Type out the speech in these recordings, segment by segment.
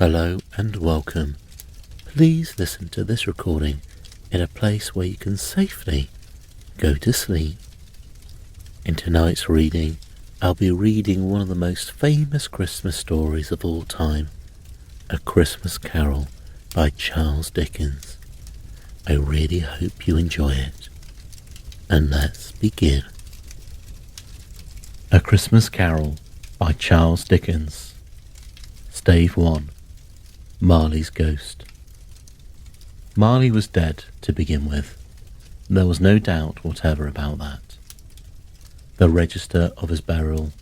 Hello and welcome. Please listen to this recording in a place where you can safely go to sleep. In tonight's reading, I'll be reading one of the most famous Christmas stories of all time, A Christmas Carol by Charles Dickens. I really hope you enjoy it. And let's begin. A Christmas Carol by Charles Dickens. Stave 1. Marley's Ghost. Marley was dead to begin with. There was no doubt whatever about that. The register of his burial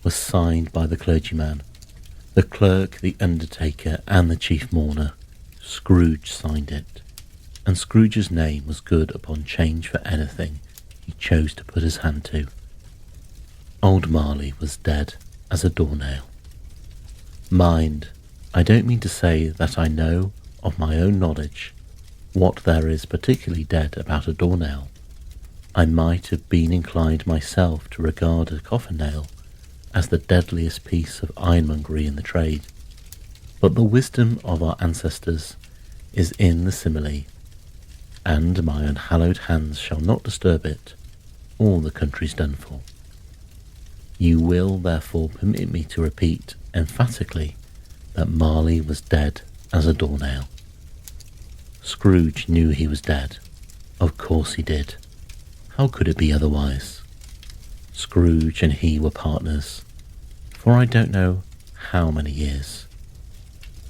was signed by the clergyman, the clerk, the undertaker, and the chief mourner. Scrooge signed it, and Scrooge's name was good upon change for anything he chose to put his hand to. Old Marley was dead as a doornail. Mind, I don't mean to say that I know, of my own knowledge, what there is particularly dead about a doornail. I might have been inclined myself to regard a coffin nail as the deadliest piece of ironmongery in the trade, but the wisdom of our ancestors is in the simile, and my unhallowed hands shall not disturb it. All the country's done for. You will therefore permit me to repeat emphatically that Marley was dead as a doornail. Scrooge knew he was dead. Of course he did. How could it be otherwise? Scrooge and he were partners, for I don't know how many years.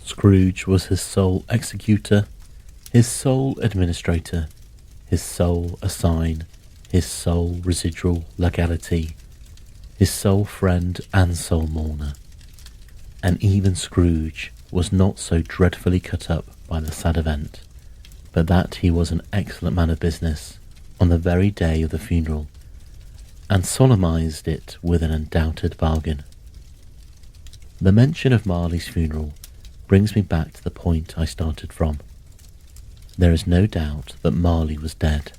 Scrooge was his sole executor, his sole administrator, his sole assign, his sole residual legality, his sole friend and sole mourner. And even Scrooge was not so dreadfully cut up by the sad event, but that he was an excellent man of business on the very day of the funeral, and solemnized it with an undoubted bargain. The mention of Marley's funeral brings me back to the point I started from. There is no doubt that Marley was dead.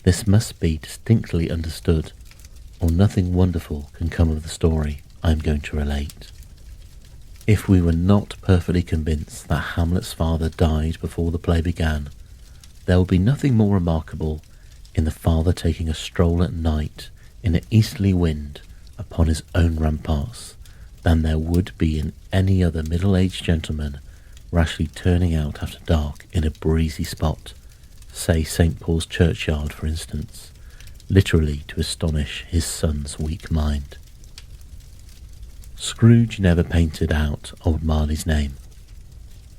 This must be distinctly understood, or nothing wonderful can come of the story I am going to relate. If we were not perfectly convinced that Hamlet's father died before the play began, there will be nothing more remarkable in the father taking a stroll at night in an easterly wind upon his own ramparts than there would be in any other middle-aged gentleman rashly turning out after dark in a breezy spot, say St. Paul's churchyard for instance, literally to astonish his son's weak mind. Scrooge never painted out old Marley's name.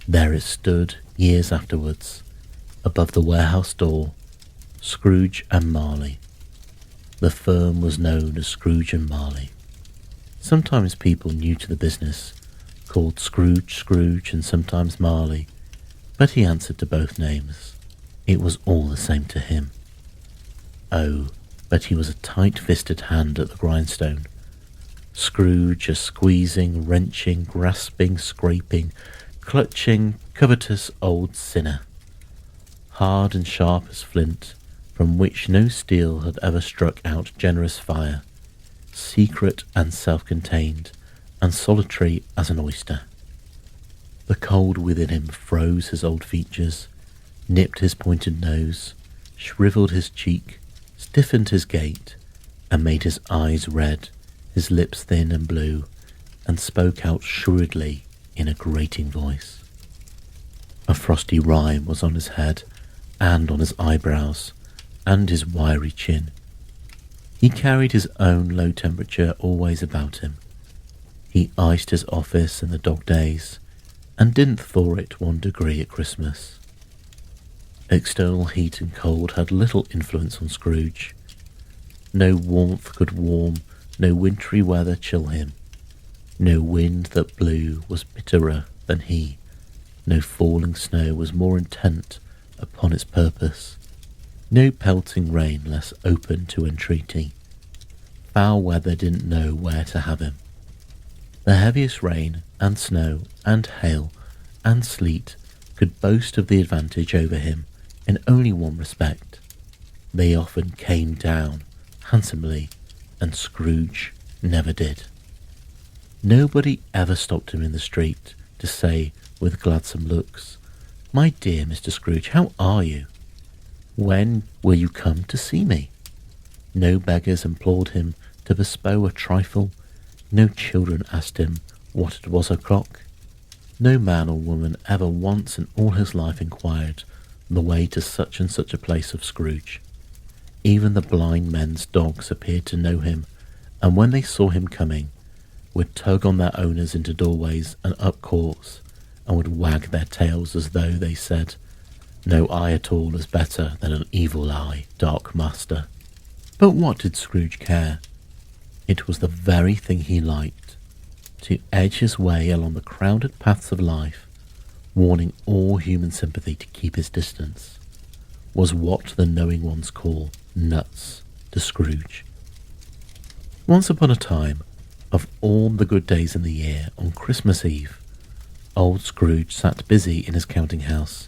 There it stood years afterwards, above the warehouse door, Scrooge and Marley. The firm was known as Scrooge and Marley. Sometimes people new to the business called Scrooge and sometimes Marley, but he answered to both names. It was all the same to him. Oh, but he was a tight-fisted hand at the grindstone. Scrooge, a squeezing, wrenching, grasping, scraping, clutching, covetous old sinner, hard and sharp as flint, from which no steel had ever struck out generous fire, secret and self-contained, and solitary as an oyster. The cold within him froze his old features, nipped his pointed nose, shrivelled his cheek, stiffened his gait, and made his eyes red, his lips thin and blue, and spoke out shrewdly in a grating voice. A frosty rime was on his head, and on his eyebrows, and his wiry chin. He carried his own low temperature always about him. He iced his office in the dog days, and didn't thaw it 1 degree at Christmas. External heat and cold had little influence on Scrooge. No warmth could warm, no wintry weather chill him. No wind that blew was bitterer than he. No falling snow was more intent upon its purpose. No pelting rain less open to entreaty. Foul weather didn't know where to have him. The heaviest rain and snow and hail and sleet could boast of the advantage over him in only one respect. They often came down handsomely, and Scrooge never did. Nobody ever stopped him in the street to say with gladsome looks, "My dear Mr. Scrooge, how are you? When will you come to see me?" No beggars implored him to bestow a trifle. No children asked him what it was o'clock. No man or woman ever once in all his life inquired the way to such and such a place of Scrooge. Even the blind men's dogs appeared to know him, and when they saw him coming, would tug on their owners into doorways and up courts, and would wag their tails as though they said, "No eye at all is better than an evil eye, dark master." But what did Scrooge care? It was the very thing he liked, to edge his way along the crowded paths of life, warning all human sympathy to keep his distance, was what the knowing ones call nuts to Scrooge. Once upon a time, of all the good days in the year, on Christmas Eve, old Scrooge sat busy in his counting house.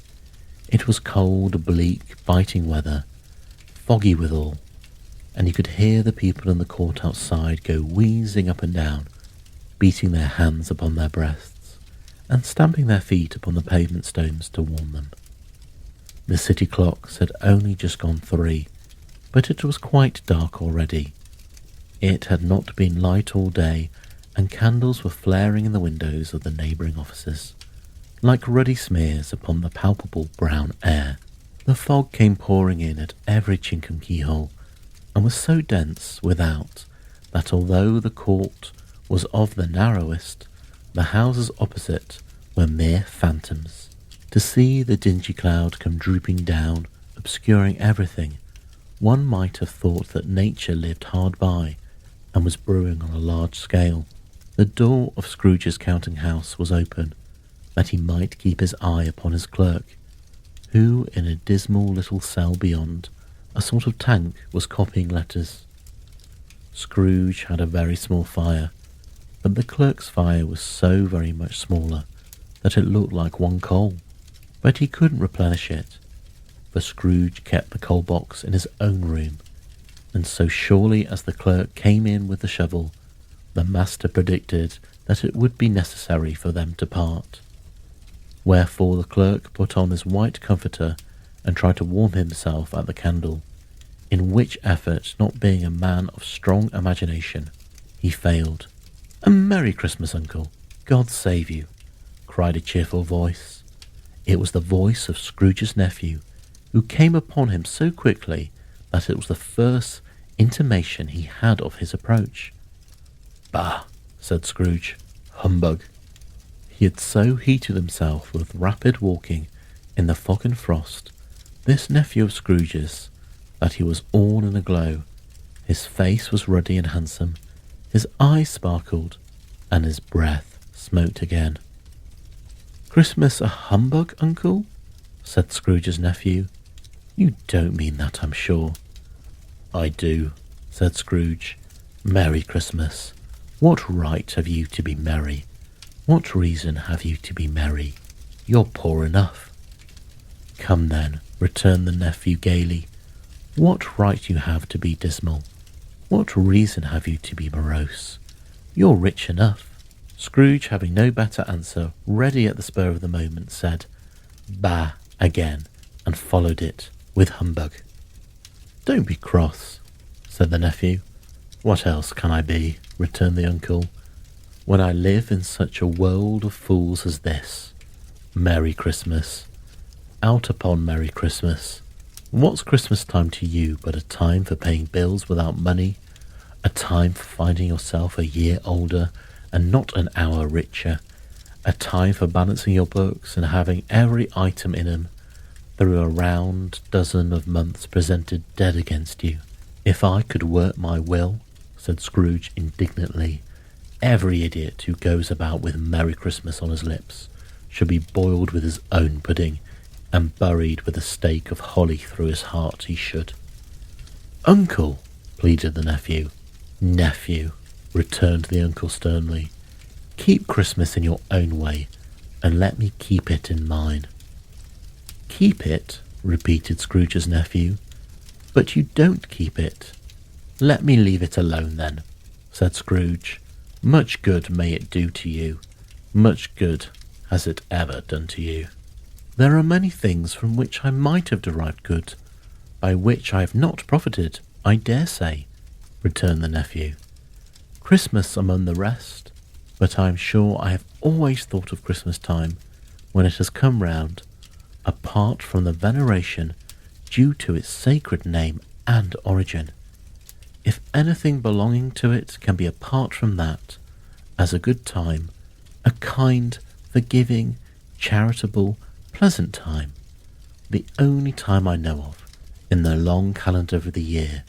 It was cold, bleak, biting weather, foggy withal, and you could hear the people in the court outside go wheezing up and down, beating their hands upon their breasts, and stamping their feet upon the pavement stones to warm them. The city clocks had only just gone 3, but it was quite dark already. It had not been light all day, and candles were flaring in the windows of the neighbouring offices, like ruddy smears upon the palpable brown air. The fog came pouring in at every chink and keyhole, and was so dense without that although the court was of the narrowest, the houses opposite were mere phantoms. To see the dingy cloud come drooping down, obscuring everything, one might have thought that nature lived hard by and was brewing on a large scale. The door of Scrooge's counting house was open, that he might keep his eye upon his clerk, who in a dismal little cell beyond a sort of tank was copying letters. Scrooge had a very small fire, but the clerk's fire was so very much smaller that it looked like one coal. But he couldn't replenish it, for Scrooge kept the coal box in his own room, and so surely as the clerk came in with the shovel, the master predicted that it would be necessary for them to part. Wherefore the clerk put on his white comforter and tried to warm himself at the candle, in which effort, not being a man of strong imagination, he failed. "A Merry Christmas, Uncle! God save you!" cried a cheerful voice. It was the voice of Scrooge's nephew, who came upon him so quickly that it was the first intimation he had of his approach. "Bah!" said Scrooge. "Humbug!" He had so heated himself with rapid walking in the fog and frost, this nephew of Scrooge's, that he was all in a glow. His face was ruddy and handsome, his eyes sparkled, and his breath smote again. "Christmas a humbug, Uncle?" said Scrooge's nephew. "You don't mean that, I'm sure." "I do," said Scrooge. "Merry Christmas. What right have you to be merry? What reason have you to be merry? You're poor enough." "Come then," returned the nephew gaily. "What right you have to be dismal? What reason have you to be morose? You're rich enough." Scrooge, having no better answer ready at the spur of the moment, said, "Bah!" again, and followed it with humbug. "Don't be cross," said the nephew. "What else can I be?" returned the uncle, "when I live in such a world of fools as this? Merry Christmas. Out upon Merry Christmas. What's Christmas time to you but a time for paying bills without money, a time for finding yourself a year older and not an hour richer, a time for balancing your books and having every item in 'em through a round dozen of months presented dead against you? If I could work my will," said Scrooge indignantly, "every idiot who goes about with Merry Christmas on his lips should be boiled with his own pudding and buried with a stake of holly through his heart, he should." "Uncle," pleaded the nephew. "Nephew," returned the uncle sternly, "keep Christmas in your own way, and let me keep it in mine." "Keep it?" repeated Scrooge's nephew. "But you don't keep it." "Let me leave it alone then," said Scrooge. "Much good may it do to you, much good, has it ever done to you? There are many things from which I might have derived good, by which I have not profited, I dare say, returned the nephew. Christmas among the rest, but I am sure I have always thought of Christmas time, when it has come round, apart from the veneration due to its sacred name and origin. If anything belonging to it can be apart from that, as a good time, a kind, forgiving, charitable, pleasant time, the only time I know of, in the long calendar of the year,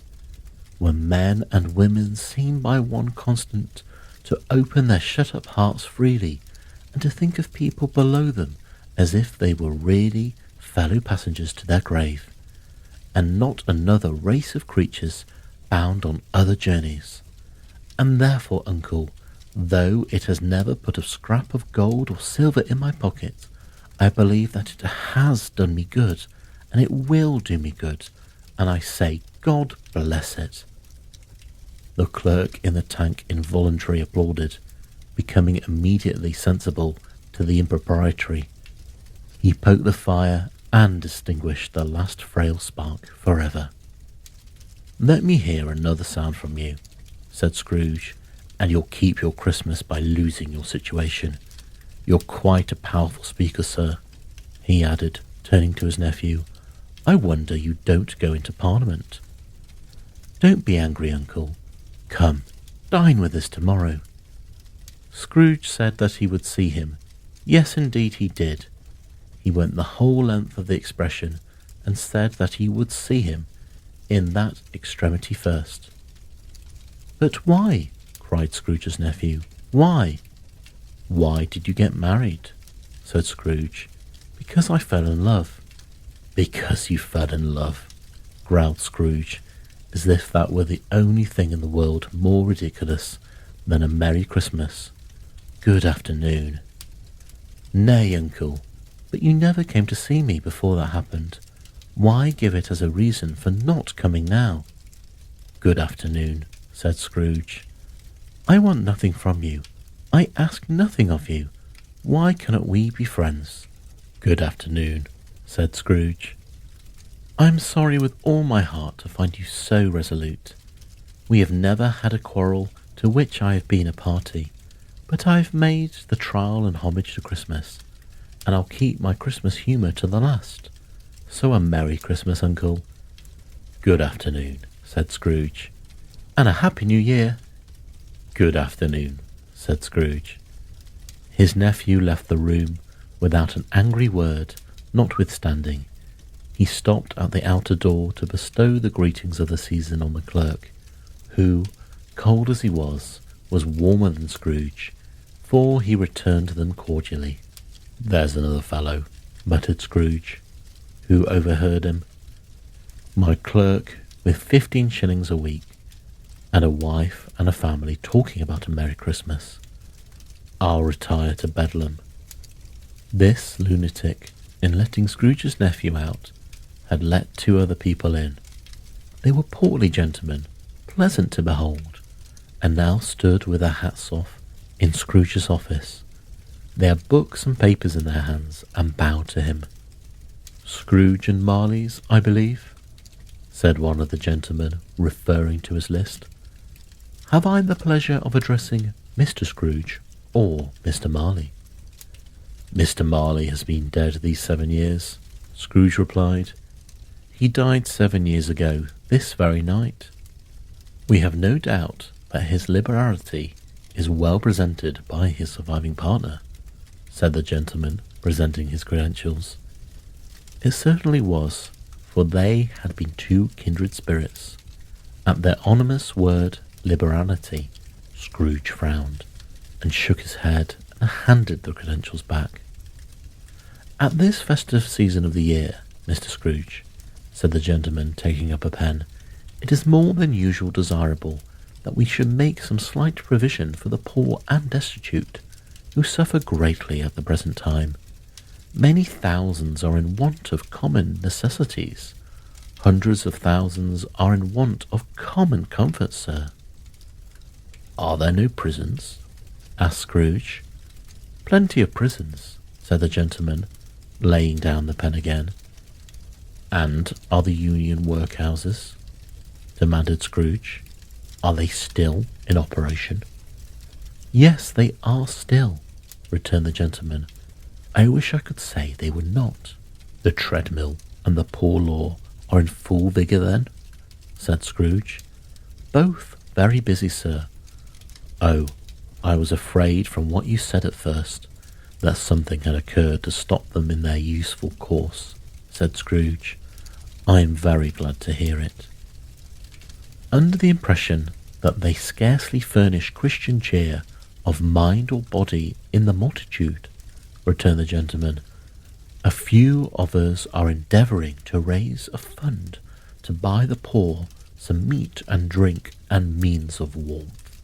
when men and women seem by one constant to open their shut-up hearts freely and to think of people below them as if they were really fellow passengers to their grave, and not another race of creatures bound on other journeys. And therefore, uncle, though it has never put a scrap of gold or silver in my pocket, I believe that it has done me good, and it will do me good, and I say God bless it. The clerk in the tank involuntarily applauded, becoming immediately sensible to the impropriety. He poked the fire and extinguished the last frail spark forever. Let me hear another sound from you, said Scrooge, and you'll keep your Christmas by losing your situation. You're quite a powerful speaker, sir, he added, turning to his nephew. I wonder you don't go into Parliament. Don't be angry, uncle. Come, dine with us tomorrow. Scrooge said that he would see him. Yes, indeed he did. He went the whole length of the expression, and said that he would see him in that extremity first. But why? Cried Scrooge's nephew. Why? Why did you get married? Said Scrooge. Because I fell in love. Because you fell in love, growled Scrooge, as if that were the only thing in the world more ridiculous than a Merry Christmas. Good afternoon. Nay, uncle, but you never came to see me before that happened. Why give it as a reason for not coming now? Good afternoon, said Scrooge. I want nothing from you. I ask nothing of you. Why cannot we be friends? Good afternoon, said Scrooge. I am sorry with all my heart to find you so resolute. We have never had a quarrel to which I have been a party, but I have made the trial and homage to Christmas, and I'll keep my Christmas humour to the last. So a Merry Christmas, uncle. Good afternoon, said Scrooge. And a Happy New Year. Good afternoon, said Scrooge. His nephew left the room without an angry word, notwithstanding. He stopped at the outer door to bestow the greetings of the season on the clerk, who, cold as he was warmer than Scrooge, for he returned them cordially. There's another fellow, muttered Scrooge, who overheard him. My clerk, with 15 shillings a week, and a wife and a family talking about a Merry Christmas. I'll retire to Bedlam. This lunatic, in letting Scrooge's nephew out, had let 2 other people in. They were portly gentlemen, pleasant to behold, and now stood with their hats off in Scrooge's office. They had books and papers in their hands and bowed to him. Scrooge and Marley's, I believe, said one of the gentlemen, referring to his list. Have I the pleasure of addressing Mr. Scrooge or Mr. Marley? Mr. Marley has been dead these 7 years, Scrooge replied. He died 7 years ago, this very night. We have no doubt that his liberality is well presented by his surviving partner, said the gentleman, presenting his credentials. It certainly was, for they had been 2 kindred spirits. At their ominous word, liberality, Scrooge frowned, and shook his head and handed the credentials back. At this festive season of the year, Mr. Scrooge, said the gentleman, taking up a pen, it is more than usual desirable that we should make some slight provision for the poor and destitute, who suffer greatly at the present time. Many thousands are in want of common necessities. Hundreds of thousands are in want of common comforts, sir. Are there no prisons? Asked Scrooge. Plenty of prisons, said the gentleman, laying down the pen again. And are the union workhouses? Demanded Scrooge. Are they still in operation? Yes, they are still, returned the gentleman. I wish I could say they were not. The treadmill and the poor law are in full vigour then? Said Scrooge. Both very busy, sir. Oh, I was afraid from what you said at first that something had occurred to stop them in their useful course, said Scrooge. I am very glad to hear it. Under the impression that they scarcely furnish Christian cheer of mind or body in the multitude, returned the gentleman, a few of us are endeavouring to raise a fund to buy the poor some meat and drink and means of warmth.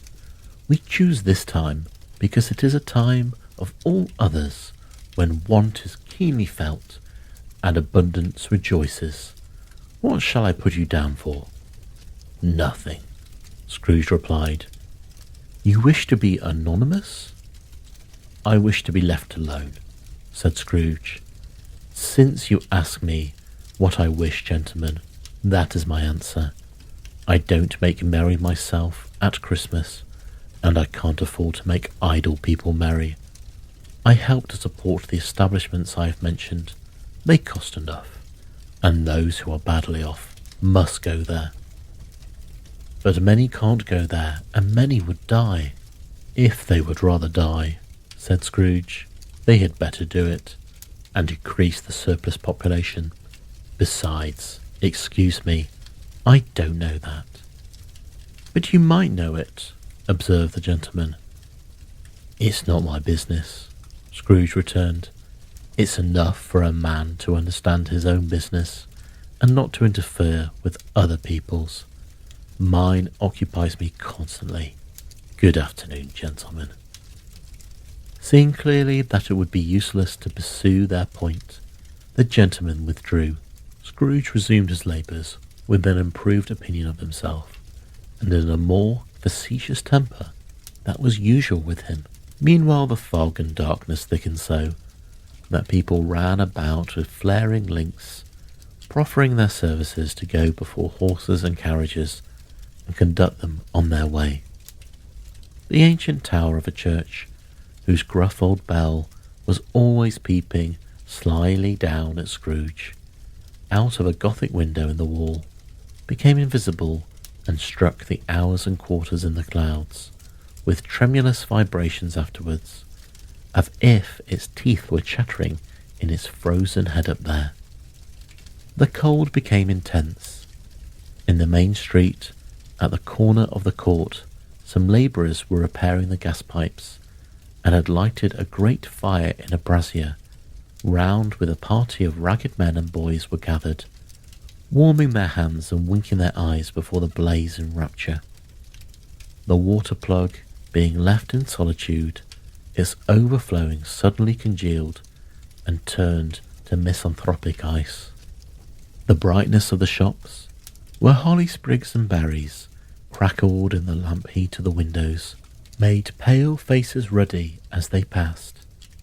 We choose this time because it is a time of all others when want is keenly felt and abundance rejoices. What shall I put you down for? Nothing, Scrooge replied. You wish to be anonymous? I wish to be left alone, said Scrooge. Since you ask me what I wish, gentlemen, that is my answer. I don't make merry myself at Christmas, and I can't afford to make idle people merry. I help to support the establishments I have mentioned. They cost enough, and those who are badly off must go there. But many can't go there, and many would die. If they would rather die, said Scrooge, they had better do it, and decrease the surplus population. Besides, excuse me, I don't know that. But you might know it, observed the gentleman. It's not my business, Scrooge returned. It's enough for a man to understand his own business, and not to interfere with other people's. Mine occupies me constantly. Good afternoon, gentlemen. Seeing clearly that it would be useless to pursue their point, the gentleman withdrew. Scrooge resumed his labours with an improved opinion of himself, and in a more facetious temper that was usual with him. Meanwhile the fog and darkness thickened so that people ran about with flaring links, proffering their services to go before horses and carriages and conduct them on their way. The ancient tower of a church, whose gruff old bell was always peeping slyly down at Scrooge, out of a Gothic window in the wall, became invisible and struck the hours and quarters in the clouds, with tremulous vibrations afterwards, as if its teeth were chattering in its frozen head up there. The cold became intense. In the main street, at the corner of the court, some labourers were repairing the gas pipes, and had lighted a great fire in a brazier, round with a party of ragged men and boys were gathered, warming their hands and winking their eyes before the blaze in rapture. The water plug, being left in solitude, its overflowing suddenly congealed and turned to misanthropic ice. The brightness of the shops, where holly sprigs and berries crackled in the lamp heat of the windows, made pale faces ruddy as they passed.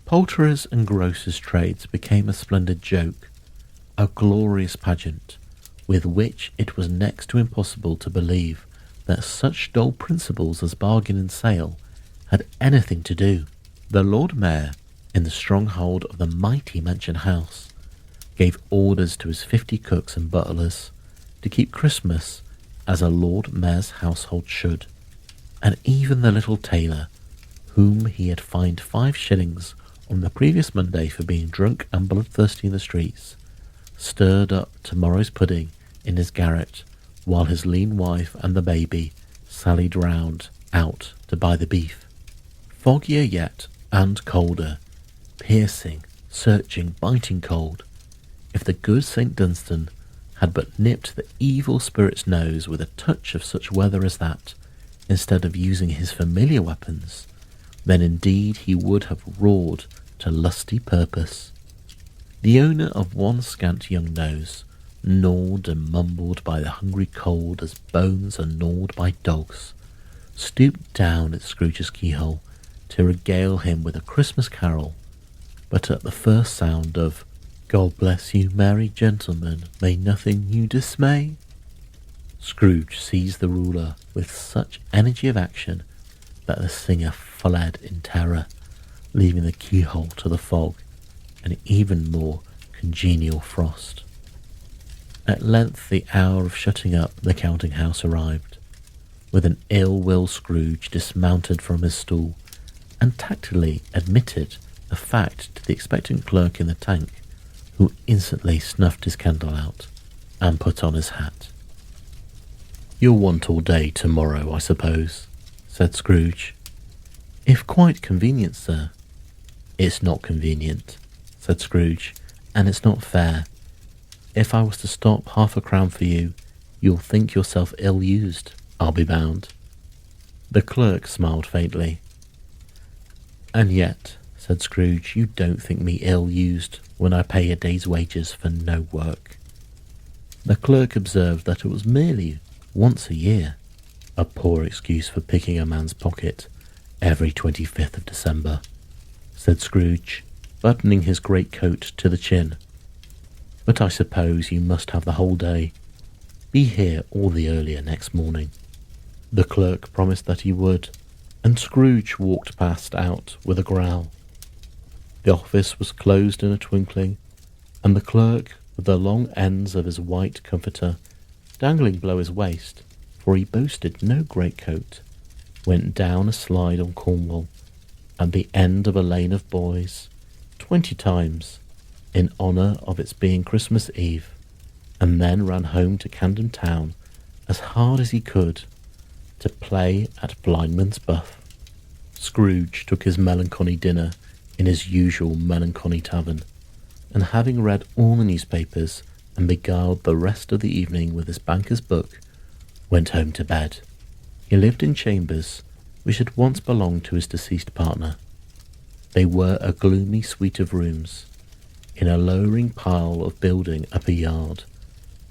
Poulterers' and grocers' trades became a splendid joke, a glorious pageant, with which it was next to impossible to believe that such dull principles as bargain and sale had anything to do. The Lord Mayor, in the stronghold of the mighty mansion house, gave orders to his 50 cooks and butlers to keep Christmas as a Lord Mayor's household should, and even the little tailor, whom he had fined 5 shillings on the previous Monday for being drunk and bloodthirsty in the streets, stirred up tomorrow's pudding in his garret, while his lean wife and the baby sallied round out to buy the beef. Foggier yet, and colder, piercing, searching, biting cold, if the good St. Dunstan had but nipped the evil spirit's nose with a touch of such weather as that, instead of using his familiar weapons, then indeed he would have roared to lusty purpose. The owner of one scant young nose, gnawed and mumbled by the hungry cold as bones are gnawed by dogs, stooped down at Scrooge's keyhole to regale him with a Christmas carol, But at the first sound of "God bless you, merry gentlemen, may nothing you dismay," Scrooge seized the ruler with such energy of action that the singer fled in terror, leaving the keyhole to the fog and even more congenial frost. At length the hour of shutting up the counting house arrived. With an ill-will, Scrooge dismounted from his stool and tactfully admitted the fact to the expectant clerk in the tank, who instantly snuffed his candle out and put on his hat. "You'll want all day tomorrow, I suppose," said Scrooge. "If quite convenient, sir." "It's not convenient," said Scrooge, "and it's not fair. If I was to stop £0.50 for you, you'll think yourself ill-used, I'll be bound." The clerk smiled faintly. "And yet," said Scrooge, "you don't think me ill-used when I pay a day's wages for no work." The clerk observed that it was merely once a year, a poor excuse for picking a man's pocket every 25th of December, said Scrooge, buttoning his greatcoat to the chin. "But I suppose you must have the whole day. Be here all the earlier next morning." The clerk promised that he would, and Scrooge walked past out with a growl. The office was closed in a twinkling, and the clerk, with the long ends of his white comforter dangling below his waist, for he boasted no greatcoat, went down a slide on Cornwall at the end of a lane of boys 20 times in honour of its being Christmas Eve, and then ran home to Camden Town as hard as he could to play at blindman's buff. Scrooge took his melancholy dinner in his usual melancholy tavern, and having read all the newspapers and beguiled the rest of the evening with his banker's book, went home to bed. He lived in chambers which had once belonged to his deceased partner. They were a gloomy suite of rooms, in a lowering pile of building up a yard,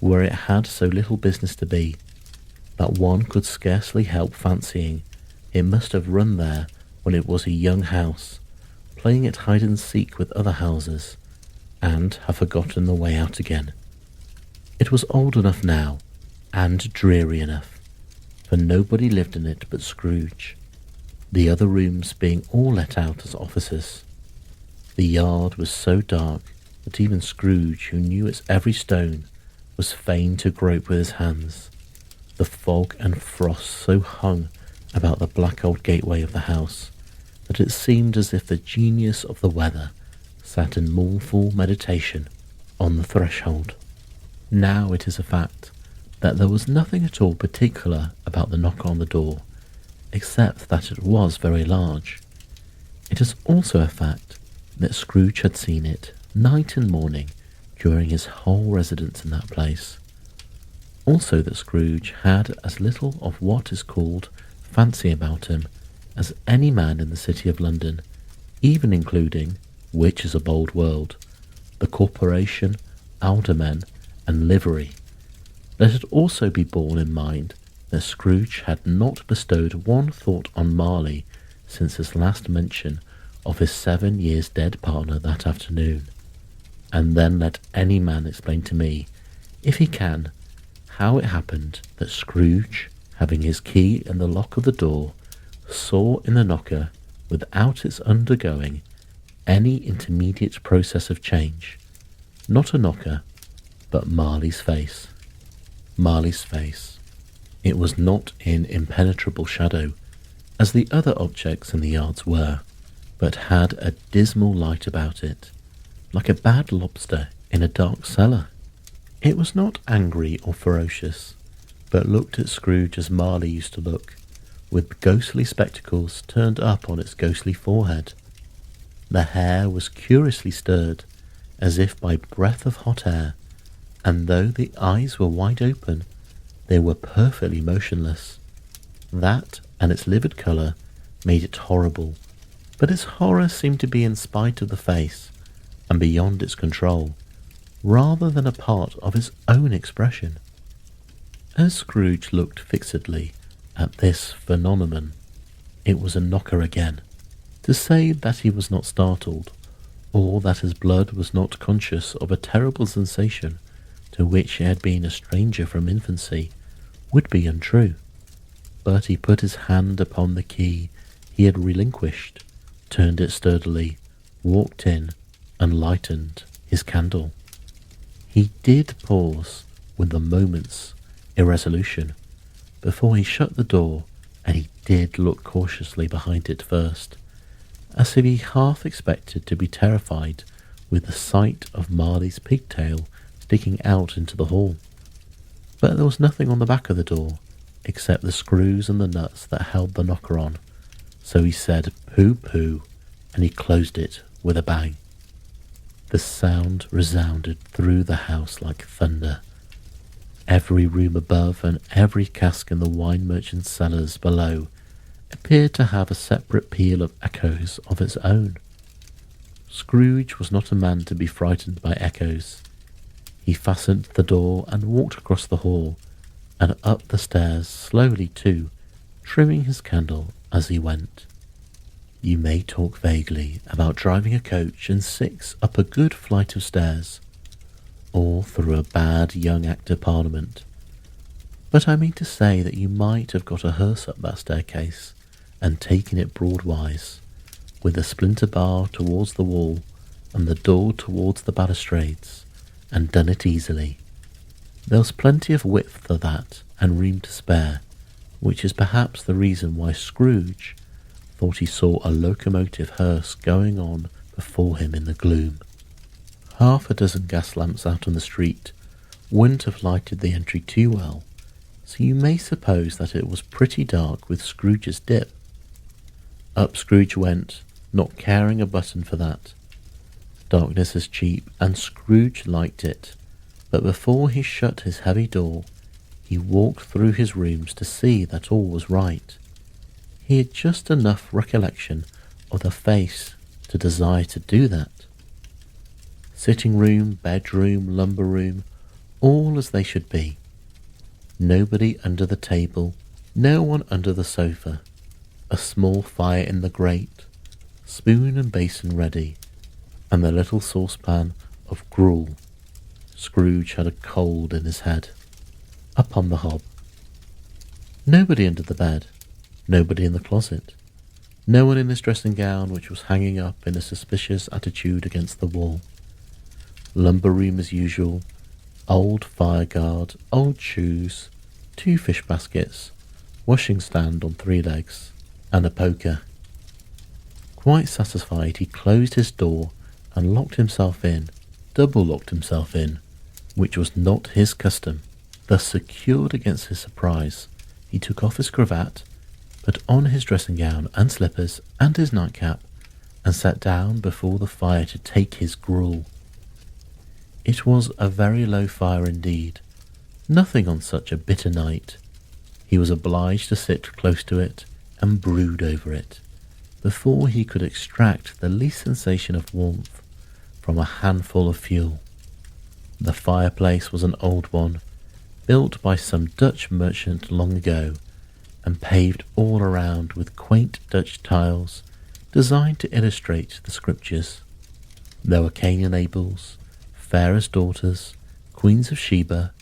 where it had so little business to be, that one could scarcely help fancying it must have run there when it was a young house, playing at hide-and-seek with other houses, and have forgotten the way out again. It was old enough now, and dreary enough, for nobody lived in it but Scrooge, the other rooms being all let out as offices. The yard was so dark that even Scrooge, who knew its every stone, was fain to grope with his hands. The fog and frost so hung about the black old gateway of the house that it seemed as if the genius of the weather sat in mournful meditation on the threshold. Now it is a fact that there was nothing at all particular about the knock on the door, except that it was very large. It is also a fact that Scrooge had seen it night and morning during his whole residence in that place. Also that Scrooge had as little of what is called fancy about him as any man in the city of London, even including, which is a bold word, the corporation, aldermen, and livery. Let it also be borne in mind that Scrooge had not bestowed one thought on Marley since his last mention of his 7 years dead partner that afternoon. And then let any man explain to me, if he can, how it happened that Scrooge, having his key in the lock of the door, saw in the knocker, without its undergoing any intermediate process of change, not a knocker, but Marley's face. Marley's face. It was not in impenetrable shadow, as the other objects in the yards were, but had a dismal light about it, like a bad lobster in a dark cellar. It was not angry or ferocious, but looked at Scrooge as Marley used to look, with ghostly spectacles turned up on its ghostly forehead. The hair was curiously stirred, as if by breath of hot air, and though the eyes were wide open, they were perfectly motionless. That and its livid colour made it horrible, but its horror seemed to be in spite of the face, and beyond its control, rather than a part of its own expression. As Scrooge looked fixedly at this phenomenon, it was a knocker again. To say that he was not startled, or that his blood was not conscious of a terrible sensation to which he had been a stranger from infancy, would be untrue. But he put his hand upon the key he had relinquished, turned it sturdily, walked in, and lightened his candle. He did pause with a moment's irresolution before he shut the door, and he did look cautiously behind it first, as if he half expected to be terrified with the sight of Marley's pigtail sticking out into the hall. But there was nothing on the back of the door, except the screws and the nuts that held the knocker on, so he said "pooh pooh," and he closed it with a bang. The sound resounded through the house like thunder. Every room above and every cask in the wine merchant's cellars below appeared to have a separate peal of echoes of its own. Scrooge was not a man to be frightened by echoes. He fastened the door and walked across the hall, and up the stairs slowly too, trimming his candle as he went. You may talk vaguely about driving a coach and six up a good flight of stairs, or through a bad young Act of Parliament, but I mean to say that you might have got a hearse up that staircase and taken it broadwise, with the splinter bar towards the wall and the door towards the balustrades, and done it easily. There was plenty of width for that, and room to spare, which is perhaps the reason why Scrooge thought he saw a locomotive hearse going on before him in the gloom. Half a dozen gas lamps out on the street wouldn't have lighted the entry too well, so you may suppose that it was pretty dark with Scrooge's dip. Up Scrooge went, not caring a button for that. Darkness is cheap, and Scrooge liked it, but before he shut his heavy door, he walked through his rooms to see that all was right. He had just enough recollection of the face to desire to do that. Sitting room, bedroom, lumber room, all as they should be. Nobody under the table, no one under the sofa, a small fire in the grate, spoon and basin ready, and the little saucepan of gruel. Scrooge had a cold in his head. Up on the hob. Nobody under the bed, nobody in the closet, no one in his dressing gown, which was hanging up in a suspicious attitude against the wall. Lumber room as usual, old fire guard, old shoes, 2 fish baskets, washing stand on 3 legs, and a poker. Quite satisfied, he closed his door and locked himself in, double locked himself in, which was not his custom. Thus secured against his surprise, he took off his cravat, put on his dressing gown and slippers and his nightcap, and sat down before the fire to take his gruel. It was a very low fire indeed, nothing on such a bitter night. He was obliged to sit close to it and brood over it, before he could extract the least sensation of warmth from a handful of fuel. The fireplace was an old one, built by some Dutch merchant long ago, and paved all around with quaint Dutch tiles designed to illustrate the scriptures. There were Cain and Abel's, Pharaoh's daughters, queens of Sheba,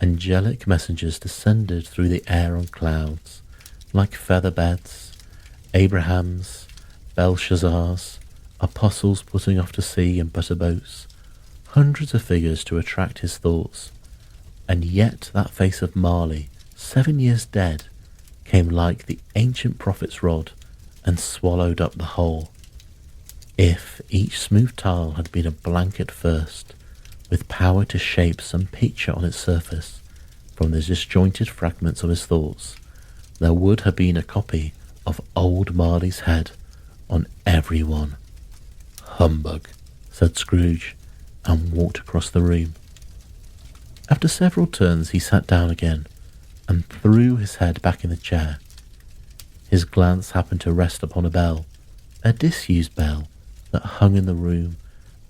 angelic messengers descended through the air on clouds, like feather beds, Abraham's, Belshazzar's, apostles putting off to sea in butter boats, hundreds of figures to attract his thoughts, and yet that face of Marley, 7 years dead, came like the ancient prophet's rod and swallowed up the whole. If each smooth tile had been a blank at first, with power to shape some picture on its surface from the disjointed fragments of his thoughts, there would have been a copy of old Marley's head on every one. "Humbug," said Scrooge, and walked across the room. After several turns he sat down again, and threw his head back in the chair. His glance happened to rest upon a bell, a disused bell that hung in the room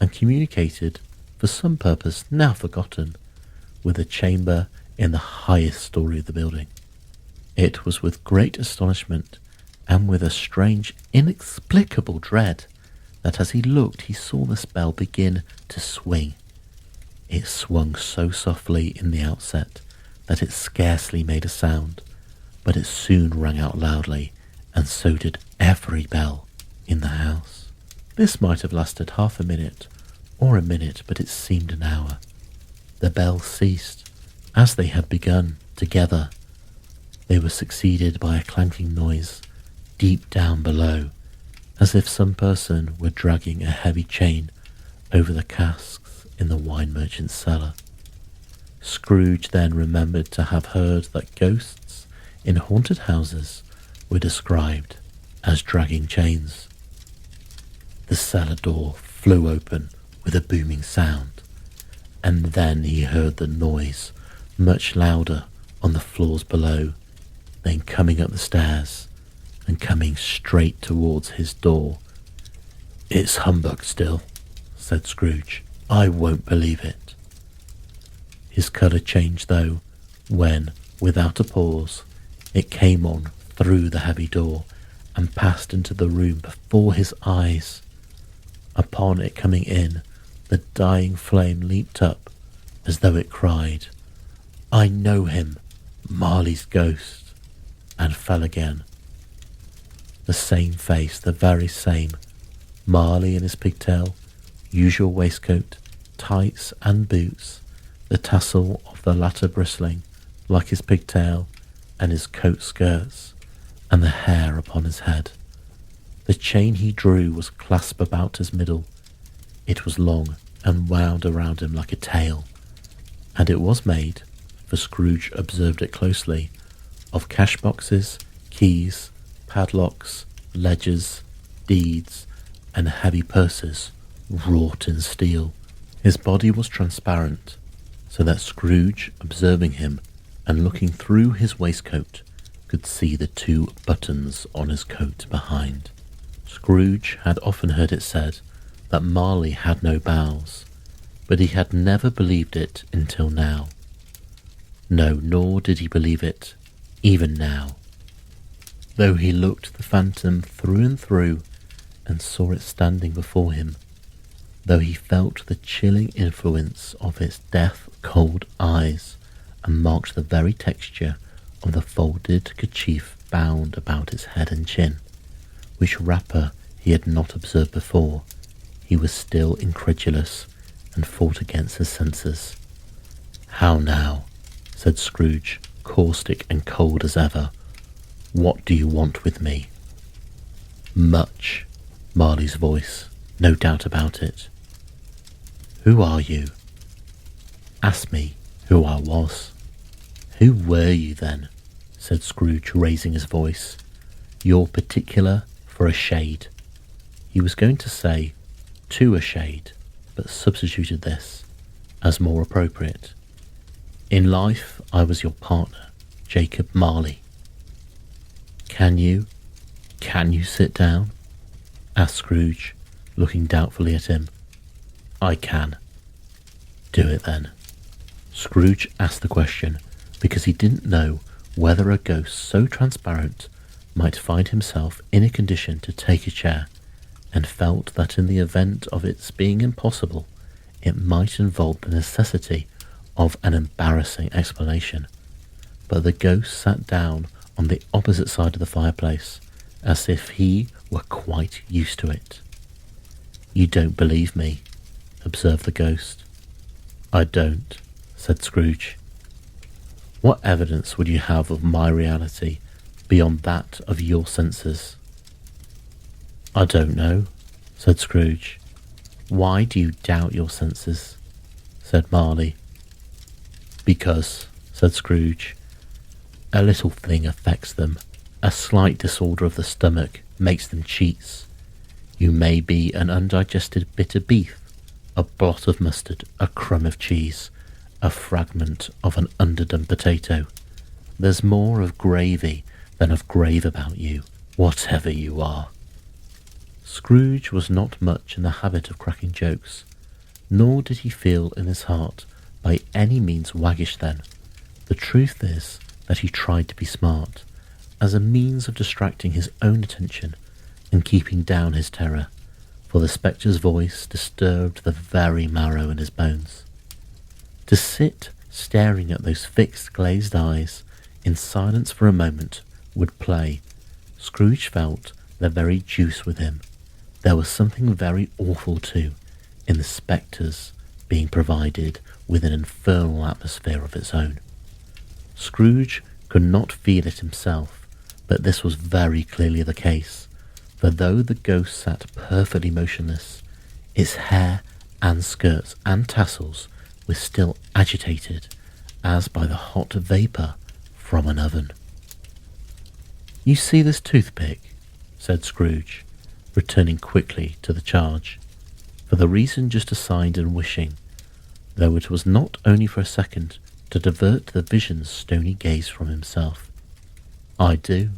and communicated, for some purpose now forgotten, with a chamber in the highest story of the building. It was with great astonishment, and with a strange, inexplicable dread, that as he looked he saw the spell begin to swing. It swung so softly in the outset that it scarcely made a sound, but it soon rang out loudly, and so did every bell in the house. This might have lasted half a minute or a minute, but it seemed an hour. The bells ceased as they had begun together. They were succeeded by a clanking noise deep down below, as if some person were dragging a heavy chain over the casks in the wine merchant's cellar. Scrooge then remembered to have heard that ghosts in haunted houses were described as dragging chains. The cellar door flew open with a booming sound, and then he heard the noise much louder on the floors below, then coming up the stairs and coming straight towards his door. "It's humbug still," said Scrooge. "I won't believe it." His colour changed though, when, without a pause, it came on through the heavy door and passed into the room before his eyes. Upon it coming in, the dying flame leaped up as though it cried, "I know him, Marley's ghost," and fell again. The same face, the very same. Marley in his pigtail, usual waistcoat, tights and boots, the tassel of the latter bristling like his pigtail and his coat skirts, and the hair upon his head. The chain he drew was clasped about his middle. It was long and wound around him like a tail, and it was made, for Scrooge observed it closely, of cash boxes, keys, padlocks, ledgers, deeds, and heavy purses wrought in steel. His body was transparent, so that Scrooge, observing him and looking through his waistcoat, could see the 2 buttons on his coat behind. Scrooge had often heard it said that Marley had no bowels, but he had never believed it until now. No, nor did he believe it even now, though he looked the phantom through and through and saw it standing before him, though he felt the chilling influence of its death-cold eyes and marked the very texture of the folded kerchief bound about its head and chin, which wrapper he had not observed before. He was still incredulous and fought against his senses. "How now?" said Scrooge, caustic and cold as ever. "What do you want with me?" "Much," Marley's voice, no doubt about it. "Who are you?" "Ask me who I was." "Who were you then?" said Scrooge, raising his voice. "You're particular for a shade." He was going to say "to a shade," but substituted this as more appropriate. "In life I was your partner, Jacob Marley." Can you sit down?" asked Scrooge, looking doubtfully at him. "I can." "Do it then." Scrooge asked the question because he didn't know whether a ghost so transparent might find himself in a condition to take a chair, and felt that in the event of its being impossible, it might involve the necessity of an embarrassing explanation. But the ghost sat down on the opposite side of the fireplace, as if he were quite used to it. "You don't believe me," observed the ghost. "I don't," said Scrooge. "What evidence would you have of my reality beyond that of your senses?" "I don't know," said Scrooge. "Why do you doubt your senses?" said Marley. "Because," said Scrooge, "a little thing affects them. A slight disorder of the stomach makes them cheats. You may be an undigested bit of beef, a blot of mustard, a crumb of cheese, a fragment of an underdone potato. There's more of gravy than of grave about you, whatever you are." Scrooge was not much in the habit of cracking jokes, nor did he feel in his heart by any means waggish then. The truth is that he tried to be smart, as a means of distracting his own attention and keeping down his terror, for the spectre's voice disturbed the very marrow in his bones. To sit staring at those fixed glazed eyes in silence for a moment would play. Scrooge felt the very juice with him. There was something very awful too in the spectre's being provided with an infernal atmosphere of its own. Scrooge could not feel it himself, but this was very clearly the case, for though the ghost sat perfectly motionless, its hair and skirts and tassels were still agitated as by the hot vapour from an oven. "You see this toothpick?" said Scrooge, returning quickly to the charge, for the reason just assigned and wishing, though it was not only for a second, to divert the vision's stony gaze from himself. "I do,"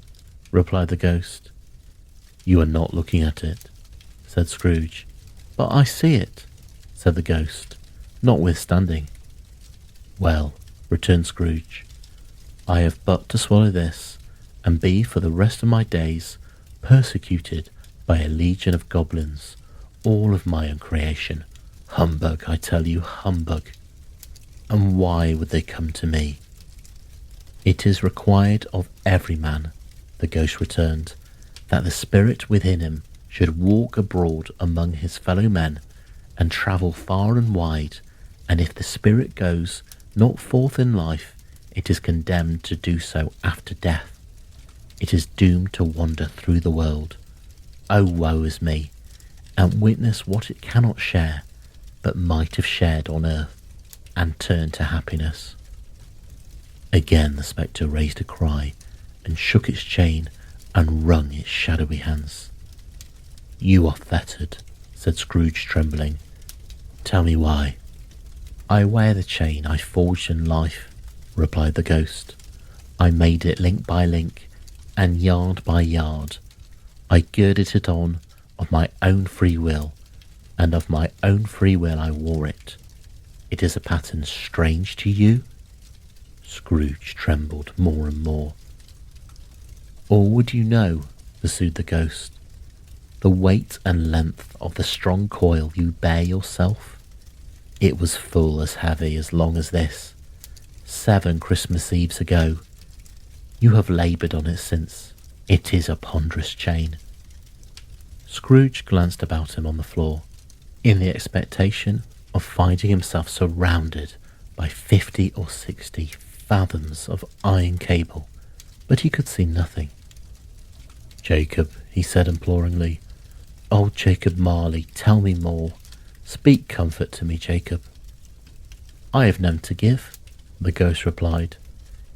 replied the ghost. "You are not looking at it," said Scrooge. "But I see it," said the ghost, notwithstanding. "Well," returned Scrooge, "I have but to swallow this, and be for the rest of my days persecuted by a legion of goblins, all of my own creation. Humbug, I tell you, humbug. And why would they come to me?" "It is required of every man," the ghost returned, "that the spirit within him should walk abroad among his fellow men, and travel far and wide, and if the spirit goes not forth in life, it is condemned to do so after death. It is doomed to wander through the world. Oh, woe is me, and witness what it cannot share, but might have shared on earth, and turn to happiness." Again the spectre raised a cry, and shook its chain, and wrung its shadowy hands. "You are fettered," said Scrooge, trembling. "Tell me why." "I wear the chain I forged in life," replied the ghost. "I made it link by link, and yard by yard. I girded it on of my own free will, and of my own free will I wore it. It is a pattern strange to you?" Scrooge trembled more and more. "Or would you know," pursued the ghost, "the weight and length of the strong coil you bear yourself? It was full as heavy as long as this, 7 Christmas Eves ago. You have laboured on it since. It is a ponderous chain." Scrooge glanced about him on the floor, in the expectation of finding himself surrounded by 50 or 60 fathoms of iron cable, but he could see nothing. "Jacob," he said imploringly, "old Jacob Marley, tell me more. Speak comfort to me, Jacob." "I have none to give," the ghost replied.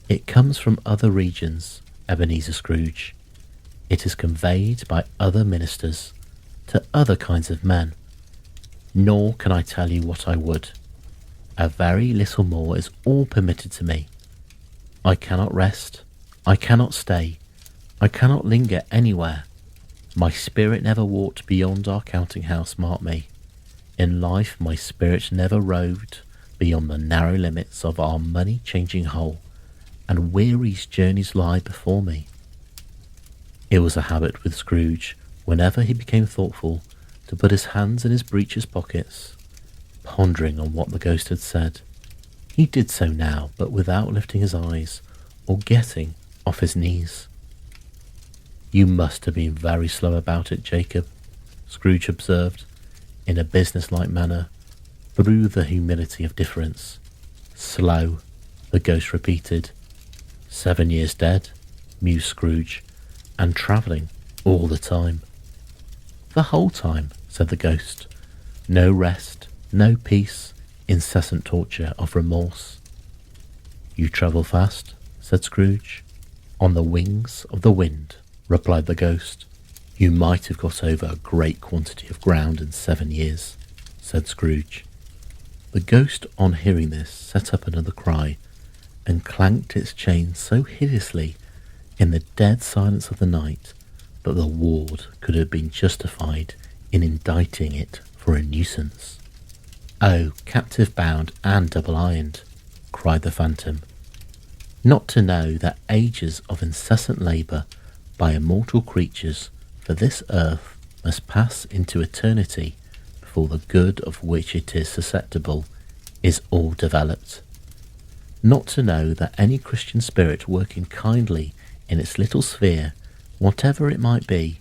"It comes from other regions, Ebenezer Scrooge. It is conveyed by other ministers to other kinds of men. Nor can I tell you what I would. A very little more is all permitted to me. I cannot rest, I cannot stay, I cannot linger anywhere. My spirit never walked beyond our counting house, mark me. In life my spirit never roved beyond the narrow limits of our money-changing hole, and weary's journeys lie before me." It was a habit with Scrooge, whenever he became thoughtful, to put his hands in his breeches pockets, pondering on what the ghost had said. He did so now, but without lifting his eyes or getting off his knees. "You must have been very slow about it, Jacob," Scrooge observed, in a business-like manner, through the humility of difference. "Slow," the ghost repeated. 7 years dead," mused Scrooge, "and travelling all the time." "The whole time," said the ghost. "No rest, no peace, incessant torture of remorse." "You travel fast," said Scrooge. "On the wings of the wind," replied the ghost. "You might have got over a great quantity of ground in 7 years," said Scrooge. The ghost, on hearing this, set up another cry, and clanked its chain so hideously in the dead silence of the night that the ward could have been justified in indicting it for a nuisance. "Oh, captive bound and double-ironed," cried the phantom, "not to know that ages of incessant labour by immortal creatures for this earth must pass into eternity before the good of which it is susceptible is all developed. Not to know that any Christian spirit working kindly in its little sphere, whatever it might be,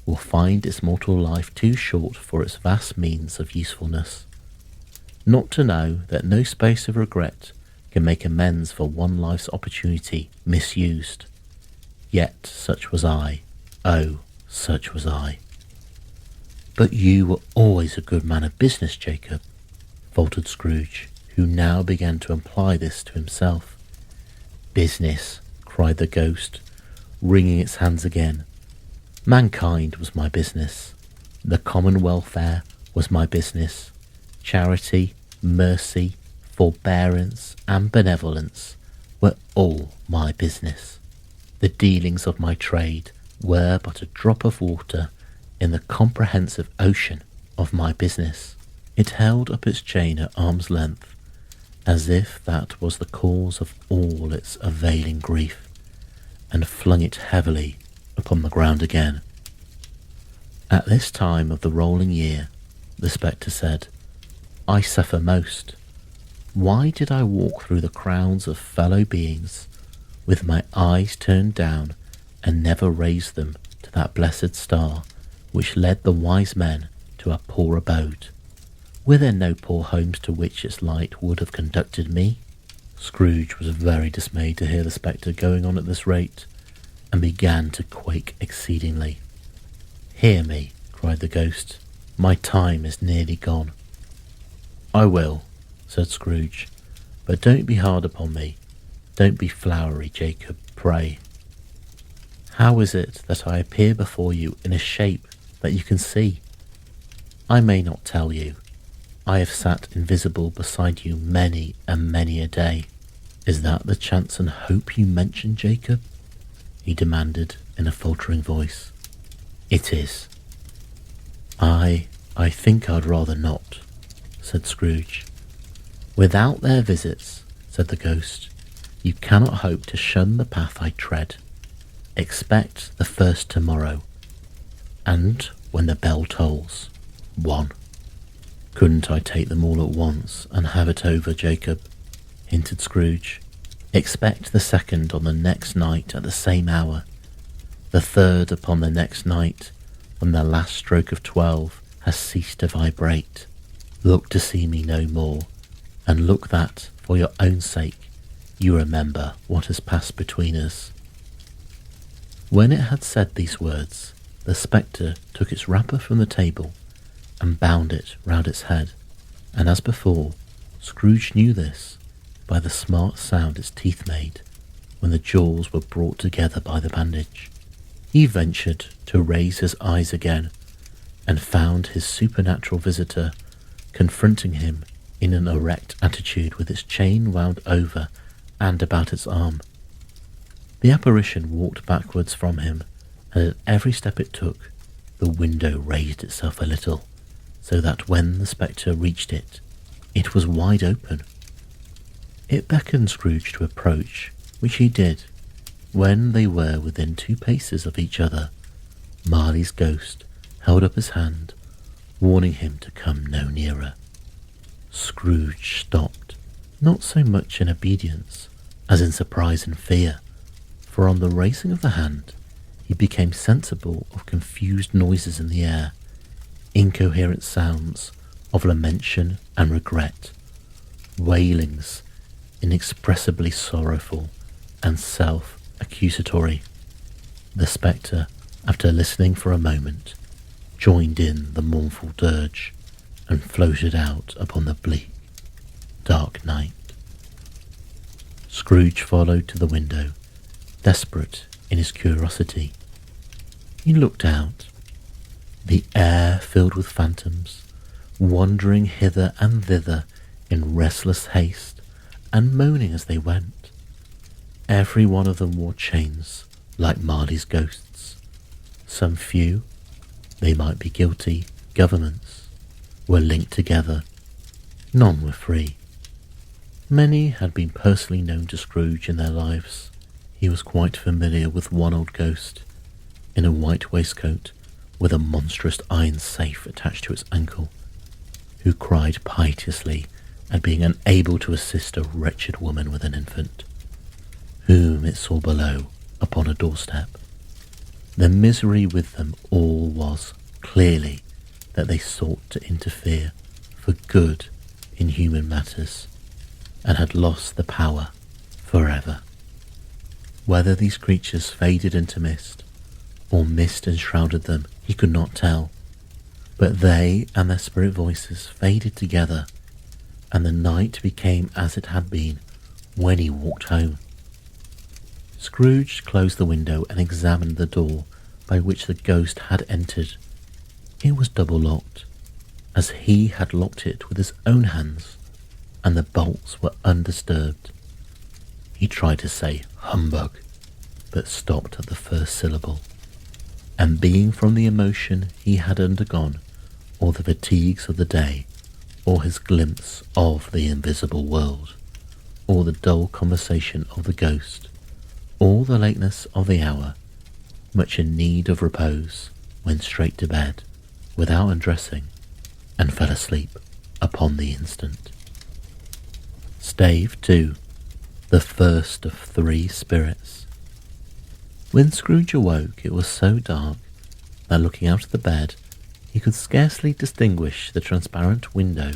will find its mortal life too short for its vast means of usefulness. Not to know that no space of regret can make amends for one life's opportunity misused. Yet such was I, oh, such was I. But you were always a good man of business, Jacob, faltered Scrooge, who now began to imply this to himself. Business, cried the ghost, wringing its hands again. Mankind was my business. The common welfare was my business. Charity, mercy, forbearance, and benevolence were all my business. The dealings of my trade were but a drop of water in the comprehensive ocean of my business. It held up its chain at arm's length, as if that was the cause of all its availing grief, and flung it heavily upon the ground again. At this time of the rolling year, the spectre said, I suffer most. Why did I walk through the crowds of fellow beings with my eyes turned down and never raise them to that blessed star which led the wise men to a poor abode? Were there no poor homes to which its light would have conducted me? Scrooge was very dismayed to hear the spectre going on at this rate, and began to quake exceedingly. Hear me, cried the ghost, my time is nearly gone. I will, said Scrooge, but don't be hard upon me. Don't be flowery, Jacob, pray. How is it that I appear before you in a shape that you can see? I may not tell you. I have sat invisible beside you many and many a day. Is that the chance and hope you mentioned, Jacob? He demanded in a faltering voice. It is. I think I'd rather not, said Scrooge. Without their visits, said the ghost, you cannot hope to shun the path I tread. Expect the first tomorrow, and when the bell tolls, 1. Couldn't I take them all at once and have it over, Jacob? Hinted Scrooge. Expect the second on the next night at the same hour, the third upon the next night, when the last stroke of 12 has ceased to vibrate. Look to see me no more, and look that, for your own sake, you remember what has passed between us. When it had said these words, the spectre took its wrapper from the table and bound it round its head, and as before, Scrooge knew this by the smart sound its teeth made when the jaws were brought together by the bandage. He ventured to raise his eyes again, and found his supernatural visitor confronting him in an erect attitude with its chain wound over and about its arm. The apparition walked backwards from him, and at every step it took, the window raised itself a little, so that when the spectre reached it, it was wide open. It beckoned Scrooge to approach, which he did. When they were within 2 paces of each other, Marley's ghost held up his hand, warning him to come no nearer. Scrooge stopped, not so much in obedience as in surprise and fear, for on the raising of the hand he became sensible of confused noises in the air, incoherent sounds of lamentation and regret, wailings inexpressibly sorrowful and self-accusatory. The spectre, after listening for a moment, joined in the mournful dirge and floated out upon the bleak, dark night. Scrooge followed to the window, desperate in his curiosity. He looked out. The air filled with phantoms, wandering hither and thither in restless haste, and moaning as they went. Every one of them wore chains, like Marley's ghosts. Some few, they might be guilty, governments, were linked together. None were free. Many had been personally known to Scrooge in their lives. He was quite familiar with one old ghost, in a white waistcoat, with a monstrous iron safe attached to its ankle, who cried piteously at being unable to assist a wretched woman with an infant, whom it saw below upon a doorstep. The misery with them all was, clearly, that they sought to interfere for good in human matters, and had lost the power forever. Whether these creatures faded into mist, or mist enshrouded them, he could not tell, but they and their spirit voices faded together, and the night became as it had been when he walked home. Scrooge closed the window and examined the door by which the ghost had entered. It was double locked, as he had locked it with his own hands, and the bolts were undisturbed. He tried to say humbug, but stopped at the first syllable, and being from the emotion he had undergone, or the fatigues of the day, or his glimpse of the invisible world, or the dull conversation of the ghost, or the lateness of the hour, much in need of repose, went straight to bed, without undressing, and fell asleep upon the instant. Stave 2. The first of 3 spirits. When Scrooge awoke, it was so dark that looking out of the bed, he could scarcely distinguish the transparent window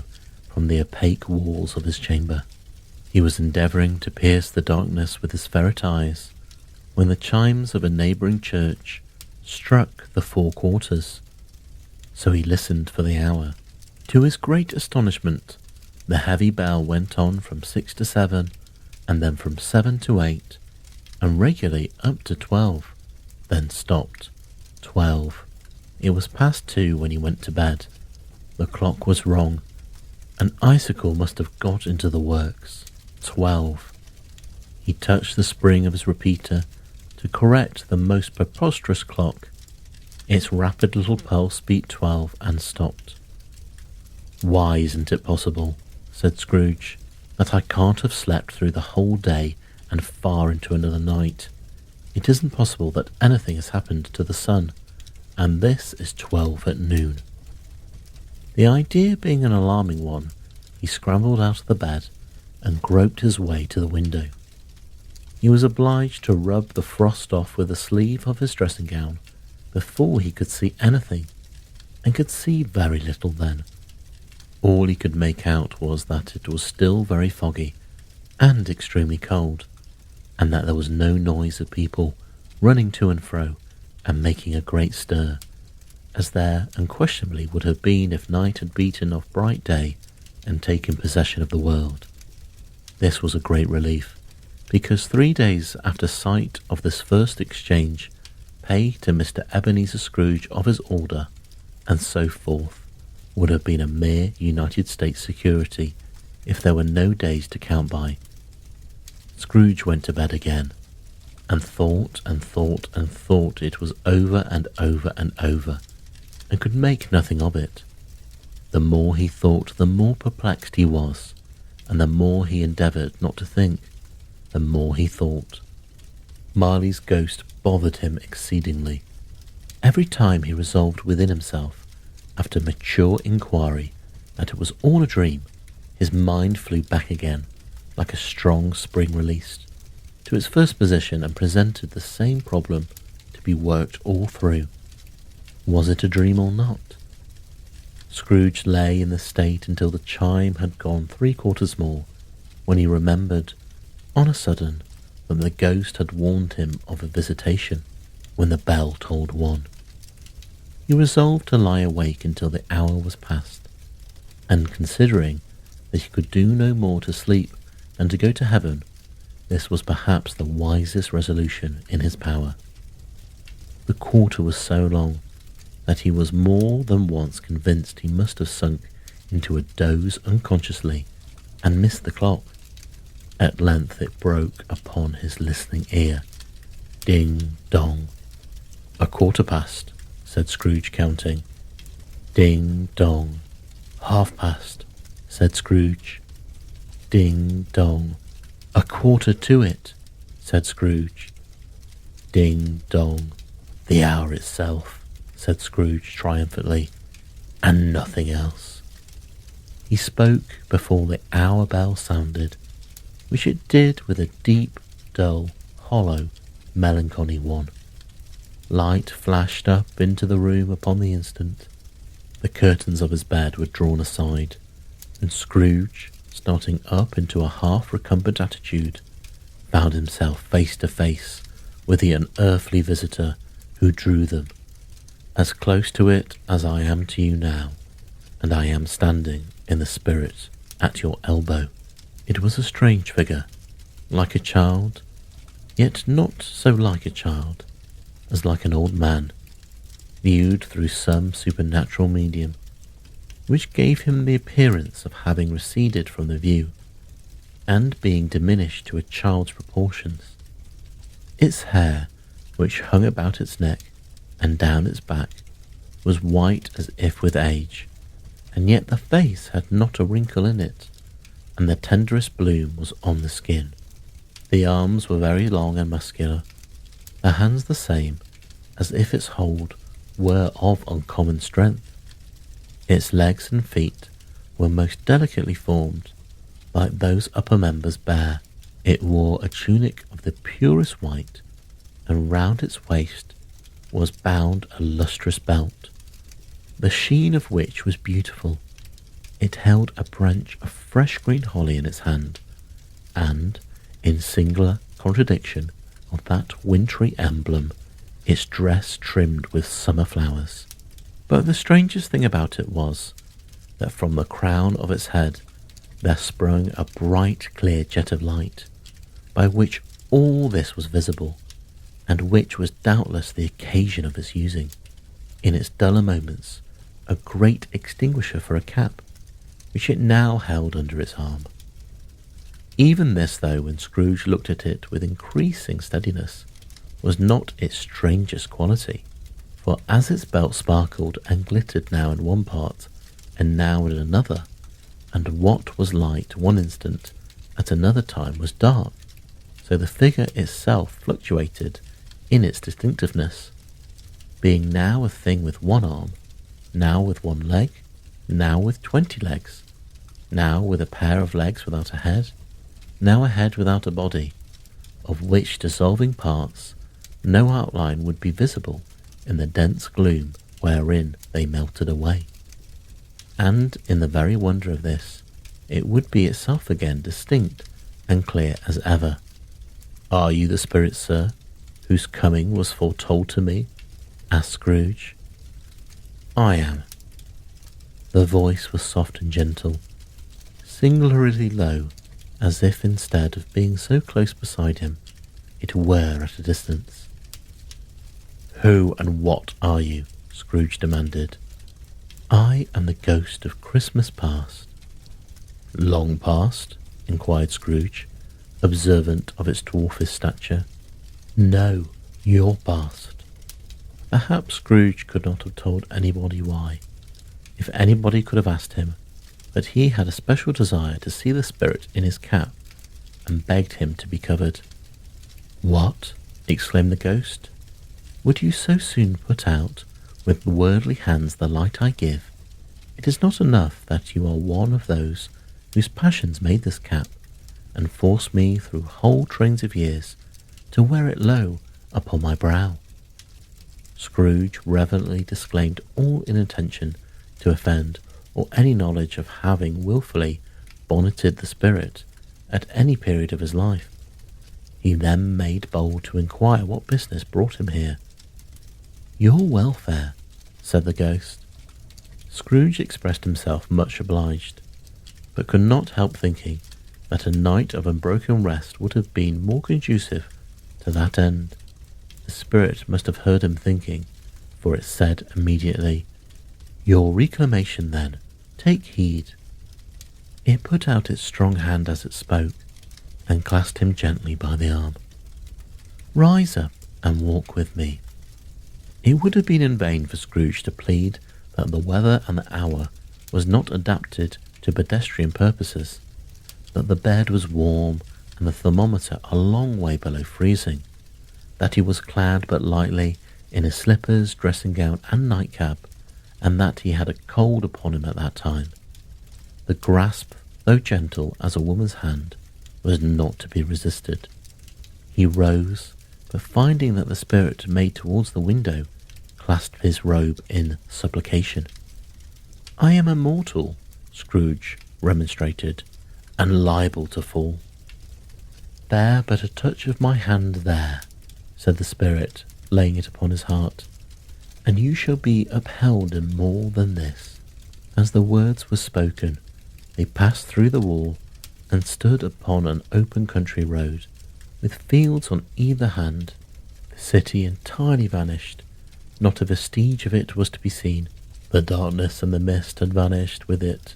from the opaque walls of his chamber. He was endeavouring to pierce the darkness with his ferret eyes, when the chimes of a neighbouring church struck the 4 quarters. So he listened for the hour. To his great astonishment, the heavy bell went on from 6 to 7, and then from 7 to 8, and regularly up to 12, then stopped. 12. It was past 2 when he went to bed. The clock was wrong. An icicle must have got into the works. 12. He touched the spring of his repeater to correct the most preposterous clock. Its rapid little pulse beat 12 and stopped. "Why isn't it possible," said Scrooge, "that I can't have slept through the whole day and far into another night? It isn't possible that anything has happened to the sun, and this is 12 at noon." The idea being an alarming one, he scrambled out of the bed and groped his way to the window. He was obliged to rub the frost off with the sleeve of his dressing gown before he could see anything, and could see very little then. All he could make out was that it was still very foggy and extremely cold, and that there was no noise of people running to and fro and making a great stir, as there unquestionably would have been if night had beaten off bright day and taken possession of the world. This was a great relief, because 3 days after sight of this first exchange, pay to Mr. Ebenezer Scrooge of his order, and so forth, would have been a mere United States security if there were no days to count by. Scrooge went to bed again, and thought and thought and thought it was over and over and over, and could make nothing of it. The more he thought, the more perplexed he was, and the more he endeavoured not to think, the more he thought. Marley's ghost bothered him exceedingly. Every time he resolved within himself, after mature inquiry, that it was all a dream, his mind flew back again, like a strong spring released, to its first position, and presented the same problem to be worked all through. Was it a dream or not? Scrooge lay in the state until the chime had gone 3/4 more, when he remembered, on a sudden, that the ghost had warned him of a visitation when the bell tolled 1. He resolved to lie awake until the hour was past, and considering that he could do no more to sleep than to go to heaven, this was perhaps the wisest resolution in his power. The quarter was so long that he was more than once convinced he must have sunk into a doze unconsciously and missed the clock. At length it broke upon his listening ear. Ding dong. 1/4 past, said Scrooge, counting. Ding dong. 1/2 past, said Scrooge. Ding dong. 1/4 to it, said Scrooge. Ding dong. The hour itself, said Scrooge triumphantly, "and nothing else." He spoke before the hour bell sounded, which it did with a deep, dull, hollow, melancholy one. Light flashed up into the room upon the instant. The curtains of his bed were drawn aside, and Scrooge, starting up into a half-recumbent attitude, found himself face to face with the unearthly visitor who drew them, as close to it as I am to you now, and I am standing in the spirit at your elbow. It was a strange figure, like a child, yet not so like a child as like an old man, viewed through some supernatural medium, which gave him the appearance of having receded from the view, and being diminished to a child's proportions. Its hair, which hung about its neck and down its back, was white as if with age, and yet the face had not a wrinkle in it, and the tenderest bloom was on the skin. The arms were very long and muscular, the hands the same, as if its hold were of uncommon strength. Its legs and feet were most delicately formed, like those upper members bare. It wore a tunic of the purest white, and round its waist was bound a lustrous belt, the sheen of which was beautiful. It held a branch of fresh green holly in its hand, and, in singular contradiction of that wintry emblem, its dress trimmed with summer flowers. But the strangest thing about it was that from the crown of its head there sprung a bright clear jet of light, by which all this was visible, and which was doubtless the occasion of its using, in its duller moments, a great extinguisher for a cap, which it now held under its arm. Even this, though, when Scrooge looked at it with increasing steadiness, was not its strangest quality, for as its belt sparkled and glittered now in one part, and now in another, and what was light one instant, at another time was dark, so the figure itself fluctuated in its distinctiveness, being now a thing with one arm, now with one leg, now with 20 legs, now with a pair of legs without a head, now a head without a body, of which dissolving parts no outline would be visible in the dense gloom wherein they melted away. And in the very wonder of this, it would be itself again distinct and clear as ever. "Are you the spirit, sir, whose coming was foretold to me?" asked Scrooge. "I am." The voice was soft and gentle, singularly low, as if instead of being so close beside him, it were at a distance. "Who and what are you?" Scrooge demanded. "I am the ghost of Christmas past." "Long past?" inquired Scrooge, observant of its dwarfish stature. "No, your past." Perhaps Scrooge could not have told anybody why, if anybody could have asked him, but he had a special desire to see the spirit in his cap, and begged him to be covered. "What?" exclaimed the ghost. "Would you so soon put out with worldly hands the light I give? It is not enough that you are one of those whose passions made this cap, and forced me through whole trains of years to wear it low upon my brow." Scrooge reverently disclaimed all intention to offend, or any knowledge of having wilfully bonneted the spirit at any period of his life. He then made bold to inquire what business brought him here. "Your welfare," said the ghost. Scrooge expressed himself much obliged, but could not help thinking that a night of unbroken rest would have been more conducive to that end. The spirit must have heard him thinking, for it said immediately, "Your reclamation, then. Take heed." It put out its strong hand as it spoke, and clasped him gently by the arm. "Rise up and walk with me." It would have been in vain for Scrooge to plead that the weather and the hour was not adapted to pedestrian purposes, that the bed was warm and the thermometer a long way below freezing, that he was clad but lightly in his slippers, dressing gown and nightcap, and that he had a cold upon him at that time. The grasp, though gentle as a woman's hand, was not to be resisted. He rose, but finding that the spirit made towards the window, clasped his robe in supplication. "I am a mortal," Scrooge remonstrated, "and liable to fall." "Bear but a touch of my hand there," said the spirit, laying it upon his heart, "and you shall be upheld in more than this." As the words were spoken, they passed through the wall and stood upon an open country road, with fields on either hand. The city entirely vanished. Not a vestige of it was to be seen. The darkness and the mist had vanished with it,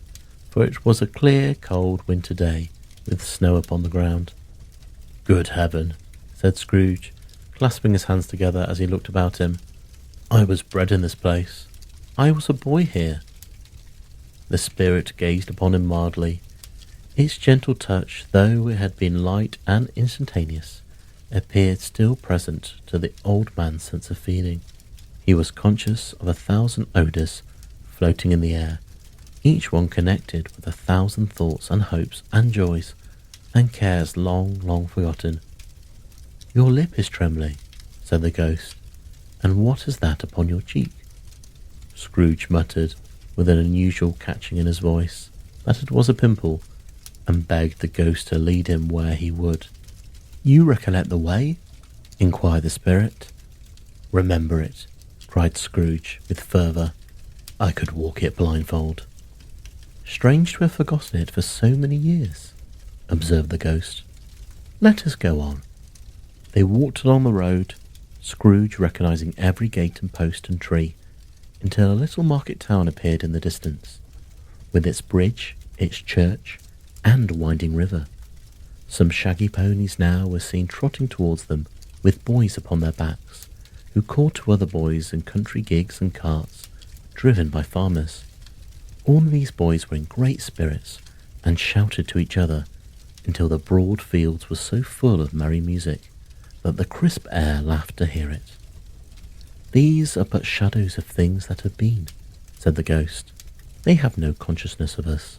for it was a clear, cold winter day, with snow upon the ground. "Good heaven," said Scrooge, clasping his hands together as he looked about him. "I was bred in this place. I was a boy here." The spirit gazed upon him mildly. Its gentle touch, though it had been light and instantaneous, appeared still present to the old man's sense of feeling. He was conscious of 1,000 odours floating in the air, each one connected with 1,000 thoughts and hopes and joys and cares long, long forgotten. "Your lip is trembling," said the ghost, "and what is that upon your cheek?" Scrooge muttered, with an unusual catching in his voice, that it was a pimple, and begged the ghost to lead him where he would. "You recollect the way?" inquired the spirit. "Remember it," cried Scrooge with fervour. "I could walk it blindfold." "Strange to have forgotten it for so many years," observed the ghost. "Let us go on." They walked along the road, Scrooge recognising every gate and post and tree, until a little market town appeared in the distance, with its bridge, its church, and winding river. Some shaggy ponies now were seen trotting towards them, with boys upon their backs, who called to other boys in country gigs and carts, driven by farmers. All these boys were in great spirits, and shouted to each other, until the broad fields were so full of merry music, that the crisp air laughed to hear it. "These are but shadows of things that have been," said the ghost. "They have no consciousness of us."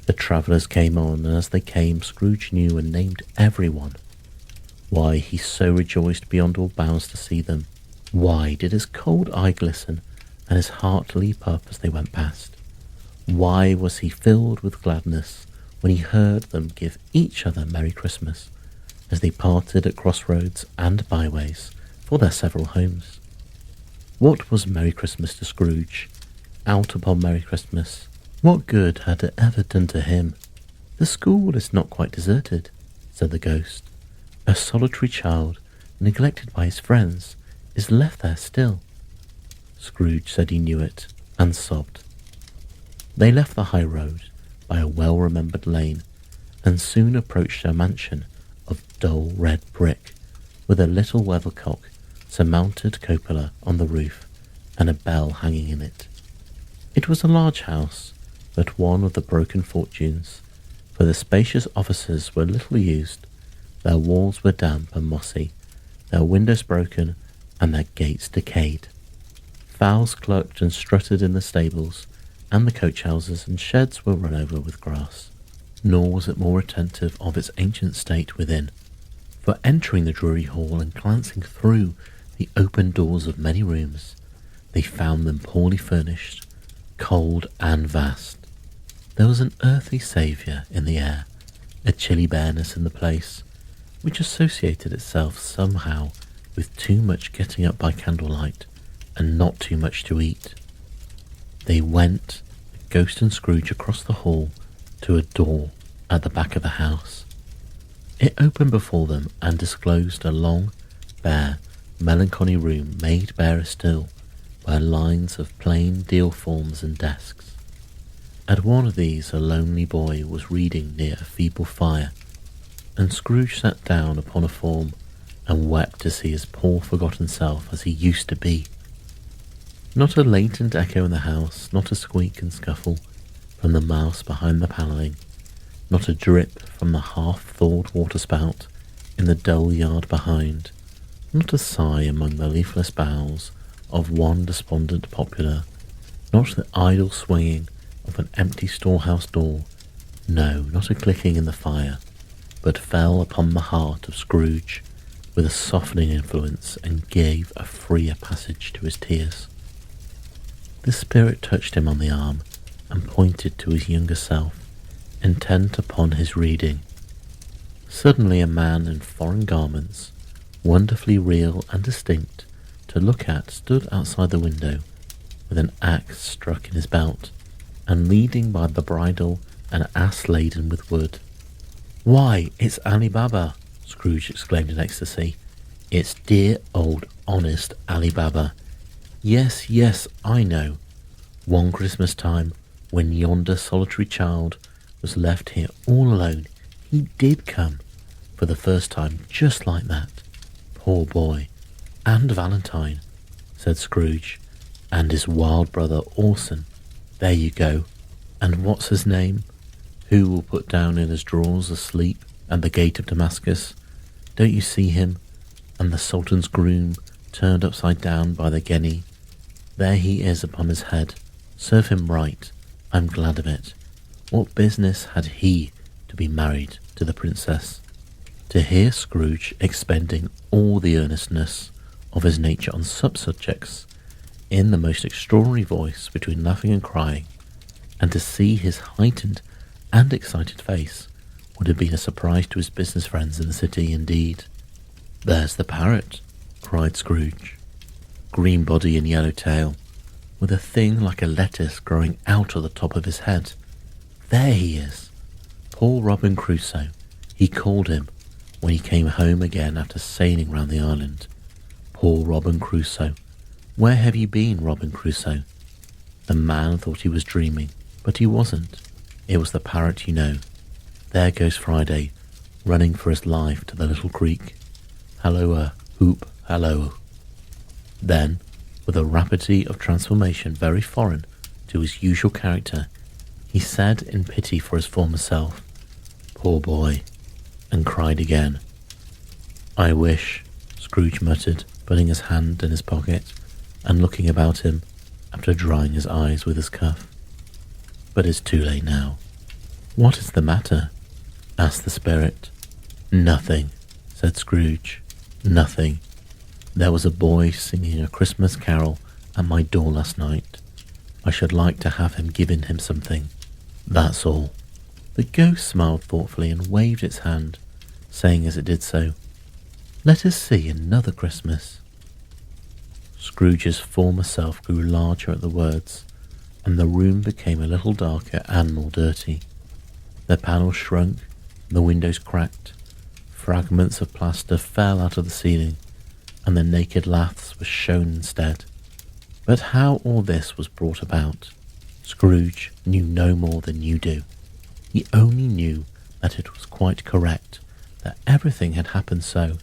The travellers came on, and as they came, Scrooge knew and named every one. Why he so rejoiced beyond all bounds to see them. Why did his cold eye glisten, and his heart leap up as they went past? Why was he filled with gladness when he heard them give each other Merry Christmas, as they parted at crossroads and byways for their several homes? What was Merry Christmas to Scrooge? Out upon Merry Christmas. What good had it ever done to him? "The school is not quite deserted," said the ghost. "A solitary child, neglected by his friends, is left there still." Scrooge said he knew it, and sobbed. They left the high road by a well-remembered lane, and soon approached a mansion of dull red brick, with a little weathercock surmounted cupola on the roof, and a bell hanging in it. It was a large house, but one of the broken fortunes, for the spacious offices were little used, their walls were damp and mossy, their windows broken, and their gates decayed. Fowls clucked and strutted in the stables, and the coach-houses and sheds were run over with grass. Nor was it more attentive of its ancient state within, for entering the dreary hall and glancing through the open doors of many rooms, they found them poorly furnished, cold and vast. There was an earthly savour in the air, a chilly bareness in the place, which associated itself somehow with too much getting up by candlelight, and not too much to eat. They went, the ghost and Scrooge, across the hall to a door at the back of the house. It opened before them and disclosed a long, bare, melancholy room made barer still by lines of plain deal forms and desks. At one of these a lonely boy was reading near a feeble fire, and Scrooge sat down upon a form and wept to see his poor forgotten self as he used to be. Not a latent echo in the house, not a squeak and scuffle from the mouse behind the panelling, not a drip from the half-thawed water-spout in the dull yard behind, not a sigh among the leafless boughs of one despondent poplar, not the idle swinging of an empty storehouse door, no, not a clicking in the fire, but fell upon the heart of Scrooge with a softening influence and gave a freer passage to his tears. The spirit touched him on the arm and pointed to his younger self, intent upon his reading. Suddenly a man in foreign garments, wonderfully real and distinct to look at, stood outside the window with an axe struck in his belt and leading by the bridle an ass laden with wood. "Why, it's Ali Baba!" Scrooge exclaimed in ecstasy. "It's dear old honest Ali Baba. Yes, yes, I know. One Christmas time, when yonder solitary child was left here all alone, he did come, for the first time, just like that. Poor boy. And Valentine," said Scrooge, "and his wild brother Orson. There you go. And what's his name? Who will put down in his drawers asleep at the gate of Damascus? Don't you see him? And the Sultan's groom turned upside down by the guinea. There he is upon his head. Serve him right. I'm glad of it. What business had he to be married to the princess?" To hear Scrooge expending all the earnestness of his nature on sub-subjects in the most extraordinary voice between laughing and crying, and to see his heightened and excited face, would have been a surprise to his business friends in the city indeed. "There's the parrot," cried Scrooge. "Green body and yellow tail, with a thing like a lettuce growing out of the top of his head. There he is. Poor Robin Crusoe, he called him when he came home again after sailing round the island. Poor Robin Crusoe. Where have you been, Robin Crusoe?" The man thought he was dreaming, but he wasn't. It was the parrot, you know. There goes Friday, running for his life to the little creek. Halloa, hoop, hallo. Then, with a rapidity of transformation very foreign to his usual character, he said in pity for his former self, "Poor boy," and cried again. "I wish," Scrooge muttered, putting his hand in his pocket and looking about him after drying his eyes with his cuff. "But it's too late now." "What is the matter?" asked the spirit. "Nothing," said Scrooge. "Nothing. There was a boy singing a Christmas carol at my door last night. I should like to have him giving him something. That's all." The ghost smiled thoughtfully and waved its hand, saying as it did so, "Let us see another Christmas." Scrooge's former self grew larger at the words, and the room became a little darker and more dirty. The panels shrunk, the windows cracked, fragments of plaster fell out of the ceiling, and the naked laths were shown instead. But how all this was brought about, Scrooge knew no more than you do. He only knew that it was quite correct, that everything had happened so,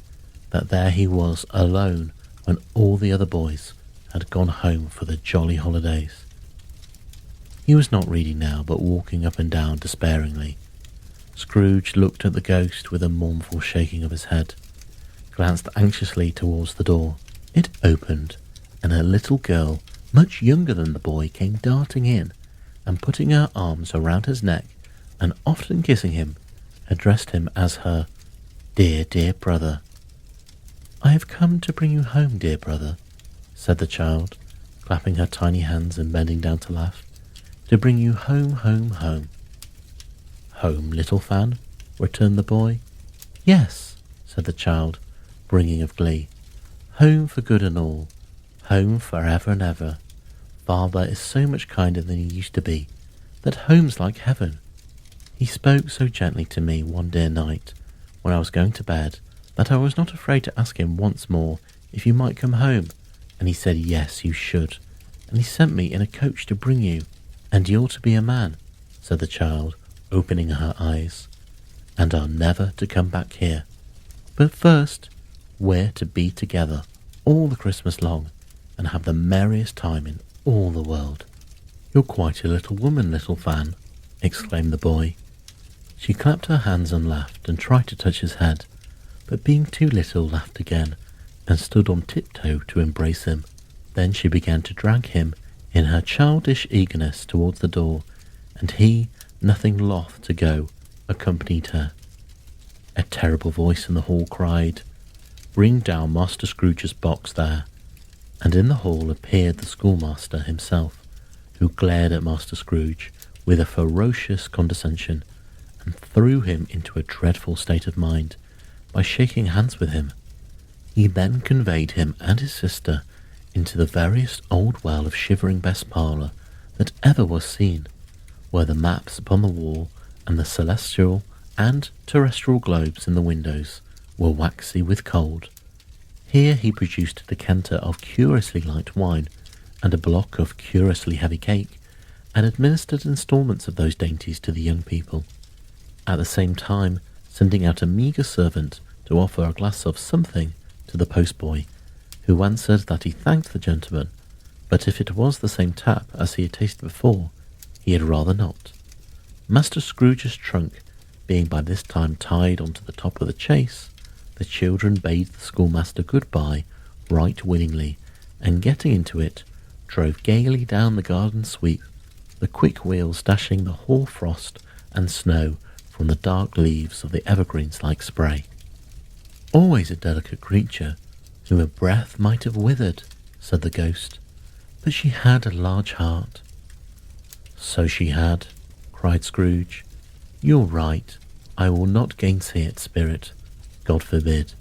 that there he was alone when all the other boys had gone home for the jolly holidays. He was not reading now, but walking up and down despairingly. Scrooge looked at the ghost with a mournful shaking of his head, glanced anxiously towards the door. It opened, and a little girl, much younger than the boy, came darting in, and putting her arms around his neck, and often kissing him, addressed him as her dear, dear brother. "I have come to bring you home, dear brother," said the child, clapping her tiny hands and bending down to laugh. "To bring you home, home, home." "Home, little Fan?" returned the boy. "Yes," said the child, bringing of glee. "Home for good and all. Home for ever and ever. Father is so much kinder than he used to be, that home's like heaven. He spoke so gently to me one dear night, when I was going to bed, that I was not afraid to ask him once more if you might come home, and he said yes, you should, and he sent me in a coach to bring you, and you're to be a man," said the child, opening her eyes, "and are never to come back here. But first, we're to be together all the Christmas long, and have the merriest time in all the world." "You're quite a little woman, little Fan," exclaimed the boy. She clapped her hands and laughed, and tried to touch his head, but being too little, laughed again, and stood on tiptoe to embrace him. Then she began to drag him in her childish eagerness towards the door, and he, nothing loth to go, accompanied her. A terrible voice in the hall cried, "Bring down Master Scrooge's box there." And in the hall appeared the schoolmaster himself, who glared at Master Scrooge with a ferocious condescension, and threw him into a dreadful state of mind by shaking hands with him. He then conveyed him and his sister into the veriest old well of shivering best parlour that ever was seen, where the maps upon the wall and the celestial and terrestrial globes in the windows were waxy with cold. Here he produced a decanter of curiously light wine and a block of curiously heavy cake, and administered instalments of those dainties to the young people, at the same time sending out a meagre servant to offer a glass of something to the postboy, who answered that he thanked the gentleman, but if it was the same tap as he had tasted before, he had rather not. Master Scrooge's trunk being by this time tied on to the top of the chaise, the children bade the schoolmaster good-bye right willingly, and getting into it, drove gaily down the garden sweep, the quick wheels dashing the hoar frost and snow from the dark leaves of the evergreens like spray. "Always a delicate creature, whom a breath might have withered," said the ghost, "but she had a large heart." "So she had," cried Scrooge. "You're right. I will not gainsay it, spirit. God forbid."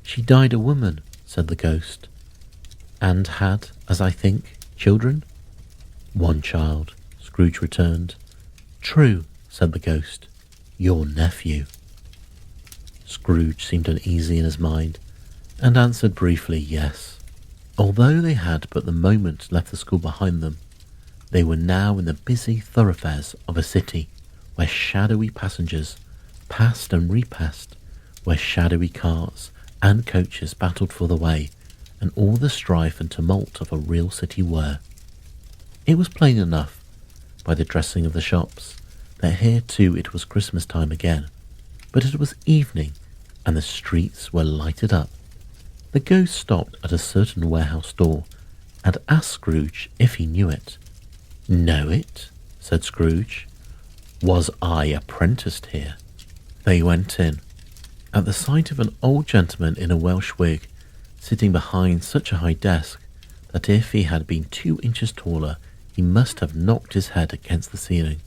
"She died a woman," said the ghost, "and had, as I think, children?" "One child," Scrooge returned. "True," said the ghost. "Your nephew." Scrooge seemed uneasy in his mind, and answered briefly yes. Although they had but the moment left the school behind them, they were now in the busy thoroughfares of a city, where shadowy passengers passed and repassed, where shadowy carts and coaches battled for the way, and all the strife and tumult of a real city were. It was plain enough, by the dressing of the shops, that here too it was Christmas time again, but it was evening, and the streets were lighted up. The ghost stopped at a certain warehouse door, and asked Scrooge if he knew it. "Know it?" said Scrooge. "Was I apprenticed here?" They went in. At the sight of an old gentleman in a Welsh wig, sitting behind such a high desk that if he had been 2 inches taller, he must have knocked his head against the ceiling,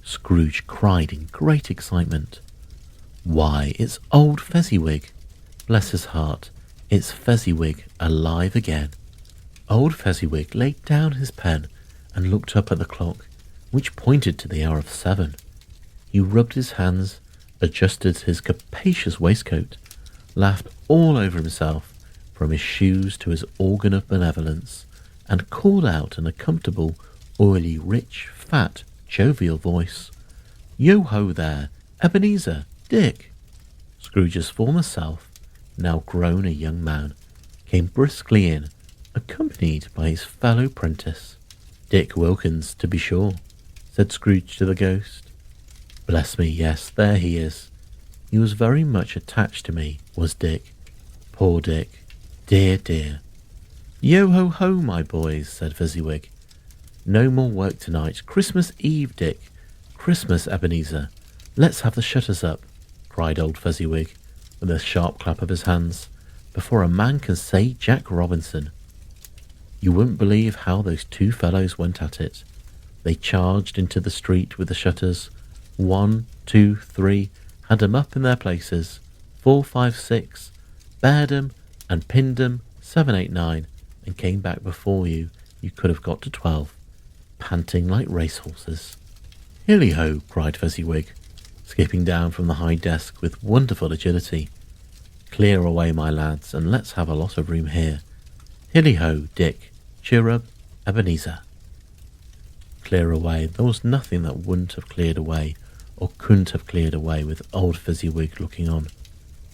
Scrooge cried in great excitement, "Why, it's old Fezziwig! Bless his heart, it's Fezziwig alive again!" Old Fezziwig laid down his pen and looked up at the clock, which pointed to the hour of 7. He rubbed his hands, adjusted his capacious waistcoat, laughed all over himself, from his shoes to his organ of benevolence, and called out in a comfortable, oily, rich, fat, jovial voice, "Yo-ho there, Ebenezer, Dick!" Scrooge's former self, now grown a young man, came briskly in, accompanied by his fellow prentice. "Dick Wilkins, to be sure," said Scrooge to the ghost. "Bless me, yes, there he is. He was very much attached to me, was Dick. Poor Dick. Dear, dear." "Yo-ho-ho, my boys," said Fezziwig. "No more work tonight. Christmas Eve, Dick. Christmas, Ebenezer. Let's have the shutters up," cried old Fezziwig, with a sharp clap of his hands, "before a man can say Jack Robinson." You wouldn't believe how those 2 fellows went at it. They charged into the street with the shutters. 1, 2, 3, had 'em up in their places. 4, 5, 6, bared 'em and pinned 'em. 7, 8, 9, and came back before you could have got to 12, panting like racehorses. "Hilly-ho!" cried Fezziwig, skipping down from the high desk with wonderful agility. "Clear away, my lads, and let's have a lot of room here. Hilly-ho, Dick, Chirrub, Ebenezer." Clear away. There was nothing that wouldn't have cleared away, or couldn't have cleared away with old Fezziwig looking on.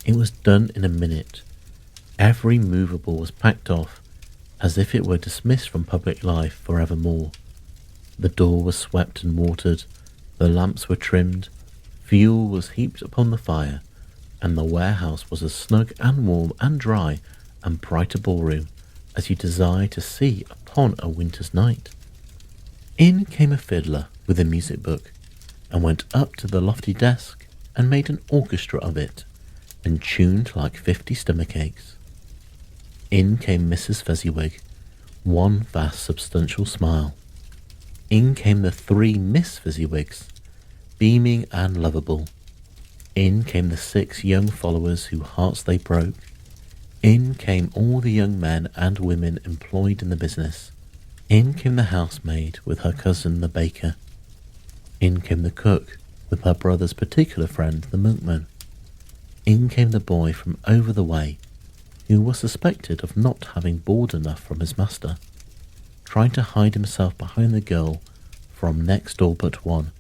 It was done in a minute. Every movable was packed off, as if it were dismissed from public life for evermore. The door was swept and watered, the lamps were trimmed, fuel was heaped upon the fire, and the warehouse was as snug and warm and dry and brighter ballroom as you desire to see upon a winter's night. In came a fiddler with a music book, and went up to the lofty desk and made an orchestra of it, and tuned like 50 stomachaches. In came Mrs. Fezziwig, one vast substantial smile. In came the 3 Miss Fezziwigs, beaming and lovable. In came the 6 young followers whose hearts they broke. In came all the young men and women employed in the business. In came the housemaid with her cousin the baker. In came the cook with her brother's particular friend the milkman. In came the boy from over the way, who was suspected of not having board enough from his master, trying to hide himself behind the girl from next door but one,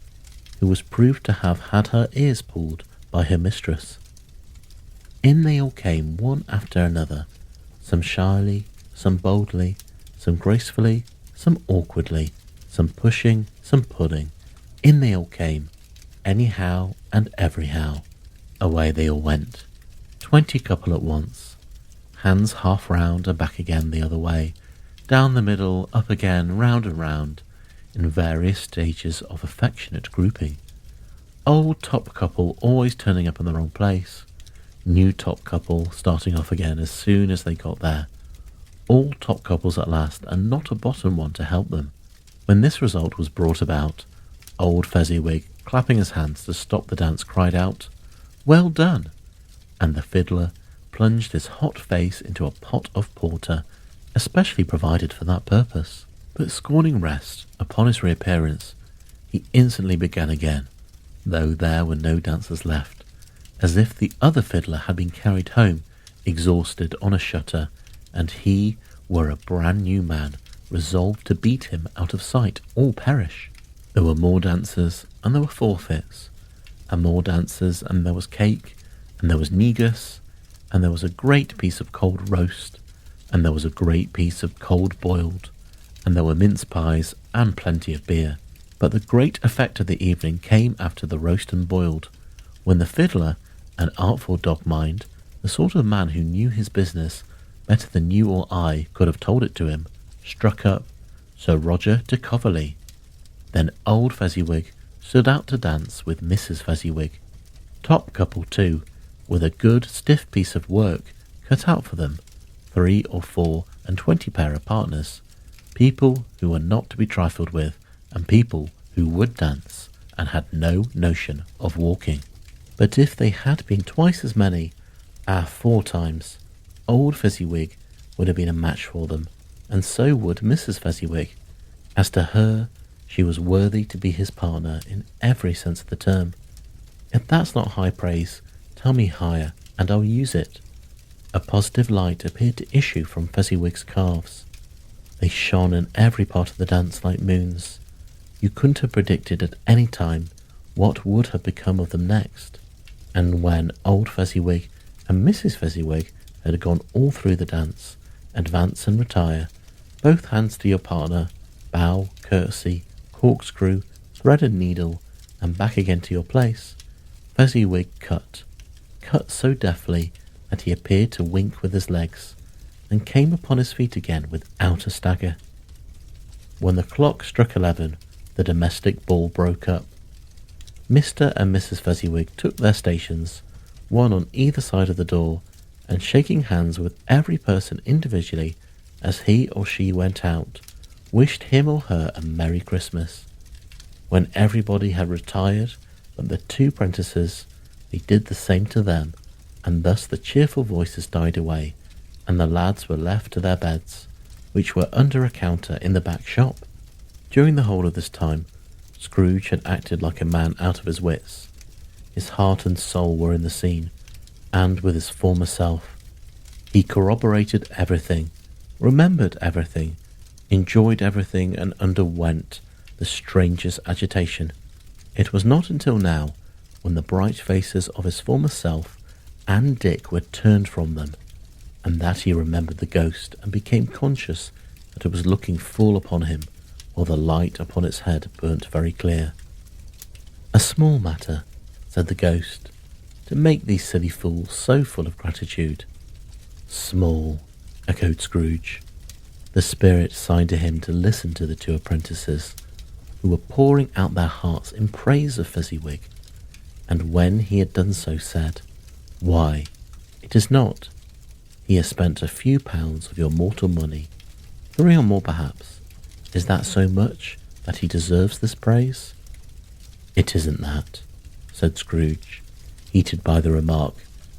who was proved to have had her ears pulled by her mistress. In they all came one after another, some shyly, some boldly, some gracefully, some awkwardly, some pushing, some pudding. In they all came, anyhow and everyhow. Away they all went, 20 couple at once, hands half round and back again the other way, down the middle, up again, round and round, in various stages of affectionate grouping. Old top couple always turning up in the wrong place, new top couple starting off again as soon as they got there, all top couples at last, and not a bottom one to help them. When this result was brought about, old Fezziwig, clapping his hands to stop the dance, cried out, "Well done!" And the fiddler plunged his hot face into a pot of porter, especially provided for that purpose. But scorning rest, upon his reappearance, he instantly began again, though there were no dancers left, as if the other fiddler had been carried home, exhausted on a shutter, and he were a brand new man, resolved to beat him out of sight or perish. There were more dancers, and there were forfeits, and more dancers, and there was cake, and there was negus, and there was a great piece of cold roast, and there was a great piece of cold boiled, and there were mince pies, and plenty of beer. But the great effect of the evening came after the roast and boiled, when the fiddler, an artful dog-mind, the sort of man who knew his business better than you or I could have told it to him, struck up Sir Roger de Coverley. Then old Fezziwig stood out to dance with Mrs. Fezziwig, top couple too, with a good stiff piece of work cut out for them, 3 or 4 and 20 pair of partners, people who were not to be trifled with, and people who would dance and had no notion of walking. But if they had been twice as many, 4 times, old Fezziwig would have been a match for them, and so would Mrs. Fezziwig. As to her, she was worthy to be his partner in every sense of the term. If that's not high praise, tell me higher, and I'll use it. A positive light appeared to issue from Fezziwig's calves. They shone in every part of the dance like moons. You couldn't have predicted at any time what would have become of them next. And when old Fezziwig and Mrs. Fezziwig had gone all through the dance, advance and retire, both hands to your partner, bow, curtsy, corkscrew, thread and needle, and back again to your place, Fezziwig cut so deftly that he appeared to wink with his legs, and came upon his feet again without a stagger. When the clock struck 11, the domestic ball broke up. Mr. and Mrs. Fezziwig took their stations, one on either side of the door, and shaking hands with every person individually as he or she went out, wished him or her a Merry Christmas. When everybody had retired but the 2 prentices, they did the same to them, and thus the cheerful voices died away, and the lads were left to their beds, which were under a counter in the back shop. During the whole of this time, Scrooge had acted like a man out of his wits. His heart and soul were in the scene, and with his former self. He corroborated everything, remembered everything, enjoyed everything, and underwent the strangest agitation. It was not until now, when the bright faces of his former self and Dick were turned from them, and that he remembered the ghost and became conscious that it was looking full upon him, while the light upon its head burnt very clear. "A small matter," said the ghost, "to make these silly fools so full of gratitude." "Small," echoed Scrooge. The spirit signed to him to listen to the two apprentices, who were pouring out their hearts in praise of Fezziwig, and when he had done so said, "Why, it is not. He has spent a few pounds of your mortal money, 3 or more perhaps. Is that so much that he deserves this praise?" "It isn't that," said Scrooge, heated by the remark,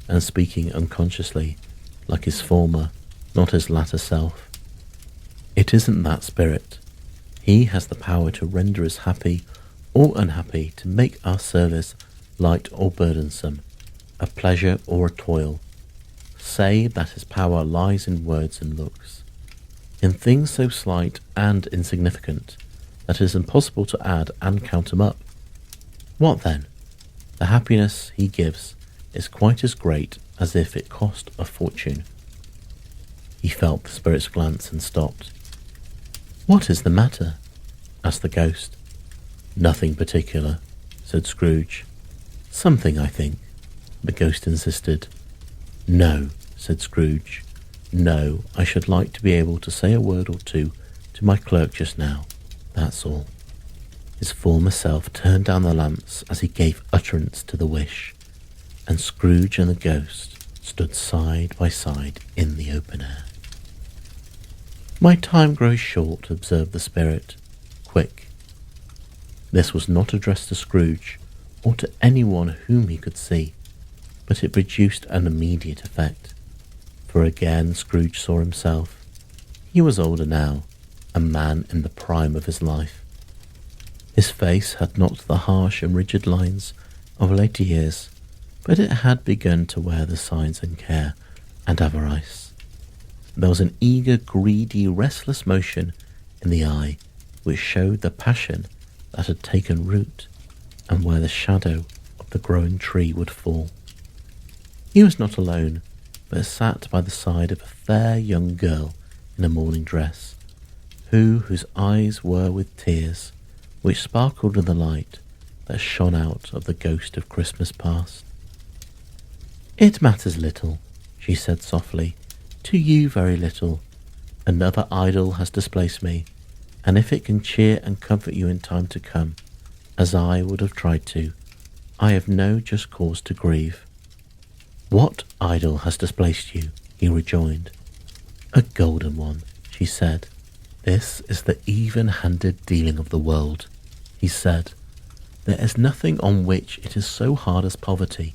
and speaking unconsciously, like his former, not his latter self. "It isn't that, spirit. He has the power to render us happy or unhappy, to make our service light or burdensome, a pleasure or a toil. Say that his power lies in words and looks, in things so slight and insignificant that it is impossible to add and count them up. What then? The happiness he gives is quite as great as if it cost a fortune." He felt the spirit's glance and stopped. "What is the matter?" asked the ghost. "Nothing particular," said Scrooge. "Something, I think," the ghost insisted. "No," said Scrooge. "No, I should like to be able to say a word or two to my clerk just now, that's all." His former self turned down the lamps as he gave utterance to the wish, and Scrooge and the ghost stood side by side in the open air. "My time grows short," observed the spirit. "Quick." This was not addressed to Scrooge, or to anyone whom he could see, but it produced an immediate effect, for again Scrooge saw himself. He was older now, a man in the prime of his life. His face had not the harsh and rigid lines of later years, but it had begun to wear the signs of care and avarice. There was an eager, greedy, restless motion in the eye which showed the passion that had taken root, and where the shadow of the growing tree would fall. He was not alone, but sat by the side of a fair young girl in a morning dress, whose eyes were with tears, which sparkled in the light that shone out of the ghost of Christmas past. "It matters little," she said softly, "to you very little. Another idol has displaced me, and if it can cheer and comfort you in time to come, as I would have tried to, I have no just cause to grieve." "What idol has displaced you?" he rejoined. "A golden one," she said. "This is the even-handed dealing of the world," he said. "There is nothing on which it is so hard as poverty,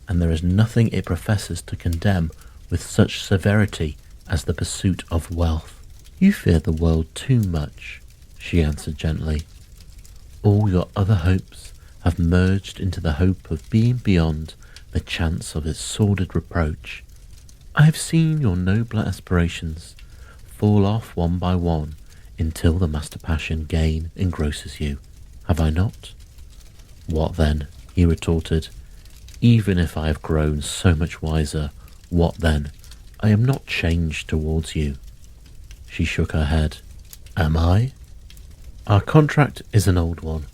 and there is nothing it professes to condemn with such severity as the pursuit of wealth." "You fear the world too much," she answered gently. "All your other hopes have merged into the hope of being beyond the chance of its sordid reproach. I have seen your nobler aspirations fall off one by one until the master passion gain engrosses you. Have I not?" "What then?" he retorted. "Even if I have grown so much wiser, what then? I am not changed towards you." She shook her head. "Am I?" "Our contract is an old one.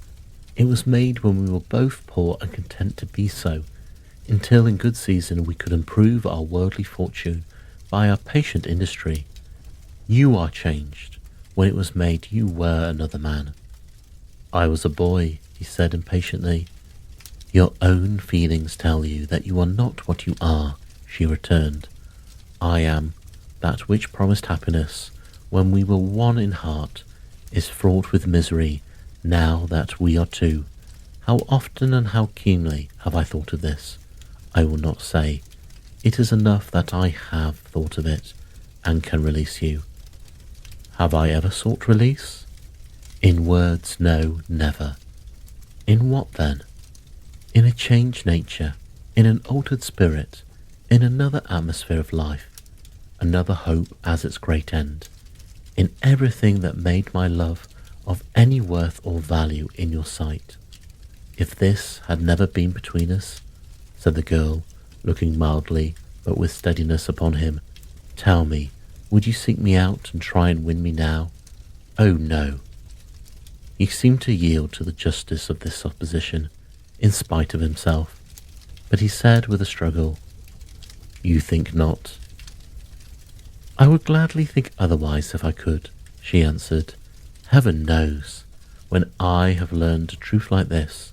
It was made when we were both poor and content to be so, until in good season we could improve our worldly fortune by our patient industry. You are changed. When it was made, you were another man." "I was a boy," he said impatiently. "Your own feelings tell you that you are not what you are," she returned. "I am. That which promised happiness when we were one in heart is fraught with misery now that we are two. How often and how keenly have I thought of this? I will not say. It is enough that I have thought of it and can release you. Have I ever sought release? In words, no, never. In what then? In a changed nature, in an altered spirit, in another atmosphere of life, another hope as its great end, in everything that made my love of any worth or value in your sight. If this had never been between us," said the girl, looking mildly but with steadiness upon him, "tell me, would you seek me out and try and win me now? Oh no." He seemed to yield to the justice of this supposition, in spite of himself, but he said with a struggle, "You think not?" I would gladly think otherwise if I could, she answered. Heaven knows, when I have learned a truth like this,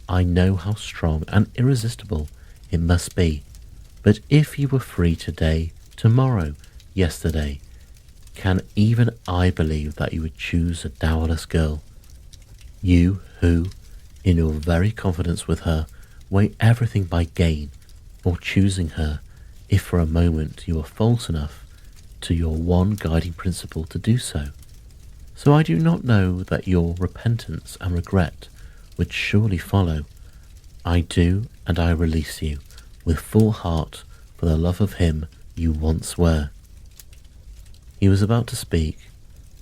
I know how strong and irresistible it must be. But if you were free today, tomorrow, yesterday, can even I believe that you would choose a dowerless girl? You who, in your very confidence with her, weigh everything by gain, or choosing her, if for a moment you are false enough to your one guiding principle to do so. So I do not know that your repentance and regret would surely follow. I do, and I release you, with full heart, for the love of him you once were. He was about to speak,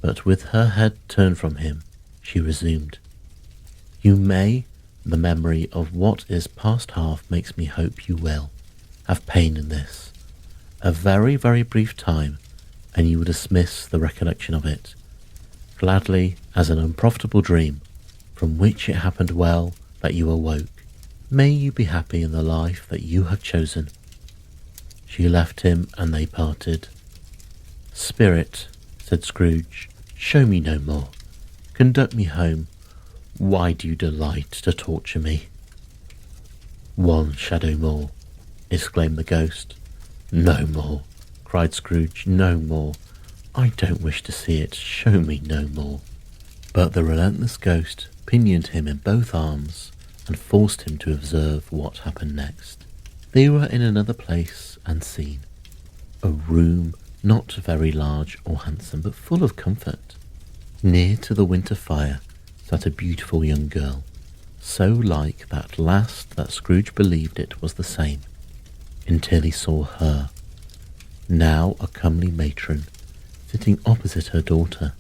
but with her head turned from him, she resumed. You may, the memory of what is past half makes me hope you will, have pain in this. A very, very brief time, and you will dismiss the recollection of it, gladly as an unprofitable dream, from which it happened well that you awoke. May you be happy in the life that you have chosen. She left him, and they parted. Spirit, said Scrooge, show me no more. Conduct me home. Why do you delight to torture me? One shadow more, exclaimed the ghost. No more, cried Scrooge, no more. I don't wish to see it. Show me no more. But the relentless ghost pinioned him in both arms and forced him to observe what happened next. They were in another place and scene, a room not very large or handsome, but full of comfort. Near to the winter fire sat a beautiful young girl, so like that last that Scrooge believed it was the same, until he saw her, now a comely matron, sitting opposite her daughter.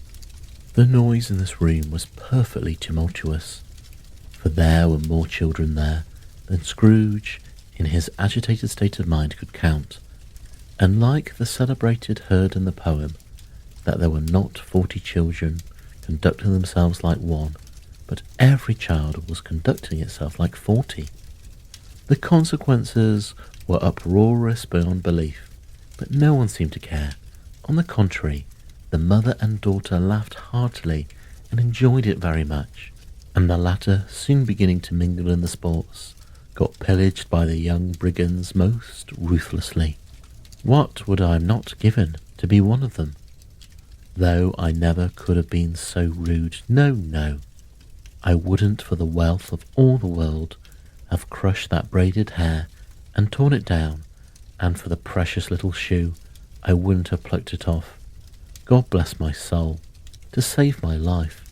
The noise in this room was perfectly tumultuous, for there were more children there than Scrooge, in his agitated state of mind, could count, and like the celebrated herd in the poem, that there were not 40 children conducting themselves like one, but every child was conducting itself like 40. The consequences were uproarious beyond belief, but no one seemed to care. On the contrary, the mother and daughter laughed heartily and enjoyed it very much, and the latter, soon beginning to mingle in the sports, got pillaged by the young brigands most ruthlessly. What would I have not given to be one of them? Though I never could have been so rude, no, I wouldn't for the wealth of all the world have crushed that braided hair and torn it down, and for the precious little shoe I wouldn't have plucked it off. God bless my soul, to save my life.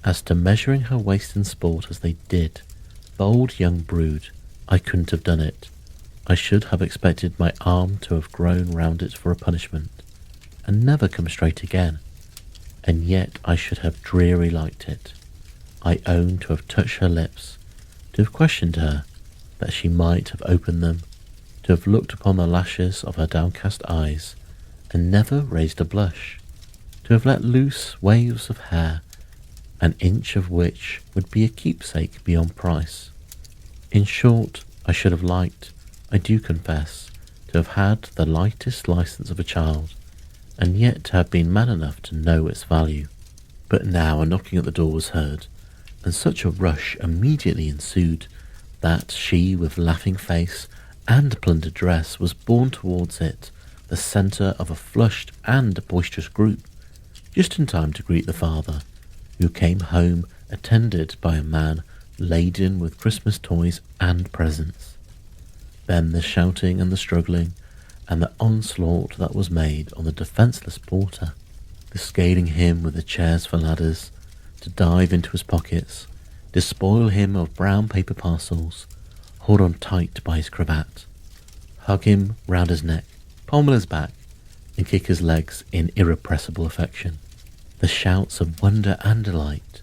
As to measuring her waist in sport as they did, the old young brood, I couldn't have done it. I should have expected my arm to have grown round it for a punishment, and never come straight again, and yet I should have dreary liked it. I own to have touched her lips, to have questioned her, that she might have opened them, to have looked upon the lashes of her downcast eyes, and never raised a blush, to have let loose waves of hair, an inch of which would be a keepsake beyond price. In short, I should have liked, I do confess, to have had the lightest license of a child, and yet to have been man enough to know its value. But now a knocking at the door was heard, and such a rush immediately ensued that she, with laughing face and plundered dress, was borne towards it, the centre of a flushed and boisterous group, just in time to greet the father, who came home attended by a man laden with Christmas toys and presents. Then the shouting and the struggling, and the onslaught that was made on the defenceless porter, the scaling him with the chairs for ladders, to dive into his pockets, despoil him of brown paper parcels, hold on tight by his cravat, hug him round his neck, pommel his back, and kick his legs in irrepressible affection. The shouts of wonder and delight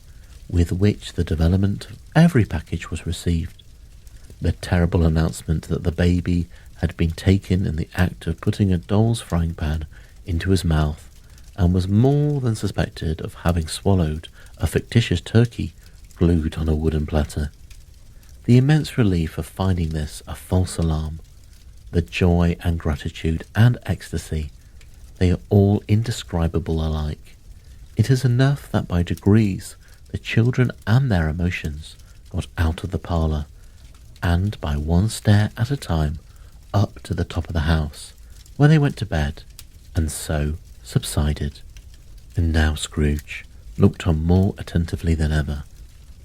with which the development of every package was received, the terrible announcement that the baby had been taken in the act of putting a doll's frying pan into his mouth, and was more than suspected of having swallowed a fictitious turkey glued on a wooden platter. The immense relief of finding this a false alarm, the joy and gratitude and ecstasy They are all indescribable alike. It is enough that by degrees the children and their emotions got out of the parlour, and by one stair at a time up to the top of the house, where they went to bed, and so subsided. And now Scrooge looked on more attentively than ever,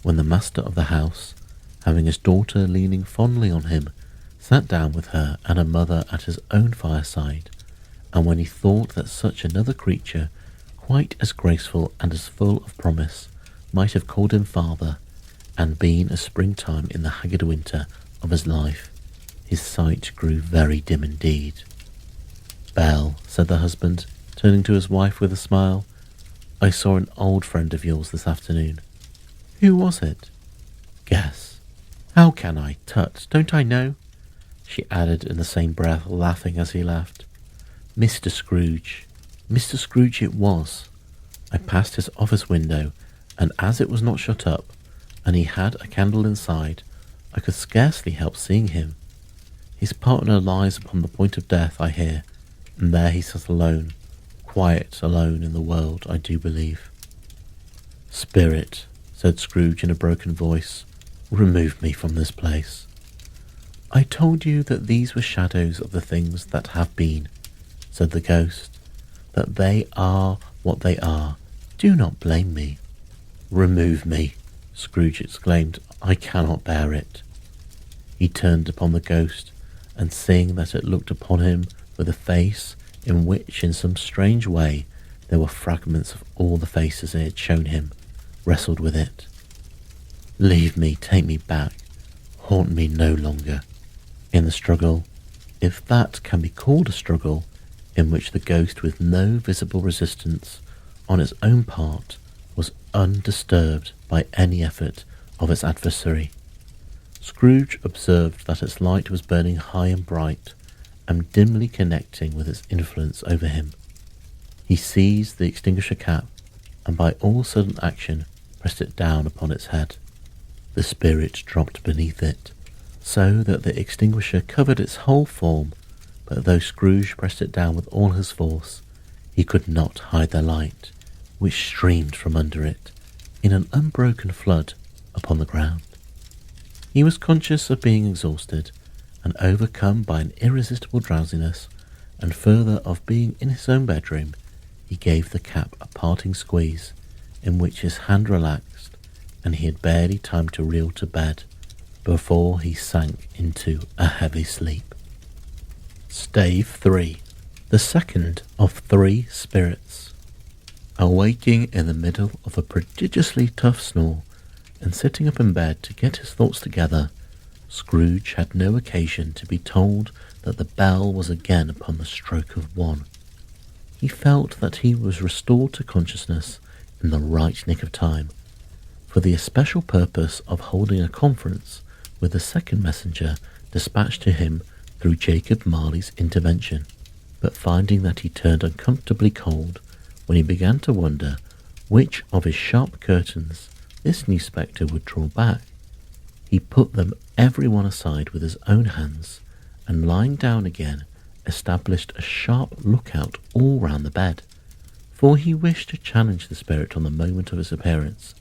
when the master of the house, having his daughter leaning fondly on him, sat down with her and her mother at his own fireside, and when he thought that such another creature, quite as graceful and as full of promise, might have called him father, and been a springtime in the haggard winter of his life, his sight grew very dim indeed. "Belle," said the husband, turning to his wife with a smile, "I saw an old friend of yours this afternoon." "Who was it?" "Guess." "How can I? Tut, don't I know?" she added in the same breath, laughing as he laughed. "Mr. Scrooge. Mr. Scrooge it was. I passed his office window, and as it was not shut up, and he had a candle inside, I could scarcely help seeing him. His partner lies upon the point of death, I hear, and there he sat alone, quite alone in the world, I do believe." "Spirit," said Scrooge in a broken voice, "remove me from this place." "I told you that these were shadows of the things that have been," said the ghost, "that they are what they are. Do not blame me." "Remove me," Scrooge exclaimed. "I cannot bear it." He turned upon the ghost, and seeing that it looked upon him with a face in which in some strange way there were fragments of all the faces it had shown him, wrestled with it. "Leave me, take me back, haunt me no longer." In the struggle, if that can be called a struggle, in which the ghost, with no visible resistance on its own part, was undisturbed by any effort of its adversary, Scrooge observed that its light was burning high and bright, and dimly connecting with its influence over him. He seized the extinguisher cap, and by all sudden action pressed it down upon its head. The spirit dropped beneath it, so that the extinguisher covered its whole form, but though Scrooge pressed it down with all his force, he could not hide the light, which streamed from under it in an unbroken flood upon the ground. He was conscious of being exhausted, and overcome by an irresistible drowsiness, and further of being in his own bedroom. He gave the cap a parting squeeze, in which his hand relaxed, and he had barely time to reel to bed before he sank into a heavy sleep. Stave 3. The second of 3 spirits. Awaking in the middle of a prodigiously tough snore, and sitting up in bed to get his thoughts together, Scrooge had no occasion to be told that the bell was again upon the stroke of 1. He felt that he was restored to consciousness in the right nick of time, for the especial purpose of holding a conference with the second messenger dispatched to him through Jacob Marley's intervention. But finding that he turned uncomfortably cold when he began to wonder which of his sharp curtains this new spectre would draw back, he put them every one aside with his own hands, and lying down again, established a sharp lookout all round the bed, for he wished to challenge the spirit on the moment of its appearance,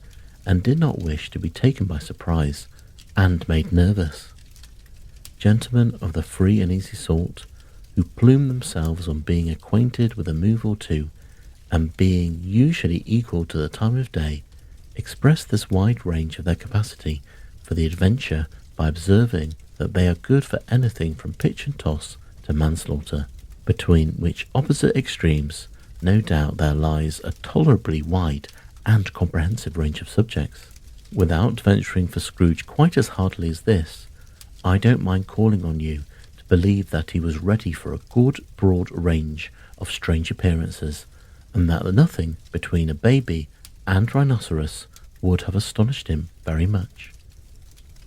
and did not wish to be taken by surprise and made nervous. Gentlemen of the free and easy sort, who plume themselves on being acquainted with a move or two, and being usually equal to the time of day, express this wide range of their capacity for the adventure by observing that they are good for anything from pitch and toss to manslaughter, between which opposite extremes no doubt there lies a tolerably wide and comprehensive range of subjects. Without venturing for Scrooge quite as hardly as this, I don't mind calling on you to believe that he was ready for a good broad range of strange appearances, and that nothing between a baby and rhinoceros would have astonished him very much.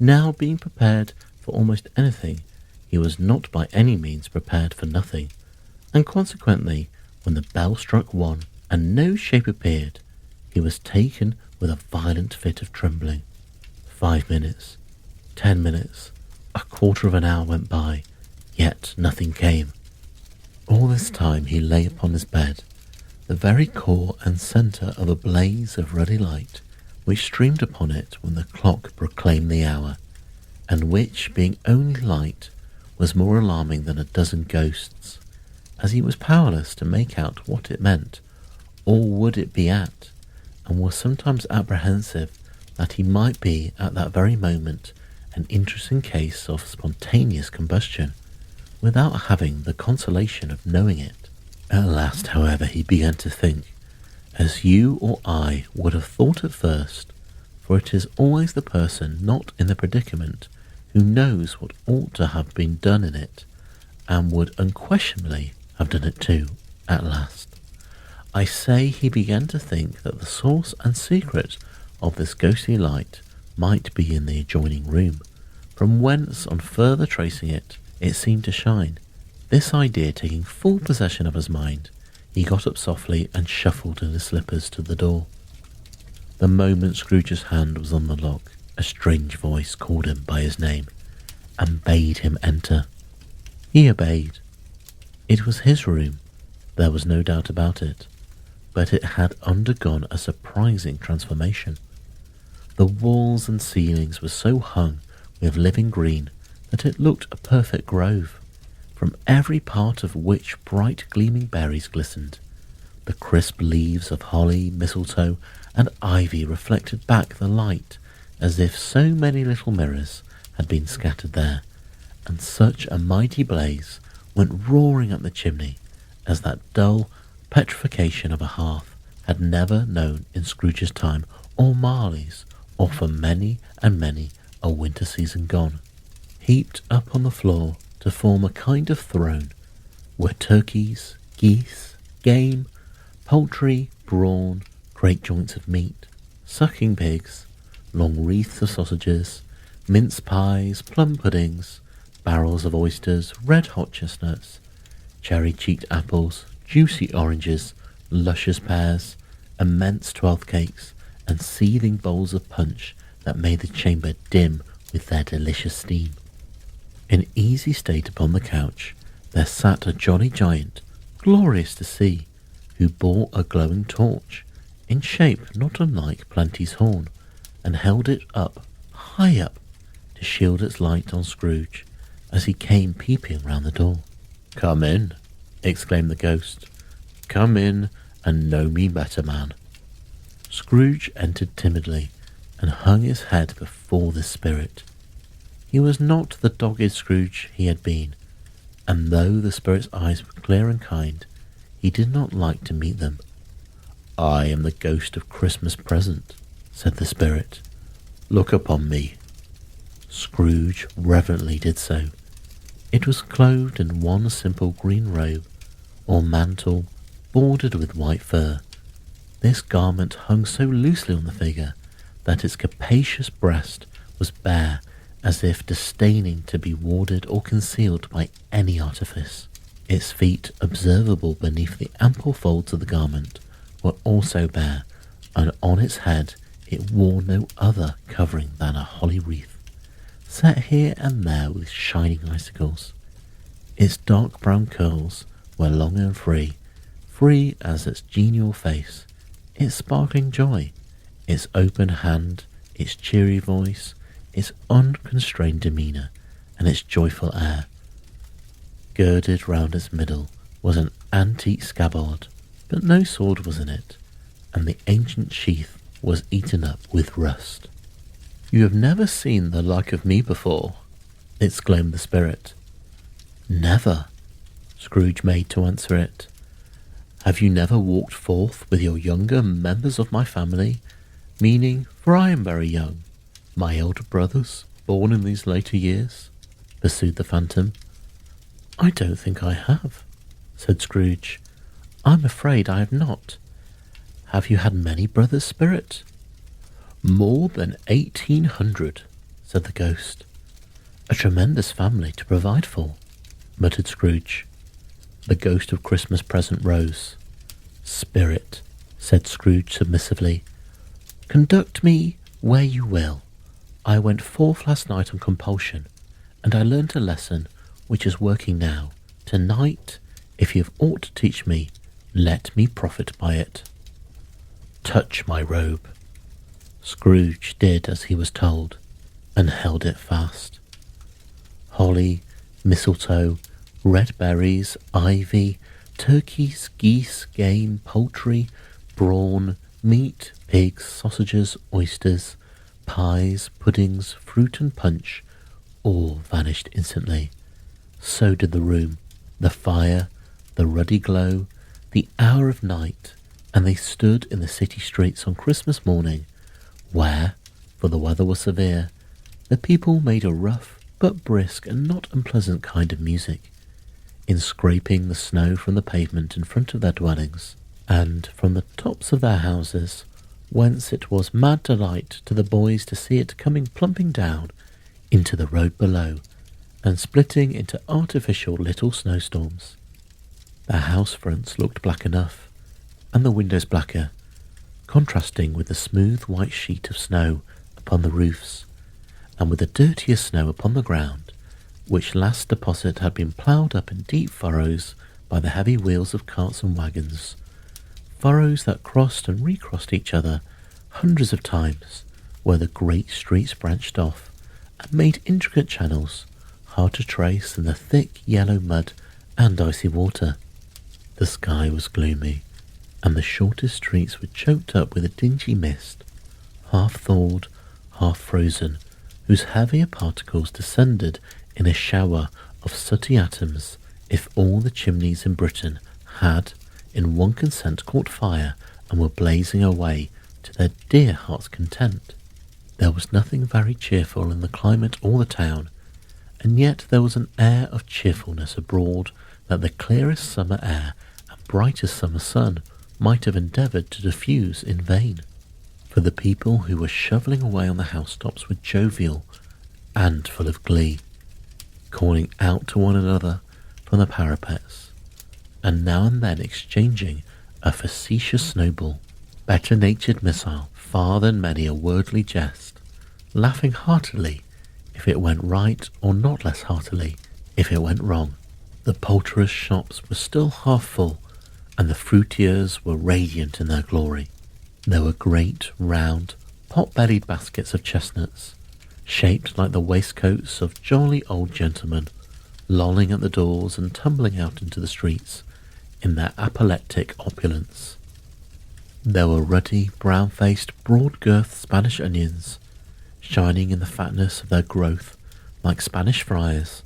Now, being prepared for almost anything, he was not by any means prepared for nothing, and consequently, when the bell struck 1 and no shape appeared, he was taken with a violent fit of trembling. 5 minutes, 10 minutes, a quarter of an hour went by, yet nothing came. All this time he lay upon his bed, the very core and centre of a blaze of ruddy light, which streamed upon it when the clock proclaimed the hour, and which, being only light, was more alarming than a dozen ghosts, as he was powerless to make out what it meant, or would it be at, and was sometimes apprehensive that he might be at that very moment an interesting case of spontaneous combustion, without having the consolation of knowing it. At last, however, he began to think, as you or I would have thought at first, for it is always the person not in the predicament who knows what ought to have been done in it, and would unquestionably have done it too, at last. I say he began to think that the source and secret of this ghostly light might be in the adjoining room, from whence, on further tracing it, it seemed to shine. This idea taking full possession of his mind, he got up softly and shuffled in his slippers to the door. The moment Scrooge's hand was on the lock, a strange voice called him by his name, and bade him enter. He obeyed. It was his room, there was no doubt about it, but it had undergone a surprising transformation. The walls and ceilings were so hung with living green that it looked a perfect grove, from every part of which bright gleaming berries glistened. The crisp leaves of holly, mistletoe, and ivy reflected back the light as if so many little mirrors had been scattered there, and such a mighty blaze went roaring up the chimney as that dull petrification of a hearth had never known in Scrooge's time, or Marley's, or for many and many a winter season gone. Heaped up on the floor to form a kind of throne were turkeys, geese, game, poultry, brawn, great joints of meat, sucking pigs, long wreaths of sausages, mince pies, plum puddings, barrels of oysters, red-hot chestnuts, cherry-cheeked apples, juicy oranges, luscious pears, immense 12th cakes, and seething bowls of punch that made the chamber dim with their delicious steam. In easy state upon the couch there sat a jolly giant, glorious to see, who bore a glowing torch, in shape not unlike Plenty's horn, and held it up, high up, to shield its light on Scrooge, as he came peeping round the door. "Come in," exclaimed the ghost. "Come in, and know me better, man." Scrooge entered timidly, and hung his head before this spirit. He was not the dogged Scrooge he had been, and though the spirit's eyes were clear and kind, he did not like to meet them. "I am the ghost of Christmas present," said the spirit. "Look upon me." Scrooge reverently did so. It was clothed in one simple green robe, or mantle, bordered with white fur. This garment hung so loosely on the figure that its capacious breast was bare, as if disdaining to be warded or concealed by any artifice. Its feet, observable beneath the ample folds of the garment, were also bare, and on its head it wore no other covering than a holly wreath, set here and there with shining icicles. Its dark brown curls were long and free as its genial face, its sparkling joy, its open hand, its cheery voice, its unconstrained demeanour, and its joyful air. Girded round its middle was an antique scabbard, but no sword was in it, and the ancient sheath was eaten up with rust. "You have never seen the like of me before," exclaimed the spirit. "Never," Scrooge made to answer it. "Have you never walked forth with your younger members of my family, meaning, for I am very young, my elder brothers, born in these later years?" pursued the phantom. "I don't think I have," said Scrooge. "I'm afraid I have not. Have you had many brothers, spirit?" "More than 1,800, said the ghost. "A tremendous family to provide for," muttered Scrooge. The ghost of Christmas present rose. "Spirit," said Scrooge submissively, "conduct me where you will. I went forth last night on compulsion, and I learnt a lesson which is working now. Tonight If you have aught to teach me, let me profit by it. Touch my robe. Scrooge did as he was told, and held it fast. Holly, mistletoe, red berries, ivy, turkeys, geese, game, poultry, brawn, meat, pigs, sausages, oysters, pies, puddings, fruit and punch, all vanished instantly. So did the room, the fire, the ruddy glow, the hour of night, and they stood in the city streets on Christmas morning, where, for the weather was severe, the people made a rough but brisk and not unpleasant kind of music, in scraping the snow from the pavement in front of their dwellings, and from the tops of their houses, whence it was mad delight to the boys to see it coming plumping down into the road below, and splitting into artificial little snowstorms. Their house fronts looked black enough, and the windows blacker, contrasting with the smooth white sheet of snow upon the roofs, and with the dirtier snow upon the ground, which last deposit had been ploughed up in deep furrows by the heavy wheels of carts and wagons, furrows that crossed and recrossed each other hundreds of times, where the great streets branched off and made intricate channels, hard to trace in the thick yellow mud and icy water. The sky was gloomy, and the shortest streets were choked up with a dingy mist, half thawed, half frozen, whose heavier particles descended in a shower of sooty atoms if all the chimneys in Britain had, in one consent, caught fire and were blazing away to their dear heart's content. There was nothing very cheerful in the climate or the town, and yet there was an air of cheerfulness abroad that the clearest summer air and brightest summer sun might have endeavoured to diffuse in vain. For the people who were shovelling away on the housetops were jovial and full of glee, calling out to one another from the parapets, and now and then exchanging a facetious snowball, better-natured missile, far than many a worldly jest, laughing heartily if it went right, or not less heartily if it went wrong. The poulterers' shops were still half full, and the fruiterers were radiant in their glory. There were great, round, pot-bellied baskets of chestnuts, shaped like the waistcoats of jolly old gentlemen, lolling at the doors and tumbling out into the streets in their apoplectic opulence. There were ruddy, brown-faced, broad-girthed Spanish onions, shining in the fatness of their growth like Spanish friars,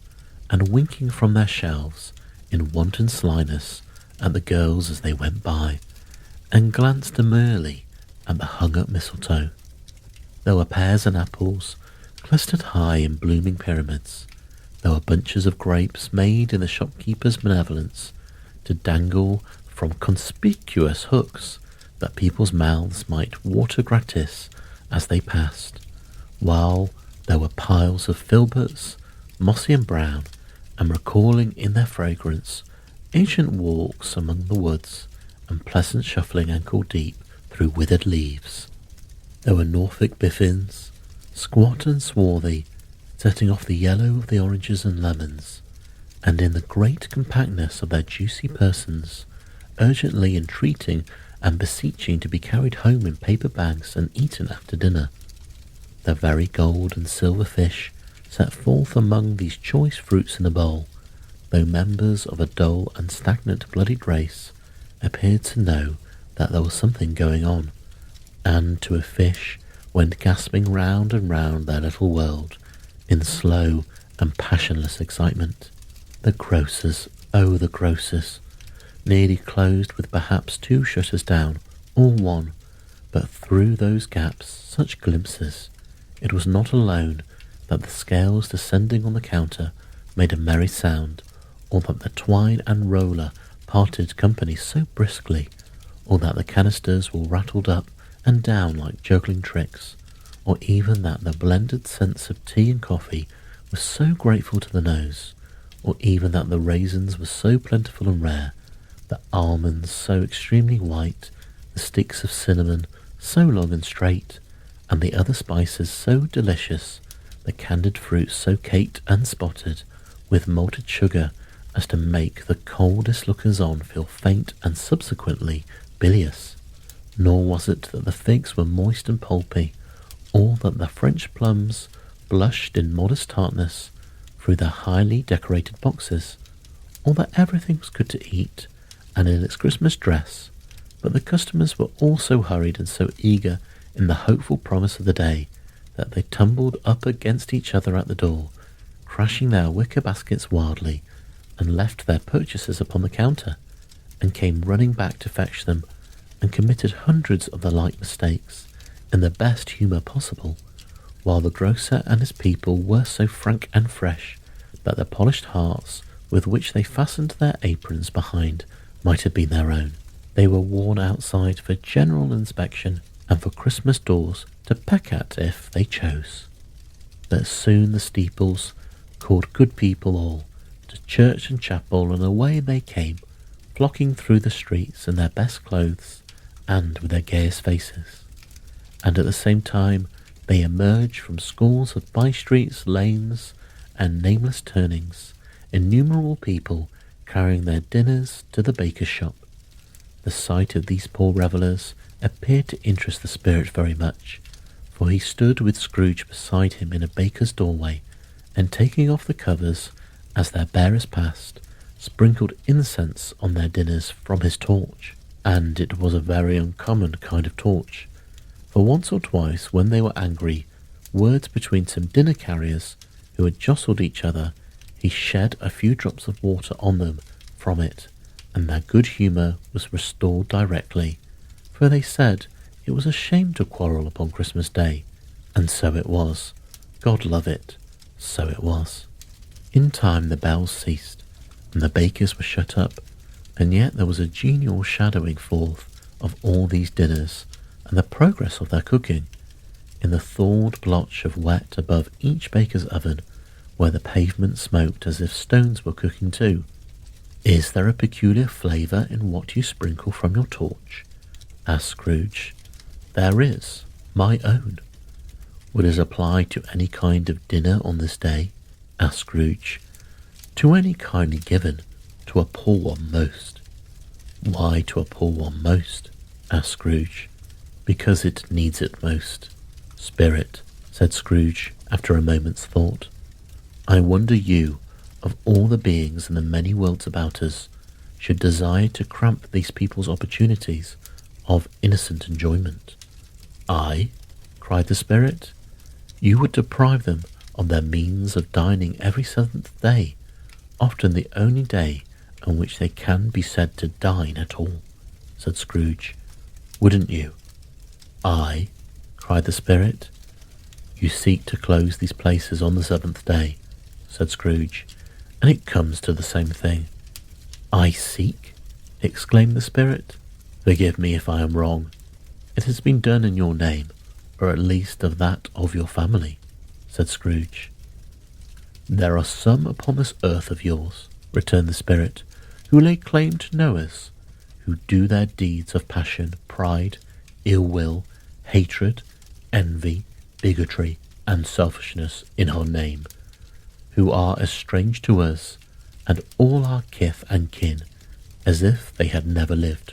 and winking from their shelves in wanton slyness at the girls as they went by, and glanced demurely at the hung-up mistletoe. There were pears and apples, clustered high in blooming pyramids. There were bunches of grapes made in the shopkeeper's benevolence to dangle from conspicuous hooks that people's mouths might water gratis as they passed, while there were piles of filberts, mossy and brown, and recalling in their fragrance ancient walks among the woods and pleasant shuffling ankle-deep through withered leaves. There were Norfolk biffins, squat and swarthy, setting off the yellow of the oranges and lemons, and in the great compactness of their juicy persons, urgently entreating and beseeching to be carried home in paper bags and eaten after dinner. The very gold and silver fish set forth among these choice fruits in a bowl, though members of a dull and stagnant blooded race appeared to know that there was something going on, and to a fish went gasping round and round their little world in slow and passionless excitement. The grocers, oh the grocers, nearly closed with perhaps 2 shutters down, all one, but through those gaps such glimpses. It was not alone that the scales descending on the counter made a merry sound, or that the twine and roller parted company so briskly, or that the canisters were rattled up and down like juggling tricks, or even that the blended scents of tea and coffee were so grateful to the nose, or even that the raisins were so plentiful and rare, the almonds so extremely white, the sticks of cinnamon so long and straight, and the other spices so delicious, the candied fruits so caked and spotted with malted sugar as to make the coldest lookers-on feel faint and subsequently bilious. Nor was it that the figs were moist and pulpy, or that the French plums blushed in modest tartness through their highly decorated boxes, or that everything was good to eat and in its Christmas dress, but the customers were all so hurried and so eager in the hopeful promise of the day that they tumbled up against each other at the door, crashing their wicker baskets wildly, and left their purchases upon the counter, and came running back to fetch them, and committed hundreds of the like mistakes in the best humour possible, while the grocer and his people were so frank and fresh that the polished hearts with which they fastened their aprons behind might have been their own. They were worn outside for general inspection and for Christmas doors to peck at if they chose. But soon the steeples called good people all to church and chapel, and away they came, flocking through the streets in their best clothes and with their gayest faces. And at the same time they emerged from scores of by-streets, lanes, and nameless turnings, innumerable people carrying their dinners to the baker's shop. The sight of these poor revellers appeared to interest the spirit very much, for he stood with Scrooge beside him in a baker's doorway, and taking off the covers as their bearers passed, sprinkled incense on their dinners from his torch. And it was a very uncommon kind of torch, for once or twice when they were angry, words between some dinner carriers who had jostled each other, he shed a few drops of water on them from it, and their good humour was restored directly, for they said it was a shame to quarrel upon Christmas Day, and so it was. God love it, so it was. In time the bells ceased, and the bakers were shut up, and yet there was a genial shadowing forth of all these dinners, and the progress of their cooking, in the thawed blotch of wet above each baker's oven, where the pavement smoked as if stones were cooking too. "Is there a peculiar flavour in what you sprinkle from your torch?" asked Scrooge. "There is, my own." "Would it apply to any kind of dinner on this day?" asked Scrooge. "To any kindly given, to a poor one most." "Why to a poor one most?" asked Scrooge. "Because it needs it most, Spirit," said Scrooge after a moment's thought. "I wonder you, of all the beings in the many worlds about us, should desire to cramp these people's opportunities of innocent enjoyment." "I?" cried the Spirit. "You would deprive them of their means of dining every seventh day, often the only day on which they can be said to dine at all," said Scrooge. "Wouldn't you?" "I?" cried the Spirit. "You seek to close these places on the seventh day," said Scrooge, "and it comes to the same thing." "I seek?" exclaimed the Spirit. "Forgive me if I am wrong. It has been done in your name, or at least of that of your family," said Scrooge. "There are some upon this earth of yours," returned the Spirit, "who lay claim to know us, who do their deeds of passion, pride, ill will, hatred, envy, bigotry, and selfishness in our name, who are as strange to us and all our kith and kin as if they had never lived.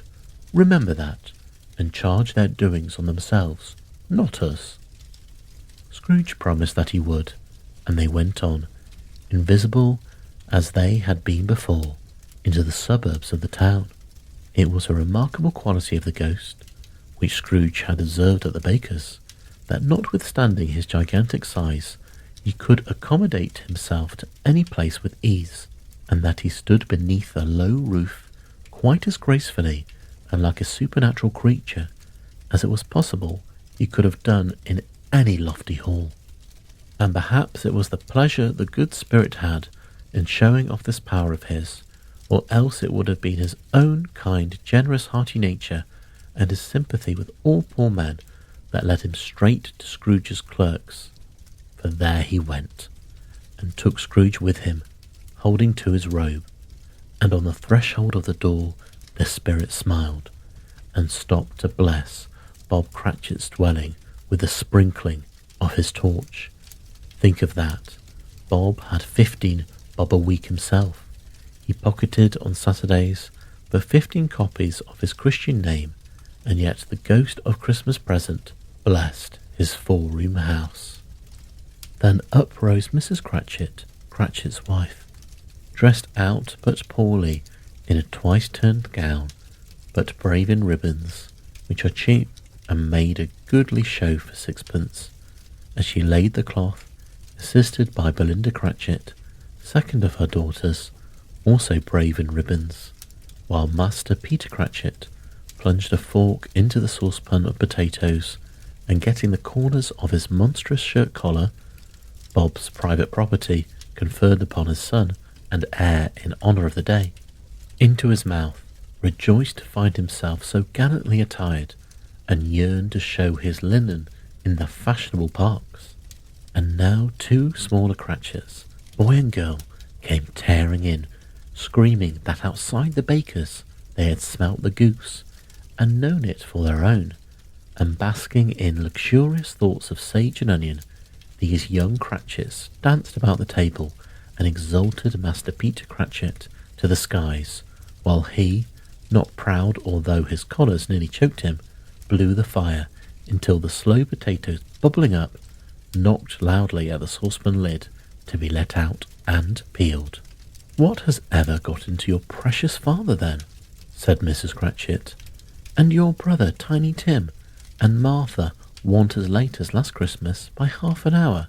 Remember that, and charge their doings on themselves, not us." Scrooge promised that he would, and they went on, invisible as they had been before, into the suburbs of the town. It was a remarkable quality of the ghost, which Scrooge had observed at the baker's, that notwithstanding his gigantic size, he could accommodate himself to any place with ease, and that he stood beneath a low roof quite as gracefully and like a supernatural creature as it was possible he could have done in any lofty hall. And perhaps it was the pleasure the good Spirit had in showing off this power of his, or else it would have been his own kind, generous, hearty nature, and his sympathy with all poor men, that led him straight to Scrooge's clerks. For there he went, and took Scrooge with him, holding to his robe, and on the threshold of the door the Spirit smiled, and stopped to bless Bob Cratchit's dwelling with the sprinkling of his torch. Think of that. Bob had 15 bob a week himself. He pocketed on Saturdays the 15 copies of his Christian name, and yet the ghost of Christmas present blessed his 4-room house. Then up rose Mrs. Cratchit, Cratchit's wife, dressed out but poorly in a twice-turned gown, but brave in ribbons, which are cheap and made a goodly show for sixpence, as she laid the cloth, assisted by Belinda Cratchit, second of her daughters, also brave in ribbons, while Master Peter Cratchit plunged a fork into the saucepan of potatoes, and getting the corners of his monstrous shirt collar, Bob's private property conferred upon his son and heir in honour of the day, into his mouth, rejoiced to find himself so gallantly attired, and yearned to show his linen in the fashionable parks. And now 2 smaller Cratchits, boy and girl, came tearing in, screaming that outside the baker's they had smelt the goose, and known it for their own, and basking in luxurious thoughts of sage and onion, these young Cratchits danced about the table and exalted Master Peter Cratchit to the skies, while he, not proud although his collars nearly choked him, blew the fire until the slow potatoes bubbling up knocked loudly at the saucepan lid to be let out and peeled. "What has ever got into your precious father, then?" said Mrs. Cratchit. "And your brother Tiny Tim and Martha want as late as last Christmas by half an hour."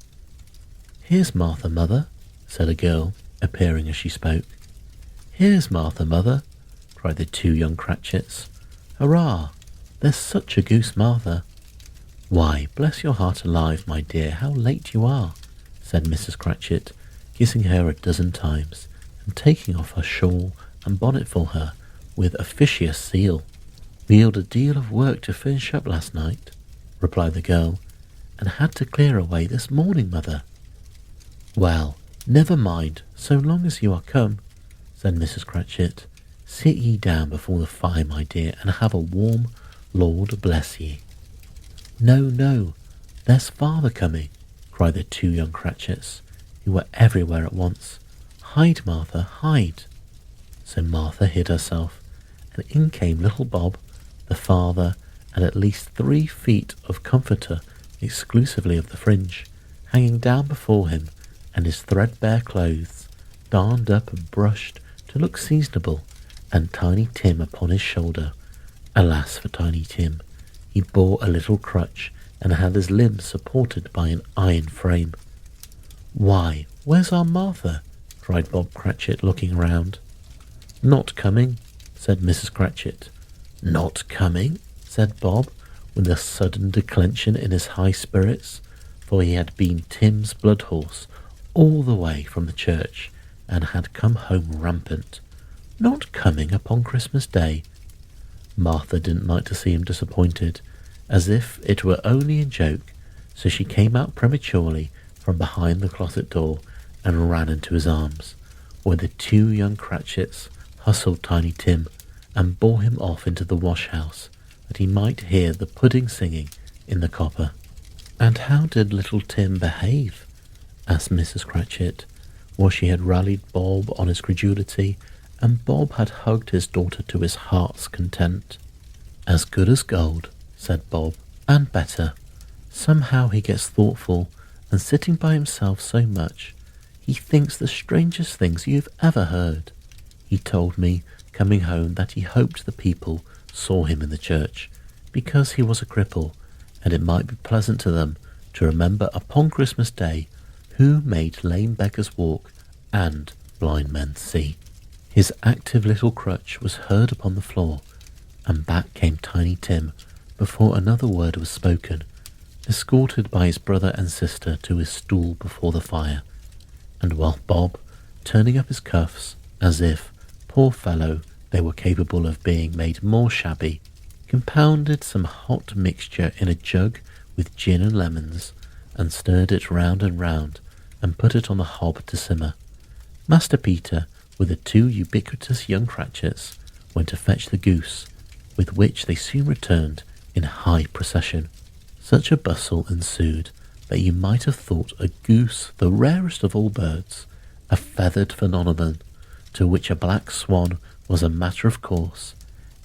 "Here's Martha, mother," said a girl, appearing as she spoke. "Here's Martha, mother," cried the 2 young Cratchits. "Hurrah! There's such a goose, Martha." "Why, bless your heart alive, my dear, how late you are," said Mrs. Cratchit, kissing her a dozen times, and taking off her shawl and bonnet for her with officious zeal. "We had a deal of work to finish up last night," replied the girl, "and had to clear away this morning, mother." "Well, never mind, so long as you are come," said Mrs. Cratchit. "Sit ye down before the fire, my dear, and have a warm Lord bless ye." "No, no, there's father coming," cried the 2 young Cratchits, who were everywhere at once. "Hide, Martha, hide." So Martha hid herself, and in came little Bob, the father, and at least 3 feet of comforter exclusively of the fringe, hanging down before him, and his threadbare clothes darned up and brushed to look seasonable, and Tiny Tim upon his shoulder. Alas for Tiny Tim! He bore a little crutch, and had his limbs supported by an iron frame. "Why, where's our Martha?" cried Bob Cratchit, looking round. "Not coming," said Mrs. Cratchit. "Not coming?" said Bob, with a sudden declension in his high spirits, for he had been Tim's blood horse all the way from the church, and had come home rampant. "Not coming upon Christmas Day?" Martha didn't like to see him disappointed, as if it were only in joke, so she came out prematurely from behind the closet door and ran into his arms, where the 2 young Cratchits hustled Tiny Tim and bore him off into the wash-house, that he might hear the pudding singing in the copper. "And how did little Tim behave?" asked Mrs. Cratchit, for she had rallied Bob on his credulity, and Bob had hugged his daughter to his heart's content. "As good as gold," said Bob, "and better. Somehow he gets thoughtful, and sitting by himself so much, he thinks the strangest things you've ever heard. He told me, coming home, that he hoped the people saw him in the church, because he was a cripple, and it might be pleasant to them to remember upon Christmas Day who made lame beggars walk and blind men see." His active little crutch was heard upon the floor, and back came Tiny Tim before another word was spoken, escorted by his brother and sister to his stool before the fire, and while Bob, turning up his cuffs, as if, poor fellow, they were capable of being made more shabby, compounded some hot mixture in a jug with gin and lemons, and stirred it round and round, and put it on the hob to simmer, Master Peter, with the 2 ubiquitous young Cratchits, went to fetch the goose, with which they soon returned in high procession. Such a bustle ensued that you might have thought a goose the rarest of all birds, a feathered phenomenon, to which a black swan was a matter of course,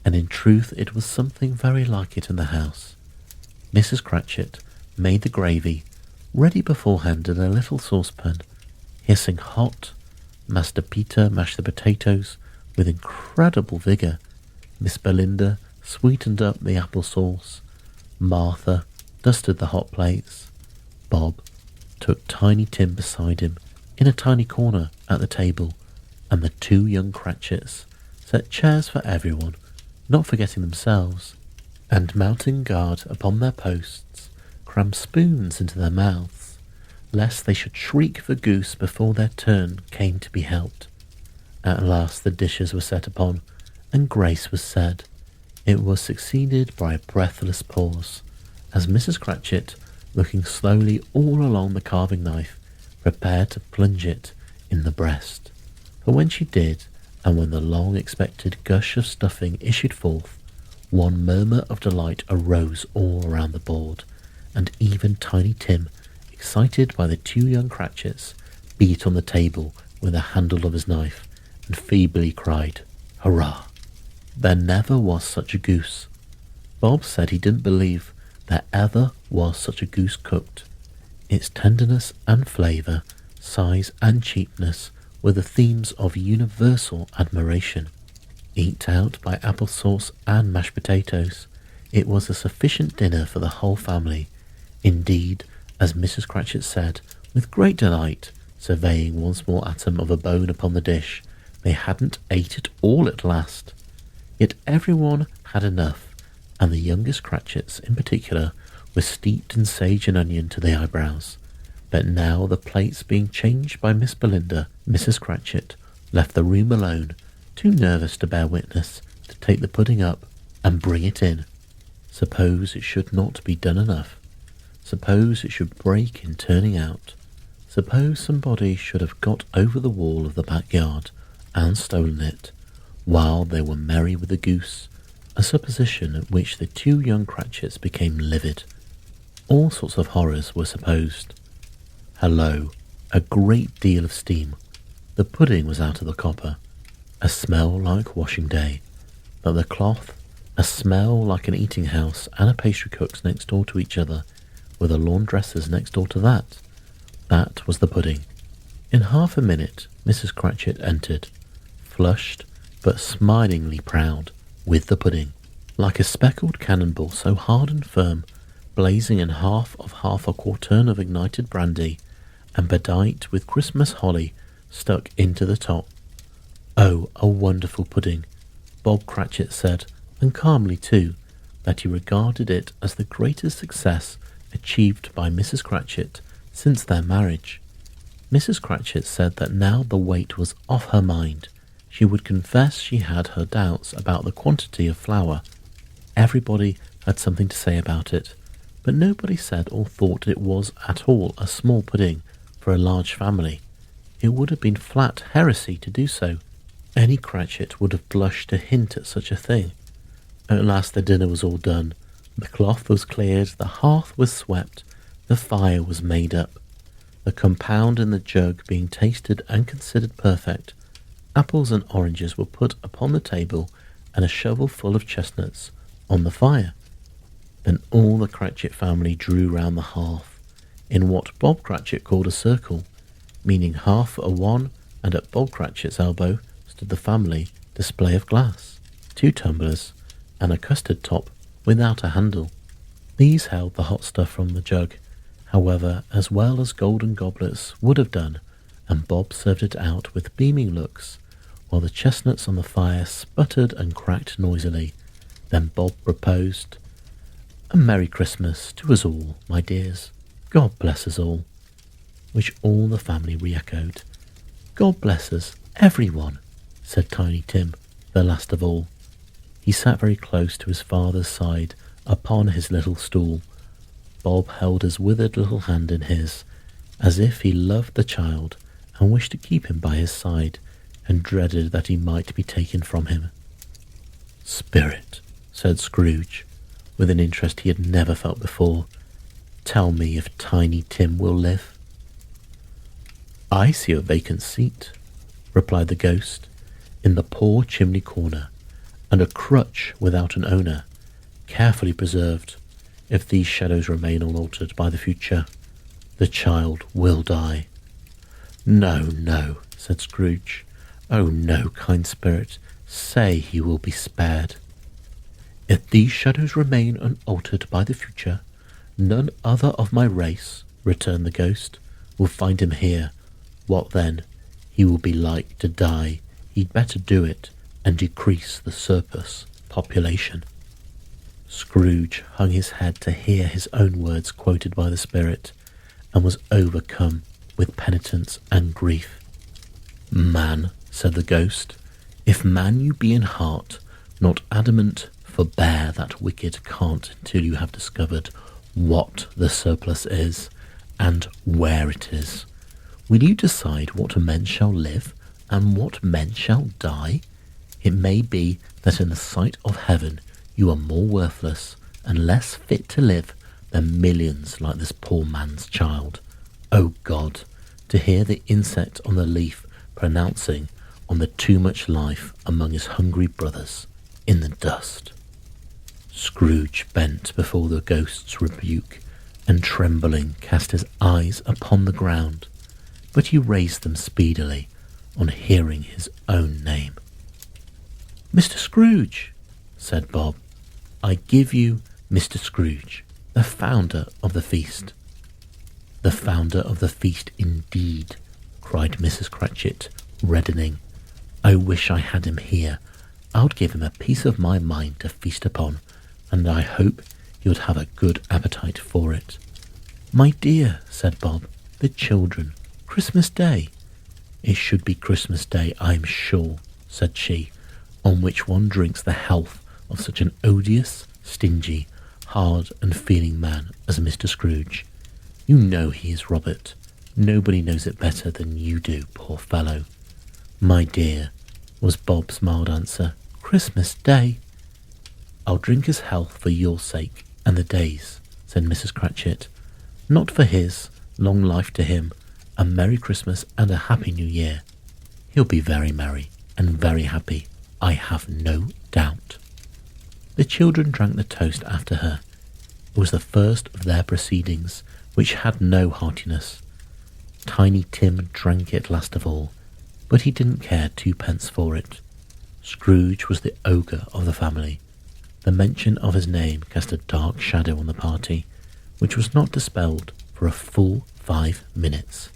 and in truth it was something very like it in the house. Mrs. Cratchit made the gravy ready beforehand in a little saucepan, hissing hot. Master Peter mashed the potatoes with incredible vigour. Miss Belinda sweetened up the apple sauce. Martha dusted the hot plates. Bob took Tiny Tim beside him in a tiny corner at the table, and the two young Cratchits set chairs for everyone, not forgetting themselves, and mounting guard upon their posts, crammed spoons into their mouths, lest they should shriek for goose before their turn came to be helped. At last the dishes were set upon, and grace was said. It was succeeded by a breathless pause, as Mrs. Cratchit, looking slowly all along the carving knife, prepared to plunge it in the breast. But when she did, and when the long-expected gush of stuffing issued forth, one murmur of delight arose all around the board, and even Tiny Tim, excited by the two young Cratchits, beat on the table with the handle of his knife, and feebly cried, "Hurrah! There never was such a goose." Bob said he didn't believe there ever was such a goose cooked. Its tenderness and flavour, size and cheapness were the themes of universal admiration. Eked out by apple sauce and mashed potatoes, it was a sufficient dinner for the whole family. Indeed, as Mrs. Cratchit said, with great delight, surveying one small atom of a bone upon the dish, they hadn't ate it all at last. Yet everyone had enough, and the youngest Cratchits in particular were steeped in sage and onion to the eyebrows. But now, the plates being changed by Miss Belinda, Mrs. Cratchit left the room alone, too nervous to bear witness, to take the pudding up and bring it in. Suppose it should not be done enough. Suppose it should break in turning out. Suppose somebody should have got over the wall of the backyard and stolen it, while they were merry with the goose, a supposition at which the two young Cratchits became livid. All sorts of horrors were supposed. Hello, a great deal of steam. The pudding was out of the copper. A smell like washing day. But the cloth, a smell like an eating house and a pastry cook's next door to each other, with a laundress's next door to that. That was the pudding. In half a minute, Mrs. Cratchit entered, flushed but smilingly proud, with the pudding, like a speckled cannonball so hard and firm, blazing in half a quartern of ignited brandy, and bedight with Christmas holly stuck into the top. Oh, a wonderful pudding, Bob Cratchit said, and calmly too, that he regarded it as the greatest success achieved by Mrs. Cratchit since their marriage. Mrs. Cratchit said that now the weight was off her mind, she would confess she had her doubts about the quantity of flour. Everybody had something to say about it, but nobody said or thought it was at all a small pudding for a large family. It would have been flat heresy to do so. Any Cratchit would have blushed to hint at such a thing. At last the dinner was all done. The cloth was cleared, the hearth was swept, the fire was made up. The compound in the jug being tasted and considered perfect, apples and oranges were put upon the table, and a shovel full of chestnuts on the fire. Then all the Cratchit family drew round the hearth, in what Bob Cratchit called a circle, meaning half a one, and at Bob Cratchit's elbow stood the family display of glass, 2 tumblers, and a custard top without a handle. These held the hot stuff from the jug, however, as well as golden goblets would have done, and Bob served it out with beaming looks, while the chestnuts on the fire sputtered and cracked noisily. Then Bob proposed, "A Merry Christmas to us all, my dears. God bless us all," which all the family re-echoed. "God bless us, everyone," said Tiny Tim, the last of all. He sat very close to his father's side upon his little stool. Bob held his withered little hand in his, as if he loved the child and wished to keep him by his side, and dreaded that he might be taken from him. "Spirit," said Scrooge, with an interest he had never felt before, "tell me if Tiny Tim will live." "I see a vacant seat," replied the ghost, in the poor chimney corner, and a crutch without an owner, carefully preserved. If these shadows remain unaltered by the future, the child will die. No, no, said Scrooge. Oh no, kind spirit, say he will be spared. If these shadows remain unaltered by the future, none other of my race, returned the ghost, will find him here. What then? He will be like to die. He'd better do it and decrease the surplus population. Scrooge hung his head to hear his own words quoted by the spirit, and was overcome with penitence and grief. Man, said the ghost, if man you be in heart, not adamant, forbear that wicked cant until you have discovered what the surplus is, and where it is. Will you decide what men shall live, and what men shall die? It may be that in the sight of heaven you are more worthless and less fit to live than millions like this poor man's child. O God, to hear the insect on the leaf pronouncing on the too much life among his hungry brothers in the dust. Scrooge bent before the ghost's rebuke, and trembling cast his eyes upon the ground, but he raised them speedily on hearing his own name. Mr. Scrooge, said Bob, I give you Mr. Scrooge, the founder of the feast. The founder of the feast indeed, cried Mrs. Cratchit, reddening. I wish I had him here. I'd give him a piece of my mind to feast upon, and I hope he would have a good appetite for it. My dear, said Bob, the children, Christmas Day. It should be Christmas Day, I'm sure, said she, on which one drinks the health of such an odious, stingy, hard and feeling man as Mr. Scrooge. You know he is, Robert. Nobody knows it better than you do, poor fellow. My dear, was Bob's mild answer, Christmas Day. I'll drink his health for your sake and the day's, said Mrs. Cratchit. Not for his, long life to him, a Merry Christmas and a Happy New Year. He'll be very merry and very happy, I have no doubt. The children drank the toast after her. It was the first of their proceedings, which had no heartiness. Tiny Tim drank it last of all, but he didn't care twopence for it. Scrooge was the ogre of the family. The mention of his name cast a dark shadow on the party, which was not dispelled for a full 5 minutes.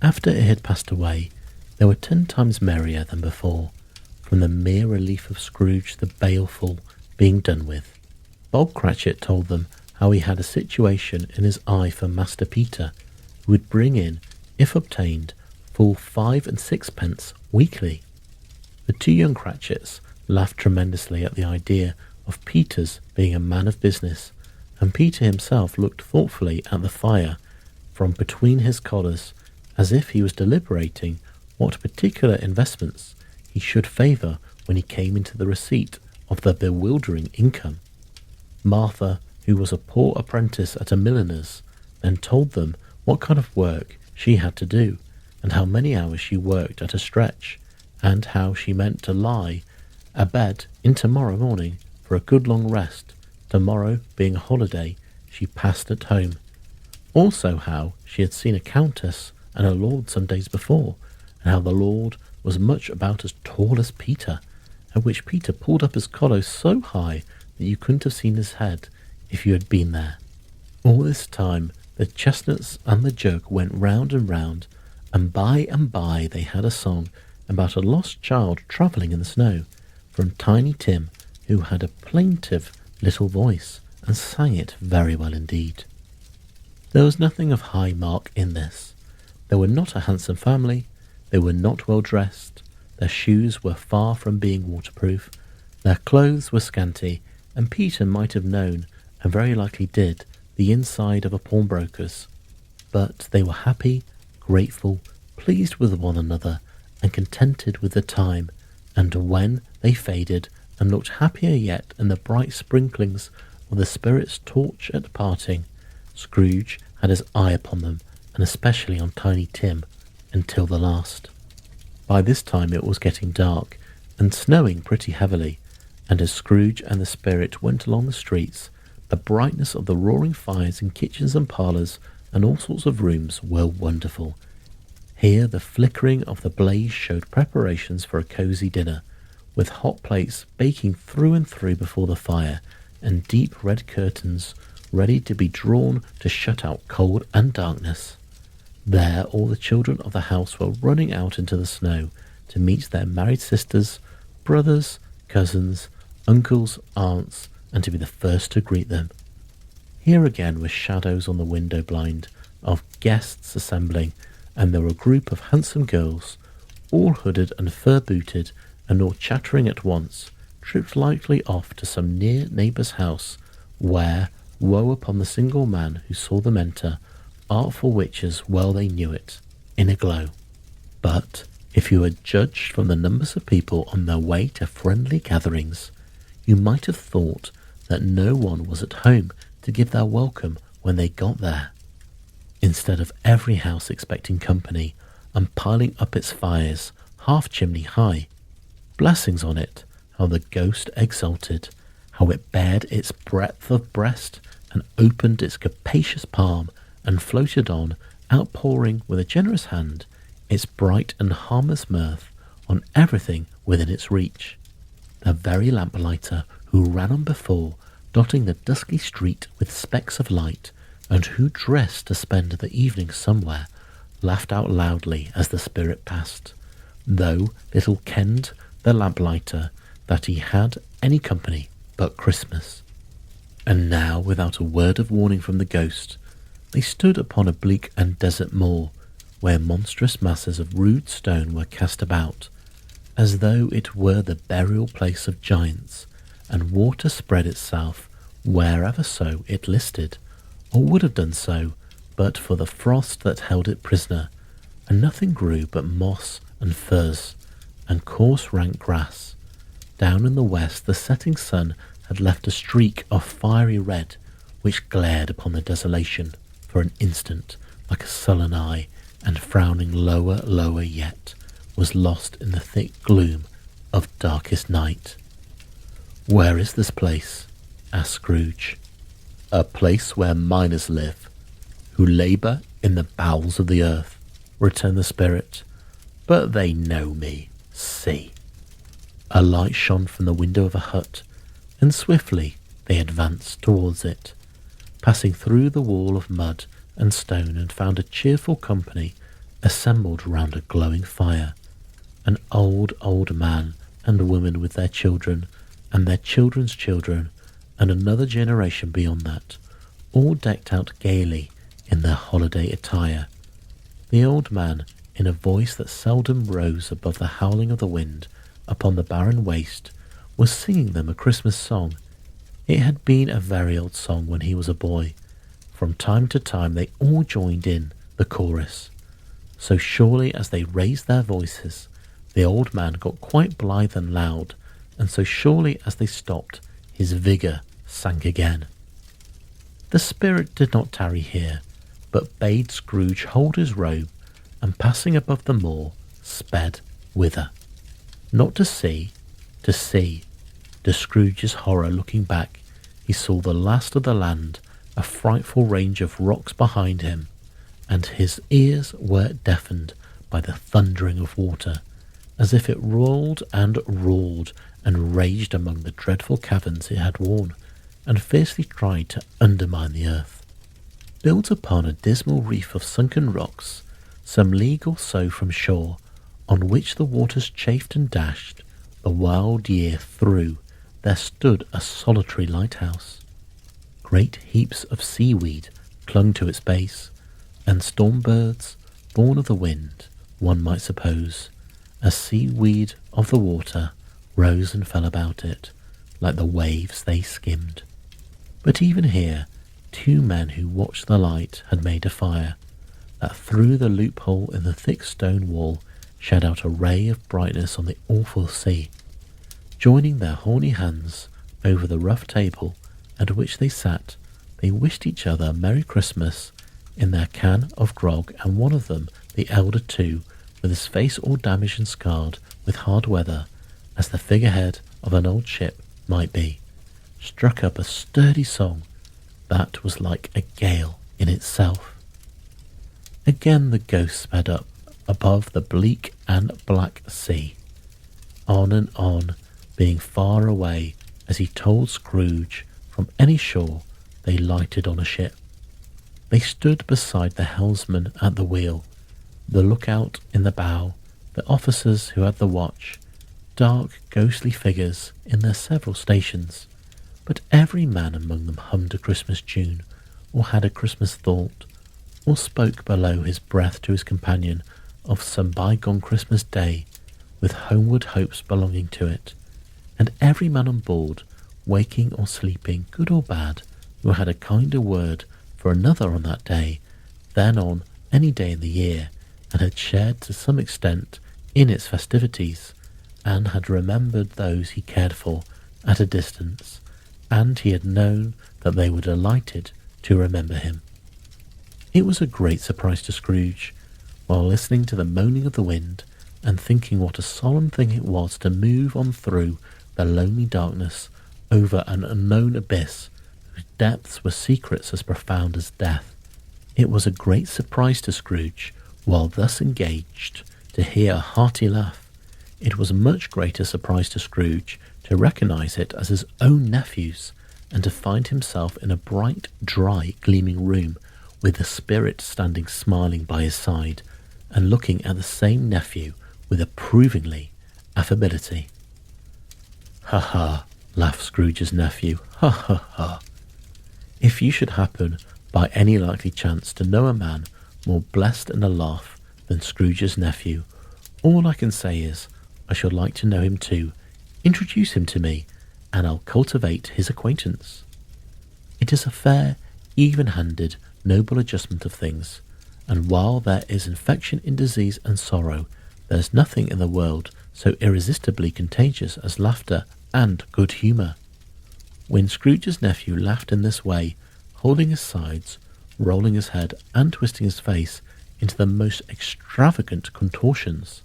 After it had passed away, they were 10 times merrier than before, from the mere relief of Scrooge the baleful being done with. Bob Cratchit told them how he had a situation in his eye for Master Peter, who would bring in, if obtained, full 5 and 6pence weekly. The 2 young Cratchits laughed tremendously at the idea of Peter's being a man of business, and Peter himself looked thoughtfully at the fire from between his collars, as if he was deliberating what particular investments he should favour when he came into the receipt of the bewildering income. Martha, who was a poor apprentice at a milliner's, then told them what kind of work she had to do, and how many hours she worked at a stretch, and how she meant to lie abed in tomorrow morning for a good long rest, tomorrow being a holiday she passed at home. Also how she had seen a countess and a lord some days before, and how the lord was much about as tall as Peter, at which Peter pulled up his collar so high that you couldn't have seen his head if you had been there. All this time the chestnuts and the jug went round and by they had a song about a lost child travelling in the snow, from Tiny Tim, who had a plaintive little voice and sang it very well indeed. There was nothing of high mark in this. They were not a handsome family, they were not well dressed, their shoes were far from being waterproof, their clothes were scanty, and Peter might have known, and very likely did, the inside of a pawnbroker's. But they were happy, grateful, pleased with one another, and contented with the time, and when they faded, and looked happier yet in the bright sprinklings of the spirit's torch at parting, Scrooge had his eye upon them, and especially on Tiny Tim, until the last. By this time it was getting dark, and snowing pretty heavily, and as Scrooge and the spirit went along the streets, the brightness of the roaring fires in kitchens and parlours and all sorts of rooms were wonderful. Here the flickering of the blaze showed preparations for a cosy dinner, with hot plates baking through and through before the fire, and deep red curtains ready to be drawn to shut out cold and darkness. There all the children of the house were running out into the snow to meet their married sisters, brothers, cousins, uncles, aunts, and to be the first to greet them. Here again were shadows on the window blind of guests assembling, and there were a group of handsome girls, all hooded and fur-booted, and all chattering at once, tripped lightly off to some near neighbour's house, where, woe upon the single man who saw them enter, artful witches well they knew it, in a glow. But if you had judged from the numbers of people on their way to friendly gatherings, you might have thought that no one was at home to give their welcome when they got there. Instead of every house expecting company and piling up its fires half chimney high, blessings on it, how the ghost exulted, how it bared its breadth of breast and opened its capacious palm and floated on, outpouring with a generous hand its bright and harmless mirth on everything within its reach. The very lamplighter who ran on before, dotting the dusky street with specks of light, and who dressed to spend the evening somewhere, laughed out loudly as the spirit passed, though little kenned the lamplighter that he had any company but Christmas. And now, without a word of warning from the ghost, they stood upon a bleak and desert moor, where monstrous masses of rude stone were cast about, as though it were the burial place of giants, and water spread itself wherever so it listed, or would have done so, but for the frost that held it prisoner, and nothing grew but moss and furze, and coarse rank grass. Down in the west the setting sun had left a streak of fiery red, which glared upon the desolation for an instant like a sullen eye, and frowning lower yet, was lost in the thick gloom of darkest night. "Where is this place?" asked Scrooge. "A place where miners live, who labour in the bowels of the earth," returned the spirit. "But they know me. See." A light shone from the window of a hut, and swiftly they advanced towards it, passing through the wall of mud and stone, and found a cheerful company assembled round a glowing fire. An old man and woman with their children, and their children's children, and another generation beyond that, all decked out gaily in their holiday attire. The old man, in a voice that seldom rose above the howling of the wind upon the barren waste, was singing them a Christmas song. It had been a very old song when he was a boy. From time to time they all joined in the chorus. So surely as they raised their voices, the old man got quite blithe and loud, and so surely as they stopped, his vigour sank again. The spirit did not tarry here, but bade Scrooge hold his robe, and passing above the moor, sped whither? Not to see, to see. To Scrooge's horror, looking back, he saw the last of the land, a frightful range of rocks behind him, and his ears were deafened by the thundering of water, as if it rolled and roared and raged among the dreadful caverns it had worn, and fiercely tried to undermine the earth. Built upon a dismal reef of sunken rocks, some league or so from shore, on which the waters chafed and dashed the wild year through, there stood a solitary lighthouse. Great heaps of seaweed clung to its base, and storm birds, born of the wind, one might suppose, as seaweed of the water, rose and fell about it, like the waves they skimmed. But even here, two men who watched the light had made a fire, that through the loophole in the thick stone wall shed out a ray of brightness on the awful sea. Joining their horny hands over the rough table at which they sat, they wished each other Merry Christmas in their can of grog, and one of them, the elder too, with his face all damaged and scarred with hard weather, as the figurehead of an old ship might be, struck up a sturdy song that was like a gale in itself. Again the ghost sped up above the bleak and black sea, on and on, being far away as he told Scrooge from any shore they lighted on a ship. They stood beside the helmsman at the wheel, the lookout in the bow, the officers who had the watch, dark ghostly figures in their several stations, but every man among them hummed a Christmas tune, or had a Christmas thought, or spoke below his breath to his companion of some bygone Christmas day, with homeward hopes belonging to it, and every man on board, waking or sleeping, good or bad, who had a kinder word for another on that day than on any day in the year, and had shared to some extent in its festivities, and had remembered those he cared for at a distance, and he had known that they were delighted to remember him. It was a great surprise to Scrooge, while listening to the moaning of the wind, and thinking what a solemn thing it was to move on through the lonely darkness over an unknown abyss whose depths were secrets as profound as death. It was a great surprise to Scrooge, while thus engaged, to hear a hearty laugh. It was a much greater surprise to Scrooge to recognise it as his own nephew's, and to find himself in a bright, dry, gleaming room, with the spirit standing smiling by his side, and looking at the same nephew with approvingly affability. "Ha ha," laughed Scrooge's nephew. "Ha ha ha. If you should happen by any likely chance to know a man more blessed and a laugh than Scrooge's nephew, all I can say is, I should like to know him too. Introduce him to me, and I'll cultivate his acquaintance." It is a fair, even-handed, noble adjustment of things, and while there is infection in disease and sorrow, there is nothing in the world so irresistibly contagious as laughter and good humour. When Scrooge's nephew laughed in this way, holding his sides, rolling his head, and twisting his face into the most extravagant contortions,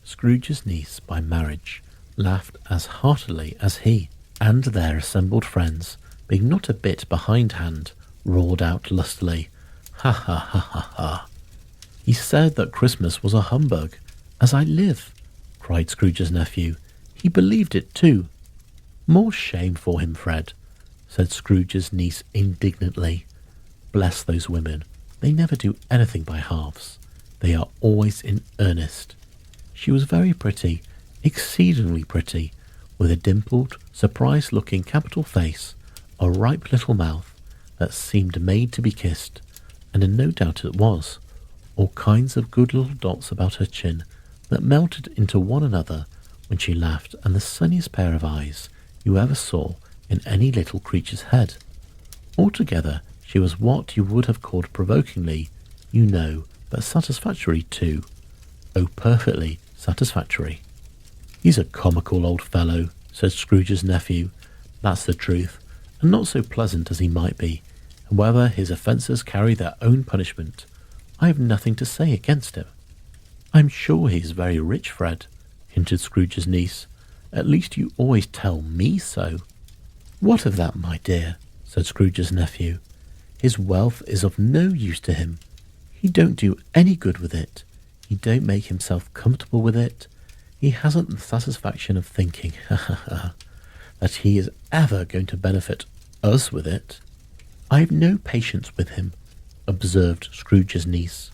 Scrooge's niece by marriage laughed as heartily as he, and their assembled friends, being not a bit behindhand, roared out lustily, "Ha ha ha ha ha." "He said that Christmas was a humbug, as I live," cried Scrooge's nephew. "He believed it too." "More shame for him, Fred," said Scrooge's niece indignantly. "Bless those women, they never do anything by halves. They are always in earnest." She was very pretty, exceedingly pretty, with a dimpled, surprised-looking capital face, a ripe little mouth that seemed made to be kissed, and no doubt it was, all kinds of good little dots about her chin that melted into one another when she laughed, and the sunniest pair of eyes you ever saw in any little creature's head. Altogether, she was what you would have called provokingly, you know, but satisfactory too. Oh, perfectly satisfactory. "He's a comical old fellow," said Scrooge's nephew. "That's the truth, and not so pleasant as he might be. However, his offences carry their own punishment. I have nothing to say against him." "I'm sure he is very rich, Fred," hinted Scrooge's niece. "At least you always tell me so." "What of that, my dear?" said Scrooge's nephew. "His wealth is of no use to him. He don't do any good with it. He don't make himself comfortable with it. He hasn't the satisfaction of thinking, that he is ever going to benefit us with it." "I have no patience with him," observed Scrooge's niece.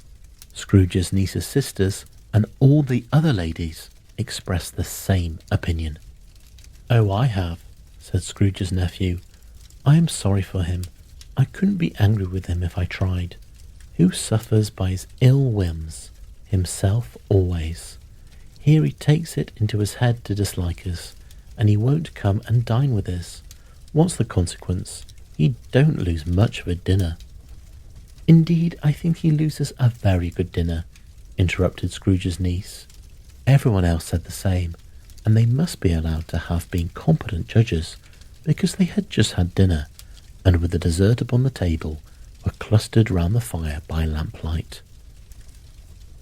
Scrooge's niece's sisters and all the other ladies expressed the same opinion. "Oh, I have," said Scrooge's nephew. "I am sorry for him. I couldn't be angry with him if I tried. Who suffers by his ill whims? Himself always. Here he takes it into his head to dislike us, and he won't come and dine with us. What's the consequence? He don't lose much of a dinner." "Indeed, I think he loses a very good dinner," interrupted Scrooge's niece. Everyone else said the same, and they must be allowed to have been competent judges, because they had just had dinner, and with the dessert upon the table, were clustered round the fire by lamplight.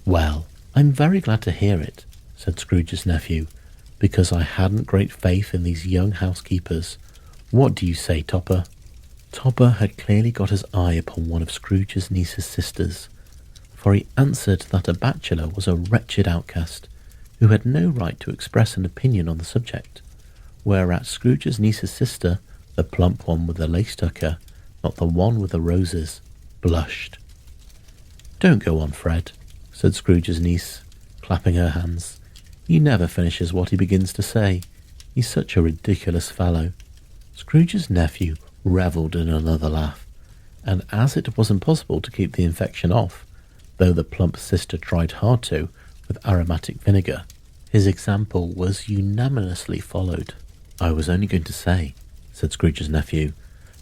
"Well, I'm very glad to hear it," said Scrooge's nephew. because I hadn't great faith in these young housekeepers. What do you say, Topper?" Topper had clearly got his eye upon one of Scrooge's niece's sisters, for he answered that a bachelor was a wretched outcast, who had no right to express an opinion on the subject, whereat Scrooge's niece's sister, the plump one with the lace tucker, not the one with the roses, blushed. "Don't go on, Fred," said Scrooge's niece, clapping her hands. "He never finishes what he begins to say. He's such a ridiculous fellow." Scrooge's nephew revelled in another laugh, and as it was impossible to keep the infection off, though the plump sister tried hard to with aromatic vinegar, his example was unanimously followed. "I was only going to say," said Scrooge's nephew,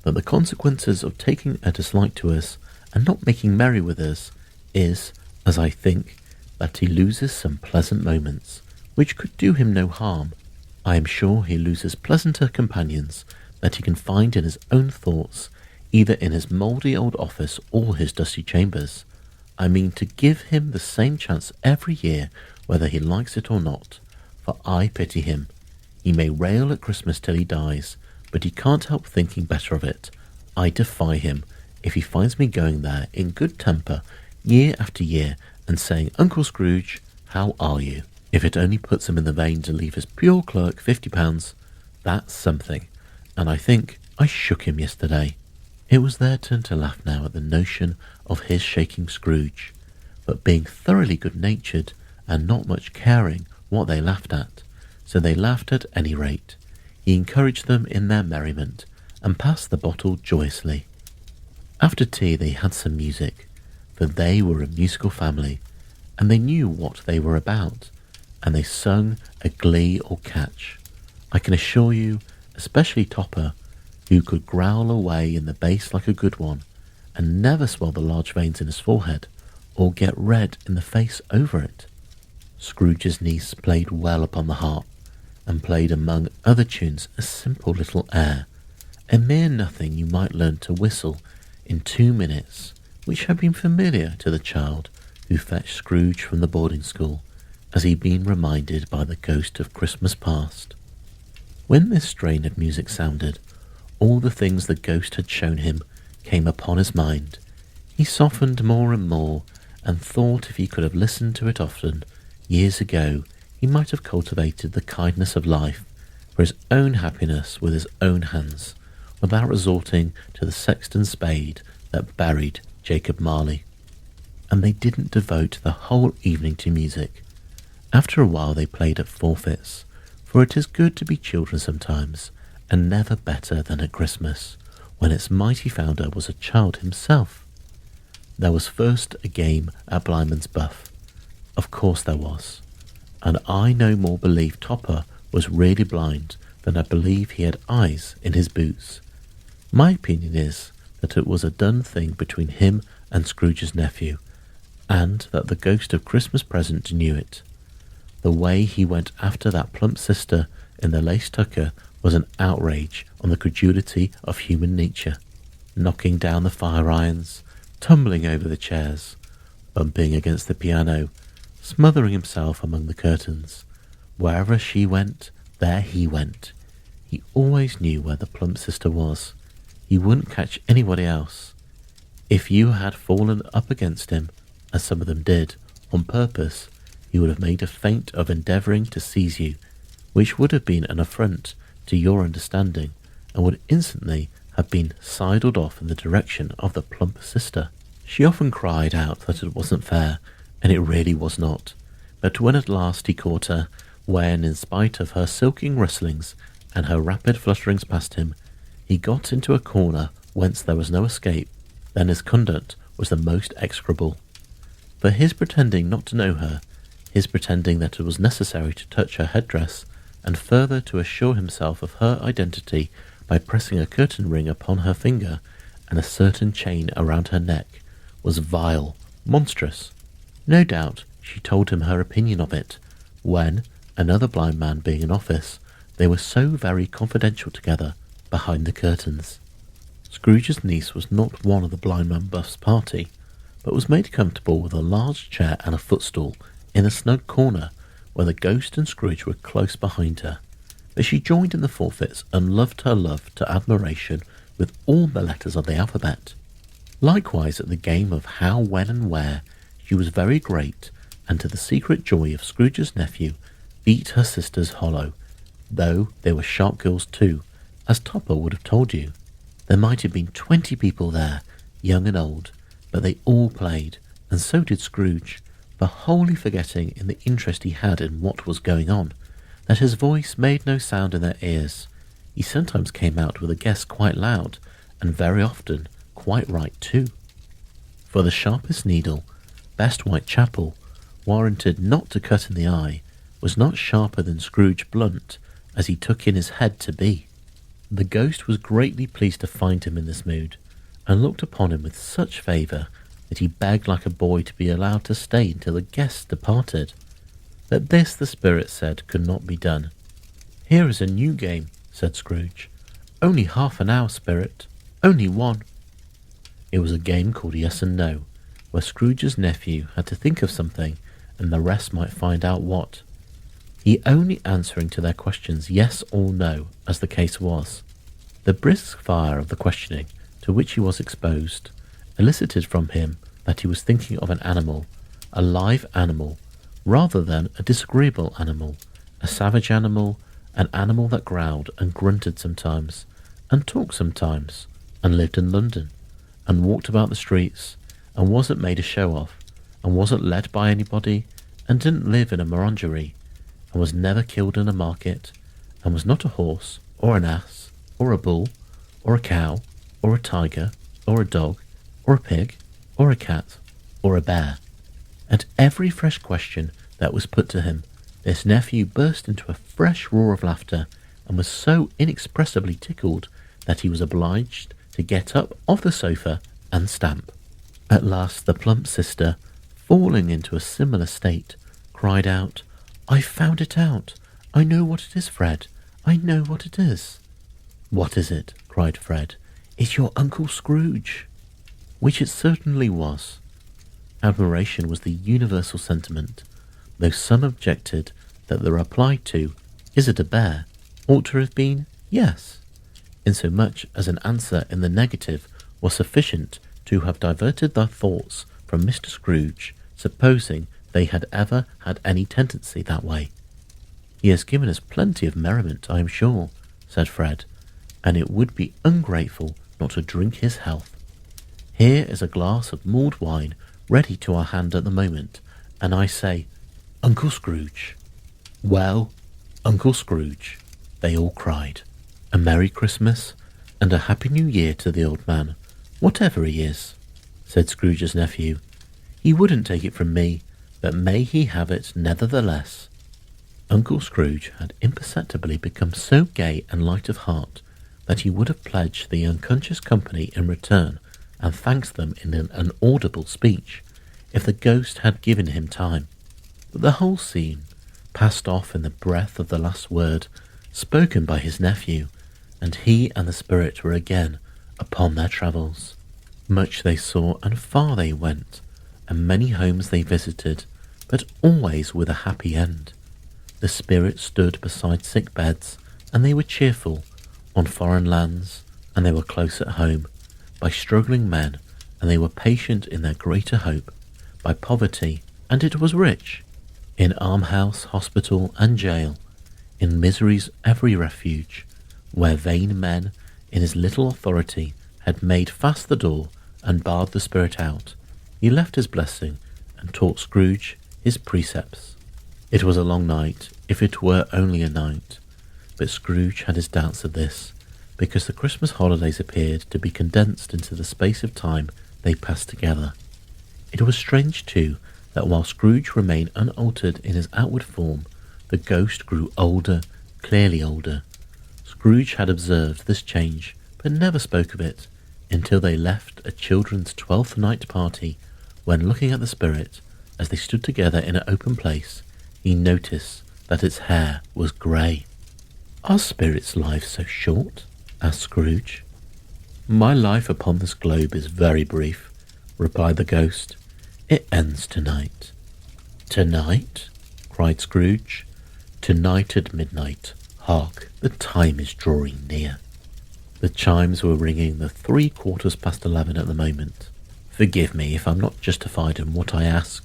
"that the consequences of taking a dislike to us and not making merry with us is, as I think, that he loses some pleasant moments, which could do him no harm. I am sure he loses pleasanter companions that he can find in his own thoughts, either in his mouldy old office or his dusty chambers. I mean to give him the same chance every year, whether he likes it or not, for I pity him. He may rail at Christmas till he dies, but he can't help thinking better of it. I defy him, if he finds me going there in good temper year after year and saying, 'Uncle Scrooge, how are you?' If it only puts him in the vein to leave his pure clerk £50, that's something, and I think I shook him yesterday." It was their turn to laugh now at the notion of his shaking Scrooge, but being thoroughly good-natured and not much caring what they laughed at, so they laughed at any rate. He encouraged them in their merriment, and passed the bottle joyously. After tea they had some music, for they were a musical family, and they knew what they were about, and they sung a glee or catch. I can assure you, especially Topper, who could growl away in the bass like a good one, and never swell the large veins in his forehead, or get red in the face over it. Scrooge's niece played well upon the harp, and played among other tunes a simple little air, a mere nothing you might learn to whistle in 2 minutes, which had been familiar to the child who fetched Scrooge from the boarding school, as he'd been reminded by the ghost of Christmas past. When this strain of music sounded, all the things the ghost had shown him came upon his mind. He softened more and more, and thought if he could have listened to it often, years ago, he might have cultivated the kindness of life for his own happiness with his own hands, without resorting to the sexton's spade that buried Jacob Marley. And they didn't devote the whole evening to music. After a while they played at forfeits, for it is good to be children sometimes, and never better than at Christmas, when its mighty founder was a child himself. There was first a game at Blyman's Buff. Of course there was. And I no more believe Topper was really blind than I believe he had eyes in his boots. My opinion is that it was a done thing between him and Scrooge's nephew, and that the ghost of Christmas present knew it. The way he went after that plump sister in the lace tucker was an outrage on the credulity of human nature, knocking down the fire irons, tumbling over the chairs, bumping against the piano, smothering himself among the curtains. Wherever she went, there he went. He always knew where the plump sister was. He wouldn't catch anybody else. If you had fallen up against him, as some of them did, on purpose, he would have made a feint of endeavouring to seize you, which would have been an affront to your understanding, and would instantly have been sidled off in the direction of the plump sister. She often cried out that it wasn't fair, and it really was not. But when at last he caught her, when, in spite of her silking rustlings and her rapid flutterings past him, he got into a corner whence there was no escape, then his conduct was the most execrable. For his pretending not to know her, his pretending that it was necessary to touch her headdress, and further to assure himself of her identity by pressing a curtain ring upon her finger and a certain chain around her neck, was vile, monstrous. No doubt she told him her opinion of it, when, another blind man being in office, they were so very confidential together behind the curtains. Scrooge's niece was not one of the blind man Buff's party, but was made comfortable with a large chair and a footstool in a snug corner, where the ghost and Scrooge were close behind her, but she joined in the forfeits and loved her love to admiration with all the letters of the alphabet. Likewise at the game of how, when and where, she was very great, and to the secret joy of Scrooge's nephew, beat her sisters hollow, though they were sharp girls too, as Topper would have told you. There might have been 20 people there, young and old, but they all played, and so did Scrooge, for wholly forgetting in the interest he had in what was going on, that his voice made no sound in their ears. He sometimes came out with a guess quite loud, and very often quite right too. For the sharpest needle, best Whitechapel, warranted not to cut in the eye, was not sharper than Scrooge blunt, as he took in his head to be. The ghost was greatly pleased to find him in this mood, and looked upon him with such favour that he begged like a boy to be allowed to stay until the guests departed. But this, the spirit said, could not be done. "Here is a new game," said Scrooge. "Only half an hour, spirit. Only one." It was a game called Yes and No, where Scrooge's nephew had to think of something, and the rest might find out what. He only answering to their questions yes or no, as the case was. The brisk fire of the questioning, to which he was exposed, elicited from him that he was thinking of an animal, a live animal, rather than a disagreeable animal, a savage animal, an animal that growled and grunted sometimes, and talked sometimes, and lived in London, and walked about the streets, and wasn't made a show of, and wasn't led by anybody, and didn't live in a menagerie, and was never killed in a market, and was not a horse, or an ass, or a bull, or a cow, or a tiger, or a dog, or a pig, or a cat, or a bear. At every fresh question that was put to him, this nephew burst into a fresh roar of laughter, and was so inexpressibly tickled that he was obliged to get up off the sofa and stamp. At last the plump sister, falling into a similar state, cried out, "I've found it out. I know what it is, Fred. I know what it is." "What is it?" cried Fred. "It's your Uncle Scrooge." Which it certainly was. Admiration was the universal sentiment, though some objected that the reply to, "Is it a bear?" ought to have been yes, insomuch as an answer in the negative was sufficient to have diverted their thoughts from Mr. Scrooge, supposing they had ever had any tendency that way. "He has given us plenty of merriment, I am sure," said Fred, "and it would be ungrateful not to drink his health. Here is a glass of mulled wine ready to our hand at the moment, and I say, Uncle Scrooge." "Well, Uncle Scrooge," they all cried, "a Merry Christmas and a Happy New Year to the old man, whatever he is," said Scrooge's nephew. "He wouldn't take it from me, but may he have it nevertheless." Uncle Scrooge had imperceptibly become so gay and light of heart that he would have pledged the unconscious company in return and thanked them in an audible speech, if the ghost had given him time. But the whole scene passed off in the breath of the last word spoken by his nephew, and he and the spirit were again upon their travels. Much they saw and far they went, and many homes they visited, but always with a happy end. The spirit stood beside sick beds, and they were cheerful, on foreign lands, and they were close at home, by struggling men, and they were patient in their greater hope, by poverty, and it was rich, in almshouse, hospital, and jail, in misery's every refuge, where vain men, in his little authority, had made fast the door and barred the spirit out. He left his blessing and taught Scrooge his precepts. It was a long night, if it were only a night, but Scrooge had his doubts of this, because the Christmas holidays appeared to be condensed into the space of time they passed together. It was strange, too, that while Scrooge remained unaltered in his outward form, the ghost grew older, clearly older. Scrooge had observed this change, but never spoke of it, until they left a children's 12th night party, when, looking at the spirit, as they stood together in an open place, he noticed that its hair was grey. "Are spirits' lives so short?" asked Scrooge. "My life upon this globe is very brief," replied the ghost. "It ends tonight." "Tonight?" cried Scrooge. "To-night at midnight. Hark, the time is drawing near." The chimes were ringing the 11:03 at the moment. "Forgive me if I'm not justified in what I ask,"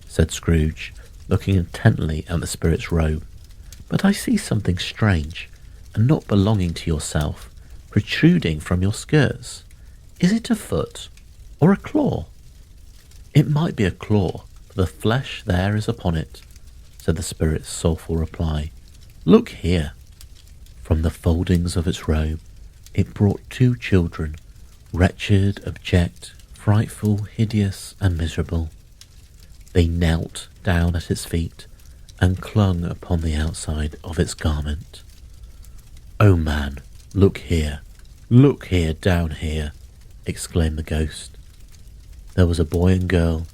said Scrooge, looking intently at the spirit's robe, "but I see something strange, and not belonging to yourself, protruding from your skirts. Is it a foot, or a claw?" "It might be a claw, for the flesh there is upon it," said the spirit's soulful reply. "Look here." From the foldings of its robe, it brought 2 children, wretched, abject, frightful, hideous, and miserable. They knelt down at its feet and clung upon the outside of its garment. "Oh man, look here down here," exclaimed the ghost. There was a boy and girl,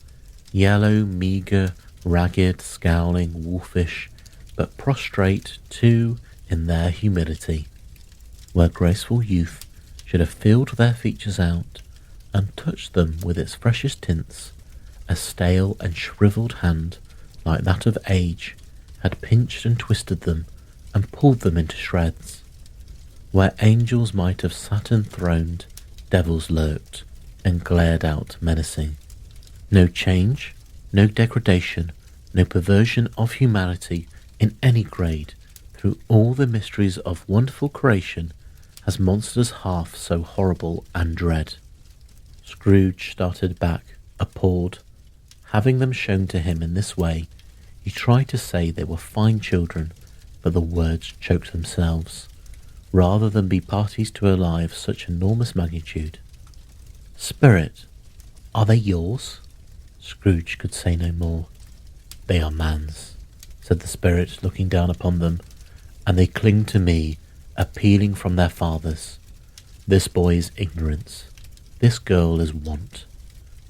yellow, meagre, ragged, scowling, wolfish, but prostrate too in their humility, where graceful youth should have filled their features out and touched them with its freshest tints. A stale and shriveled hand, like that of age, had pinched and twisted them and pulled them into shreds. Where angels might have sat enthroned, devils lurked and glared out menacing. No change, no degradation, no perversion of humanity in any grade, through all the mysteries of wonderful creation, has monsters half so horrible and dread. Scrooge started back, appalled. Having them shown to him in this way, he tried to say they were fine children, but the words choked themselves, rather than be parties to a lie of such enormous magnitude. "Spirit, are they yours?" Scrooge could say no more. "They are man's," said the spirit, looking down upon them, "and they cling to me, appealing from their fathers. This boy is ignorance, this girl is want.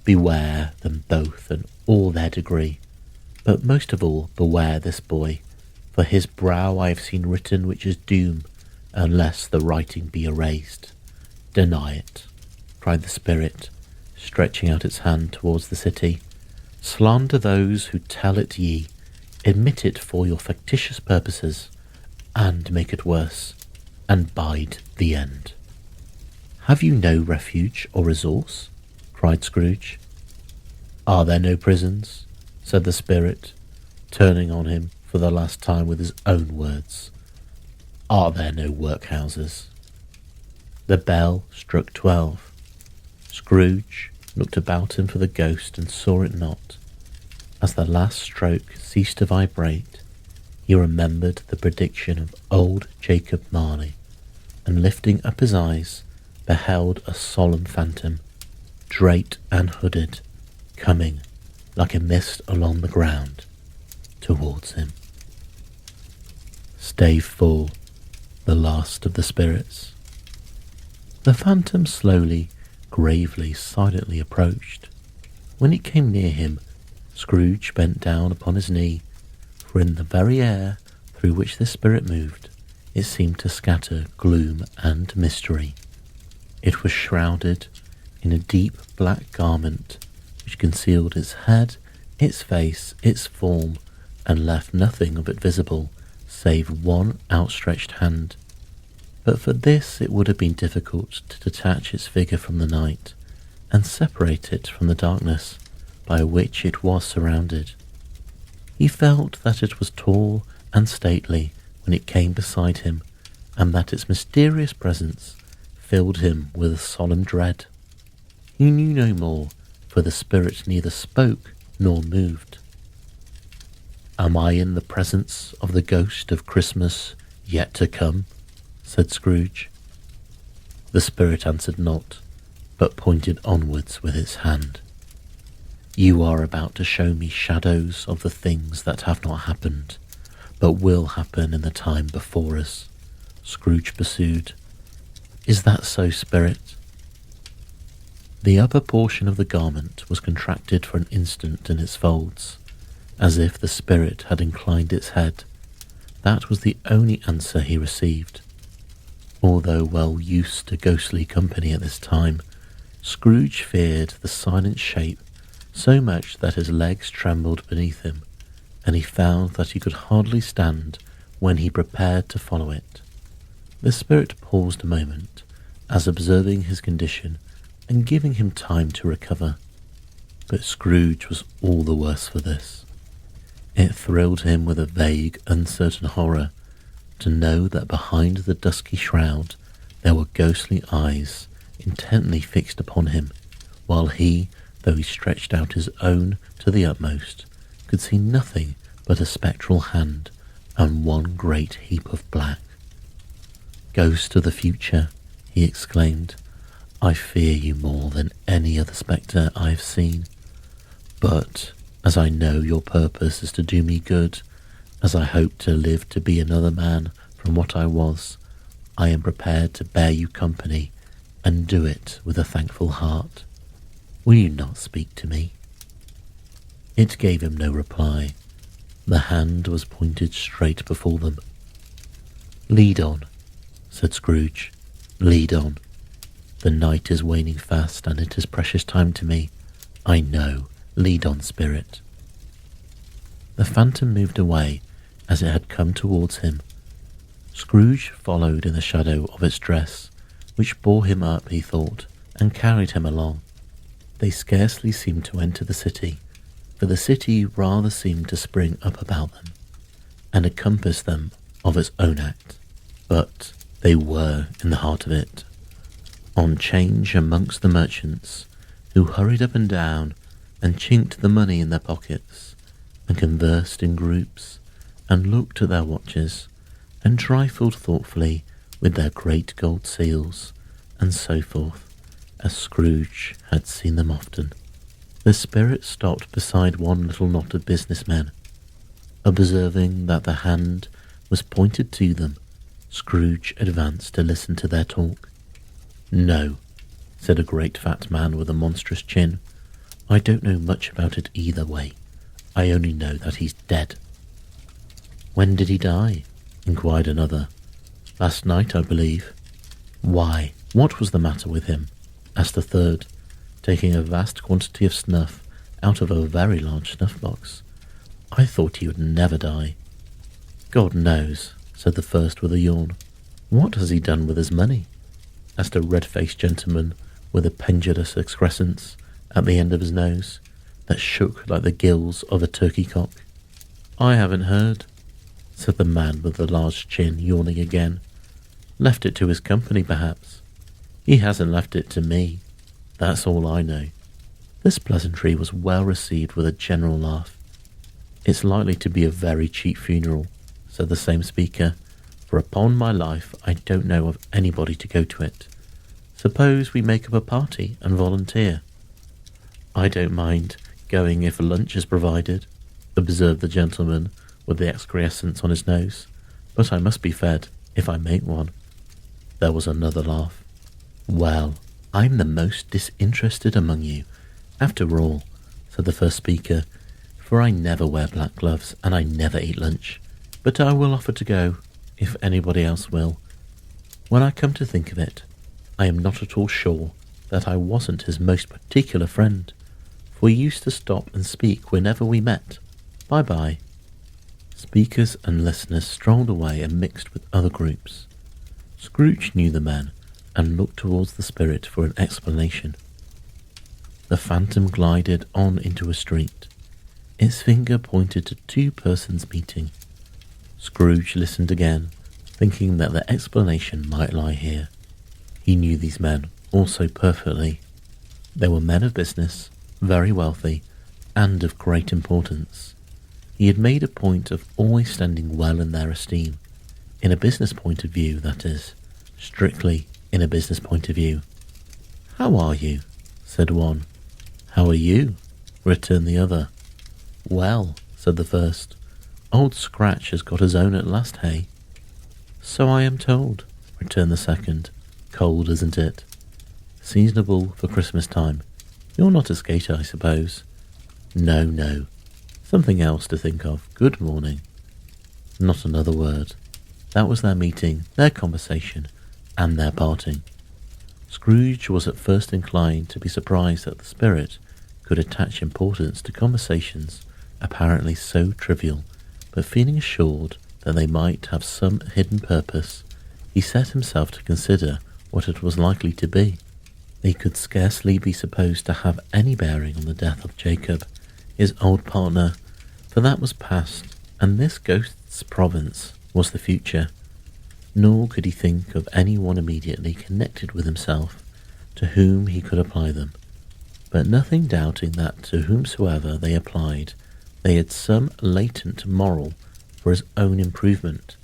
Beware them both and all their degree, but most of all beware this boy, for his brow I have seen written which is doom, unless the writing be erased. Deny it," cried the spirit, stretching out its hand towards the city. "Slander those who tell it ye, admit it for your factitious purposes, and make it worse, and bide the end." "Have you no refuge or resource?" cried Scrooge. "Are there no prisons?" said the spirit, turning on him for the last time with his own words. "Are there no workhouses?" The bell struck 12. Scrooge looked about him for the ghost and saw it not. As the last stroke ceased to vibrate, he remembered the prediction of old Jacob Marley, and lifting up his eyes, beheld a solemn phantom, draped and hooded, coming like a mist along the ground towards him. Stave 4. The last of the spirits. The phantom slowly, gravely, silently approached. When it came near him, Scrooge bent down upon his knee, for in the very air through which the spirit moved, it seemed to scatter gloom and mystery. It was shrouded in a deep black garment which concealed its head, its face, its form, and left nothing of it visible save one outstretched hand. But for this it would have been difficult to detach its figure from the night and separate it from the darkness by which it was surrounded. He felt that it was tall and stately when it came beside him, and that its mysterious presence filled him with a solemn dread. He knew no more, for the spirit neither spoke nor moved. "Am I in the presence of the ghost of Christmas yet to come?" said Scrooge. The spirit answered not, but pointed onwards with its hand. "You are about to show me shadows of the things that have not happened, but will happen in the time before us," Scrooge pursued. "Is that so, spirit?" The upper portion of the garment was contracted for an instant in its folds, as if the spirit had inclined its head. That was the only answer he received. Although well used to ghostly company at this time, Scrooge feared the silent shape so much that his legs trembled beneath him, and he found that he could hardly stand when he prepared to follow it. The spirit paused a moment, as observing his condition and giving him time to recover. But Scrooge was all the worse for this. It thrilled him with a vague, uncertain horror to know that behind the dusky shroud there were ghostly eyes intently fixed upon him, while he, though he stretched out his own to the utmost, could see nothing but a spectral hand and one great heap of black. "Ghost of the future," he exclaimed, "I fear you more than any other spectre I have seen. But as I know your purpose is to do me good, as I hope to live to be another man from what I was, I am prepared to bear you company and do it with a thankful heart. Will you not speak to me?" It gave him no reply. The hand was pointed straight before them. "Lead on," said Scrooge. "Lead on. The night is waning fast, and it is precious time to me. I know. Lead on, spirit." The phantom moved away as it had come towards him. Scrooge followed in the shadow of its dress, which bore him up, he thought, and carried him along. They scarcely seemed to enter the city, for the city rather seemed to spring up about them, and encompass them of its own act. But they were in the heart of it, on 'change amongst the merchants, who hurried up and down, and chinked the money in their pockets, and conversed in groups, and looked at their watches, and trifled thoughtfully with their great gold seals, and so forth, as Scrooge had seen them often. The spirit stopped beside one little knot of businessmen. Observing that the hand was pointed to them, Scrooge advanced to listen to their talk. "No," said a great fat man with a monstrous chin. "I don't know much about it either way. I only know that he's dead." "When did he die?" inquired another. "Last night, I believe." "Why, what was the matter with him?" asked a third, taking a vast quantity of snuff out of a very large snuff-box. "I thought he would never die." "God knows," said the first with a yawn. "What has he done with his money?" asked a red-faced gentleman with a pendulous excrescence at the end of his nose that shook like the gills of a turkey-cock. "I haven't heard," said the man with the large chin, yawning again. "Left it to his company, perhaps. He hasn't left it to me. That's all I know." This pleasantry was well received with a general laugh. "It's likely to be a very cheap funeral," said the same speaker, "for upon my life I don't know of anybody to go to it. Suppose we make up a party and volunteer?" "I don't mind going if lunch is provided," observed the gentleman with the excrescence on his nose, "but I must be fed if I make one." There was another laugh. "Well, I'm the most disinterested among you, after all," said the first speaker, "for I never wear black gloves and I never eat lunch, but I will offer to go, if anybody else will. When I come to think of it, I am not at all sure that I wasn't his most particular friend, for he used to stop and speak whenever we met. Bye-bye." Speakers and listeners strolled away and mixed with other groups. Scrooge knew the man and looked towards the spirit for an explanation. The phantom glided on into a street. Its finger pointed to two persons meeting. Scrooge listened again, thinking that the explanation might lie here. He knew these men also perfectly. They were men of business, very wealthy, and of great importance. He had made a point of always standing well in their esteem, in a business point of view, that is, strictly in a business point of view. "How are you?" said one. "How are you?" returned the other. "Well," said the first, "Old Scratch has got his own at last, hey?" "So I am told," returned the second. "Cold, isn't it? Seasonable for Christmas time. You're not a skater, I suppose?" "No, no. Something else to think of. Good morning." Not another word. That was their meeting, their conversation, and their parting. Scrooge was at first inclined to be surprised that the spirit could attach importance to conversations apparently so trivial, but feeling assured that they might have some hidden purpose, he set himself to consider what it was likely to be. They could scarcely be supposed to have any bearing on the death of Jacob, his old partner, for that was past, and this ghost's province was the future. Nor could he think of anyone immediately connected with himself to whom he could apply them, but nothing doubting that to whomsoever they applied, they had some latent moral for his own improvement.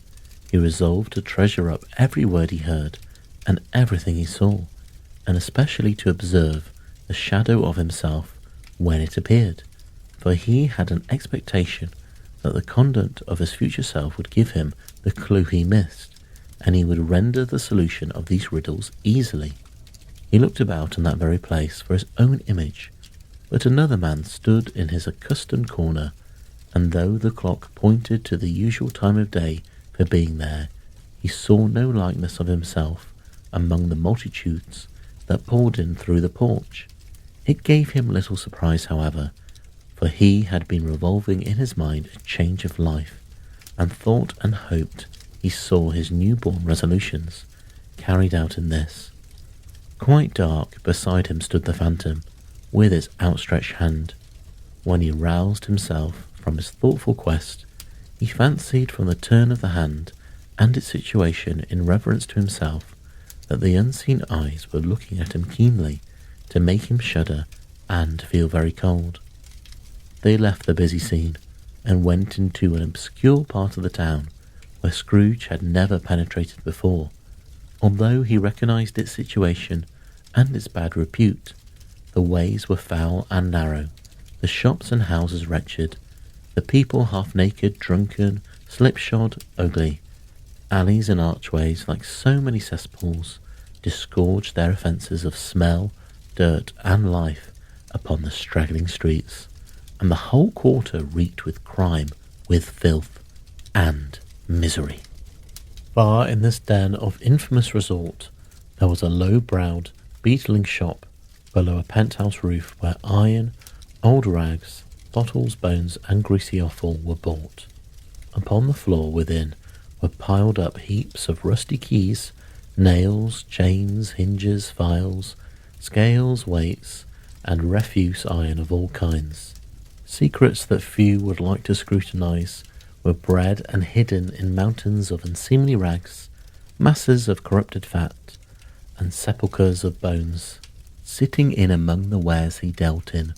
He resolved to treasure up every word he heard and everything he saw, and especially to observe the shadow of himself when it appeared, for he had an expectation that the conduct of his future self would give him the clue he missed, and he would render the solution of these riddles easily. He looked about in that very place for his own image, but another man stood in his accustomed corner, and though the clock pointed to the usual time of day for being there, he saw no likeness of himself among the multitudes that poured in through the porch. It gave him little surprise, however, for he had been revolving in his mind a change of life, and thought and hoped he saw his newborn resolutions carried out in this. Quite dark beside him stood the phantom, with his outstretched hand. When he roused himself from his thoughtful quest, he fancied from the turn of the hand and its situation in reference to himself that the unseen eyes were looking at him keenly to make him shudder and feel very cold. They left the busy scene and went into an obscure part of the town where Scrooge had never penetrated before. Although he recognized its situation and its bad repute, the ways were foul and narrow, the shops and houses wretched, the people half-naked, drunken, slipshod, ugly. Alleys and archways, like so many cesspools, disgorged their offences of smell, dirt, and life upon the straggling streets, and the whole quarter reeked with crime, with filth, and misery. Far in this den of infamous resort, there was a low-browed, beetling shop below a penthouse roof where iron, old rags, bottles, bones, and greasy offal were bought. Upon the floor within were piled up heaps of rusty keys, nails, chains, hinges, files, scales, weights, and refuse iron of all kinds. Secrets that few would like to scrutinize were bred and hidden in mountains of unseemly rags, masses of corrupted fat, and sepulchres of bones. Sitting in among the wares he dealt in,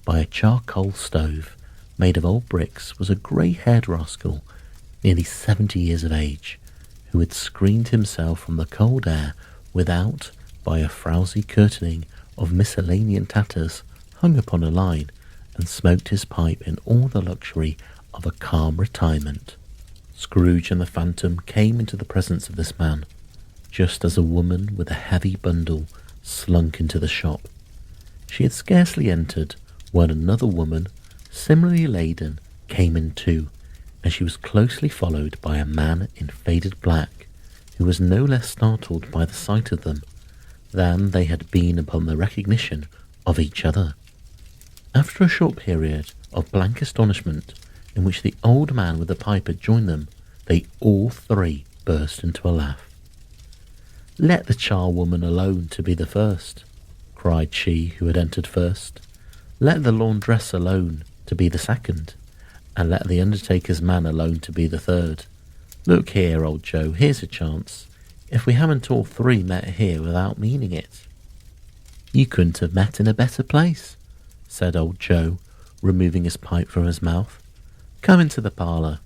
by a charcoal stove made of old bricks, was a grey-haired rascal, nearly 70 years of age, who had screened himself from the cold air without by a frowsy curtaining of miscellaneous tatters hung upon a line, and smoked his pipe in all the luxury of a calm retirement. Scrooge and the phantom came into the presence of this man, just as a woman with a heavy bundle slunk into the shop. She had scarcely entered when another woman, similarly laden, came in too, and she was closely followed by a man in faded black, who was no less startled by the sight of them than they had been upon the recognition of each other. After a short period of blank astonishment, in which the old man with the pipe had joined them, they all three burst into a laugh. "Let the charwoman alone to be the first," cried she who had entered first. "Let the laundress alone to be the second, and let the undertaker's man alone to be the third. Look here, old Joe, here's a chance, if we haven't all three met here without meaning it." "You couldn't have met in a better place," said old Joe, removing his pipe from his mouth. "Come into the parlour.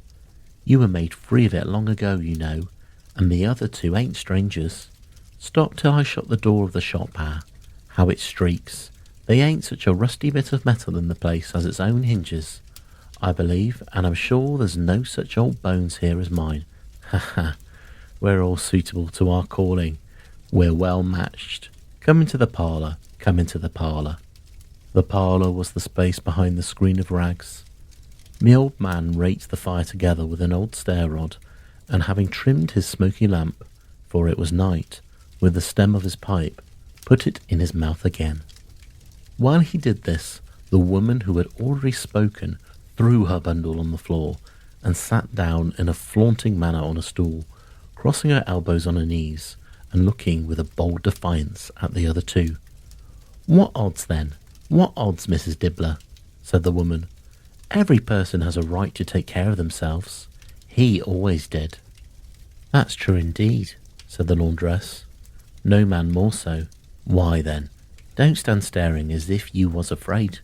You were made free of it long ago, you know, and the other two ain't strangers. Stop till I shut the door of the shop, how it streaks. They ain't such a rusty bit of metal in the place as its own hinges, I believe, and I'm sure there's no such old bones here as mine. Ha ha! We're all suitable to our calling. We're well matched. Come into the parlour, come into the parlour." The parlour was the space behind the screen of rags. The old man raked the fire together with an old stair rod, and having trimmed his smoky lamp, for it was night, with the stem of his pipe, put it in his mouth again. While he did this, the woman who had already spoken threw her bundle on the floor, and sat down in a flaunting manner on a stool, crossing her elbows on her knees and looking with a bold defiance at the other two. "What odds, then? What odds, Mrs. Dibbler?" said the woman. "Every person has a right to take care of themselves. He always did." "That's true indeed," said the laundress. "No man more so. Why, then, don't stand staring as if you was afraid.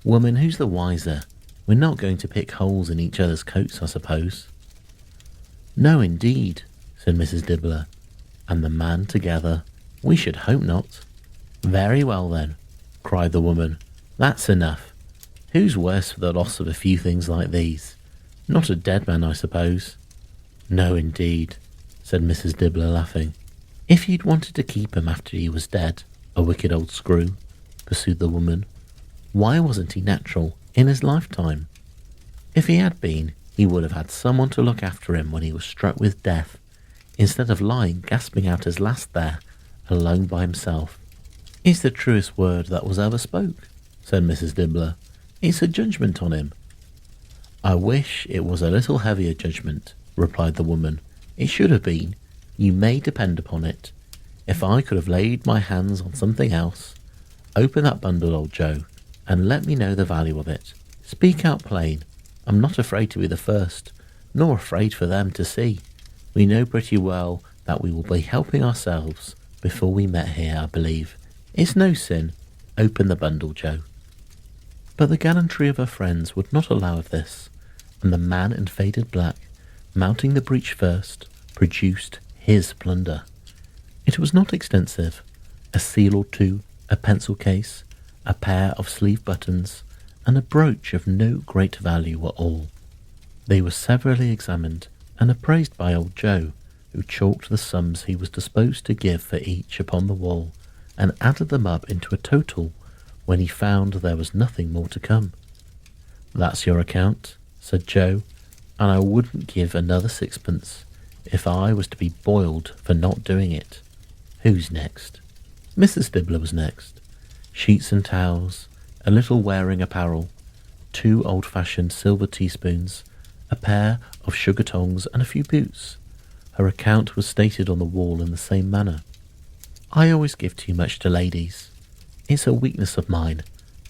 Woman, who's the wiser? We're not going to pick holes in each other's coats, I suppose." "No, indeed," said Mrs. Dibbler and the man together. "We should hope not." "Very well, then," cried the woman. "That's enough. Who's worse for the loss of a few things like these? Not a dead man, I suppose." "No, indeed," said Mrs. Dibbler, laughing. "If you'd wanted to keep him after he was dead, a wicked old screw," pursued the woman, "why wasn't he natural in his lifetime? If he had been, he would have had someone to look after him when he was struck with death, instead of lying gasping out his last there, alone by himself." "It's the truest word that was ever spoke," said Mrs. Dibbler. "It's a judgment on him." "I wish it was a little heavier judgment," replied the woman. "It should have been, you may depend upon it. If I could have laid my hands on something else. Open that bundle, old Joe, and let me know the value of it. Speak out plain. I'm not afraid to be the first, nor afraid for them to see. We know pretty well that we will be helping ourselves before we met here, I believe. It's no sin. Open the bundle, Joe." But the gallantry of her friends would not allow of this, and the man in faded black, mounting the breech first, produced his plunder. It was not extensive. A seal or two, a pencil case, a pair of sleeve buttons, and a brooch of no great value were all. They were severally examined and appraised by old Joe, who chalked the sums he was disposed to give for each upon the wall, and added them up into a total when he found there was nothing more to come. "That's your account," said Joe, "and I wouldn't give another sixpence if I was to be boiled for not doing it. Who's next?" Mrs. Dibbler was next. Sheets and towels, a little wearing apparel, 2 old-fashioned silver teaspoons, a pair of sugar tongs, and a few boots. Her account was stated on the wall in the same manner. "I always give too much to ladies. It's a weakness of mine,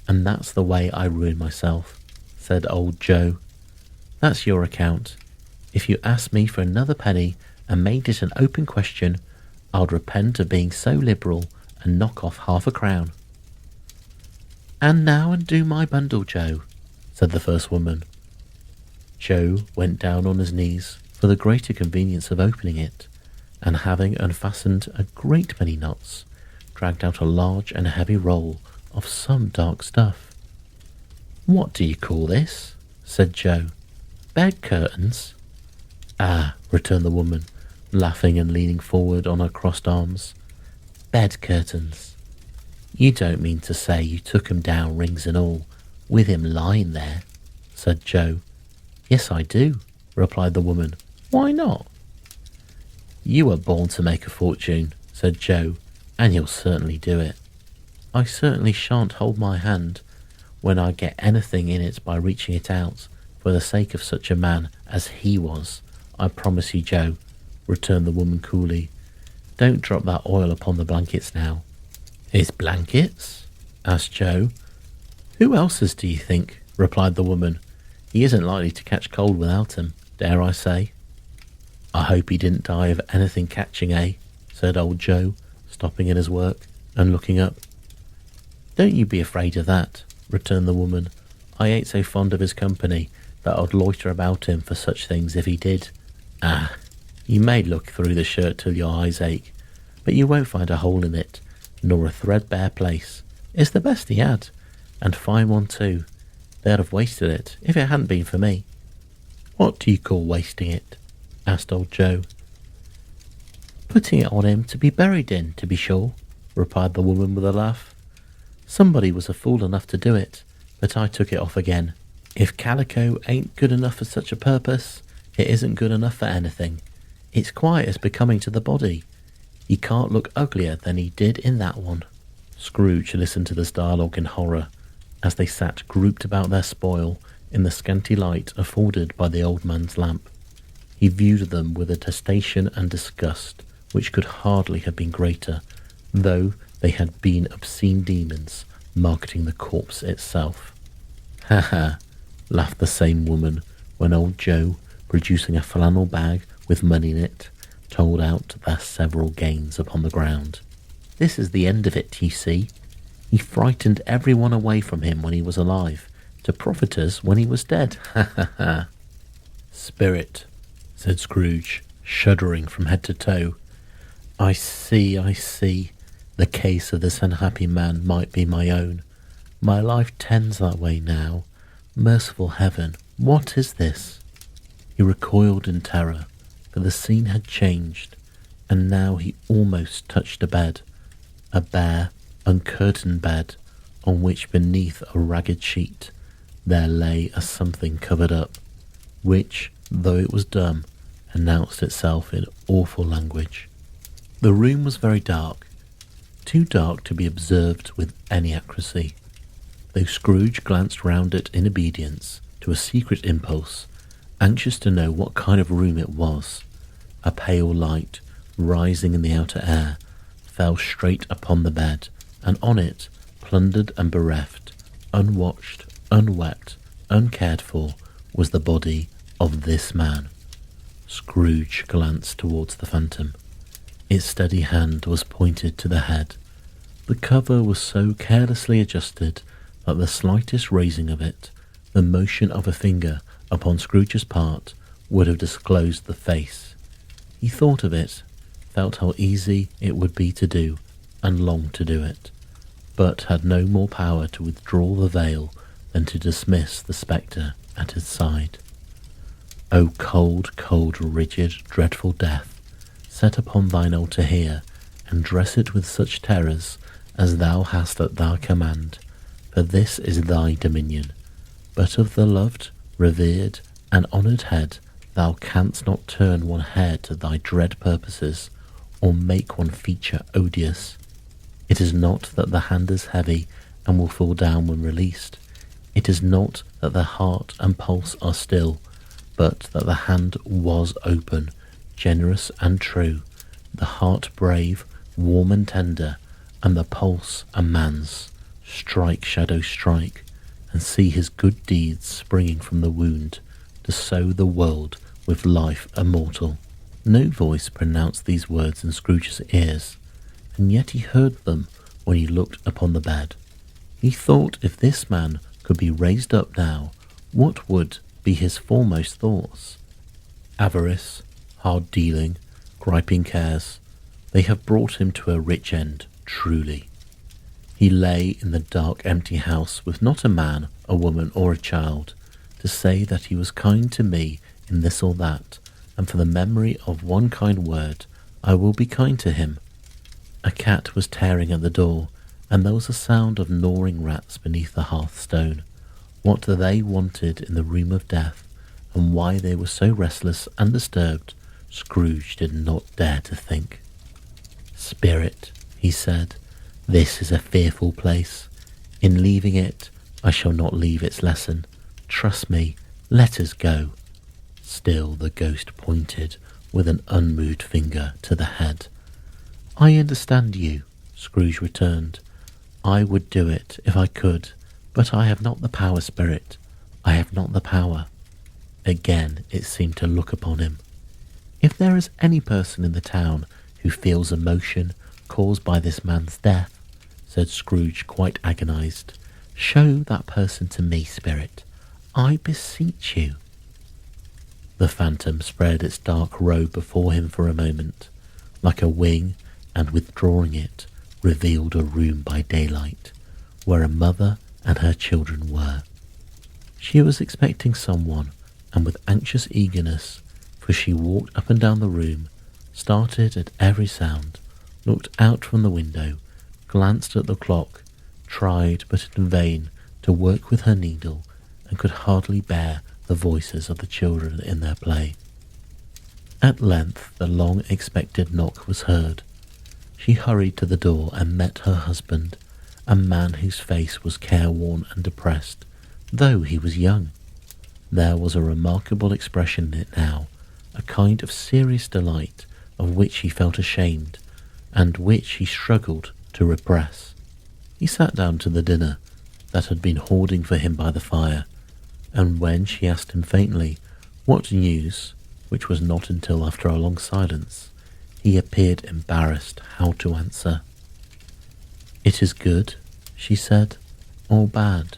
and that's the way I ruin myself," said old Joe. "That's your account. If you asked me for another penny and made it an open question, I'd repent of being so liberal and knock off half a crown." "And now undo my bundle, Joe," said the first woman. Joe went down on his knees for the greater convenience of opening it, and having unfastened a great many knots, dragged out a large and heavy roll of some dark stuff. "What do you call this?" said Joe. "Bed curtains?" "Ah," returned the woman, laughing and leaning forward on her crossed arms. "Bed curtains. You don't mean to say you took him down, rings and all, with him lying there?" said Joe. "Yes, I do," replied the woman. "Why not?" "You were born to make a fortune," said Joe, "and you'll certainly do it." "I certainly shan't hold my hand when I get anything in it by reaching it out, for the sake of such a man as he was, I promise you, Joe," returned the woman coolly. "Don't drop that oil upon the blankets now." "His blankets?" asked Joe. "Who else's, do you think?" replied the woman. "He isn't likely to catch cold without him, dare I say." "I hope he didn't die of anything catching, eh?" said old Joe, stopping in his work and looking up. "Don't you be afraid of that," returned the woman. "I ain't so fond of his company that I'd loiter about him for such things if he did. Ah, you may look through the shirt till your eyes ache, but you won't find a hole in it, nor a threadbare place. It's the best he had, and fine one too. They'd have wasted it if it hadn't been for me." "What do you call wasting it?" asked old Joe. "Putting it on him to be buried in, to be sure," replied the woman with a laugh. "Somebody was a fool enough to do it, but I took it off again. If calico ain't good enough for such a purpose, it isn't good enough for anything. It's quite as becoming to the body. He can't look uglier than he did in that one." Scrooge listened to this dialogue in horror, as they sat grouped about their spoil, in the scanty light afforded by the old man's lamp. He viewed them with a detestation and disgust which could hardly have been greater, though they had been obscene demons marketing the corpse itself. "Ha ha," laughed the same woman when old Joe, producing a flannel bag with money in it, told out their several gains upon the ground. "This is the end of it, you see. He frightened everyone away from him when he was alive, to profit us when he was dead. Ha ha ha." "Spirit," said Scrooge, shuddering from head to toe. I see. The case of this unhappy man might be my own. My life tends that way now. Merciful heaven, what is this?" He recoiled in terror, for the scene had changed, and now he almost touched a bed, a bare, uncurtained bed, on which beneath a ragged sheet there lay a something covered up, which, though it was dumb, announced itself in awful language. The room was very dark, too dark to be observed with any accuracy, though Scrooge glanced round it in obedience to a secret impulse, anxious to know what kind of room it was. A pale light, rising in the outer air, fell straight upon the bed, and on it, plundered and bereft, unwatched, unwept, uncared for, was the body of this man. Scrooge glanced towards the phantom. Its steady hand was pointed to the head. The cover was so carelessly adjusted that the slightest raising of it, the motion of a finger upon Scrooge's part, would have disclosed the face. He thought of it, felt how easy it would be to do, and longed to do it, but had no more power to withdraw the veil than to dismiss the spectre at his side. O cold, cold, rigid, dreadful death, set upon thine altar here, and dress it with such terrors as thou hast at thy command, for this is thy dominion. But of the loved, revered, and honoured head thou canst not turn one hair to thy dread purposes, or make one feature odious. It is not that the hand is heavy and will fall down when released. It is not that the heart and pulse are still, but that the hand was open, generous and true, the heart brave, warm and tender, and the pulse a man's. Strike, shadow, strike, and see his good deeds springing from the wound, to sow the world with life immortal. No voice pronounced these words in Scrooge's ears, and yet he heard them when he looked upon the bed. He thought if this man could be raised up now, what would be his foremost thoughts? Avarice, hard dealing, griping cares, they have brought him to a rich end, truly. He lay in the dark empty house with not a man, a woman, or a child, to say that he was kind to me in this or that, and for the memory of one kind word I will be kind to him. A cat was tearing at the door, and there was a sound of gnawing rats beneath the hearthstone. What they wanted in the room of death, and why they were so restless and disturbed, Scrooge did not dare to think. "Spirit," he said, "this is a fearful place. In leaving it, I shall not leave its lesson. Trust me, let us go." Still the ghost pointed with an unmoved finger to the head. "I understand you," Scrooge returned. "I would do it if I could, but I have not the power, Spirit. I have not the power." Again it seemed to look upon him. "If there is any person in the town who feels emotion caused by this man's death," said Scrooge, quite agonized, "show that person to me, Spirit. I beseech you." The phantom spread its dark robe before him for a moment, like a wing, and withdrawing it, revealed a room by daylight, where a mother and her children were. She was expecting someone, and with anxious eagerness, for she walked up and down the room, started at every sound, looked out from the window, glanced at the clock, tried, but in vain, to work with her needle, and could hardly bear the voices of the children in their play. At length the long-expected knock was heard. She hurried to the door and met her husband, a man whose face was careworn and depressed, though he was young. There was a remarkable expression in it now, a kind of serious delight of which he felt ashamed, and which he struggled to repress. He sat down to the dinner that had been hoarding for him by the fire, and when she asked him faintly what news, which was not until after a long silence, he appeared embarrassed how to answer. "It is good," she said, "or bad?"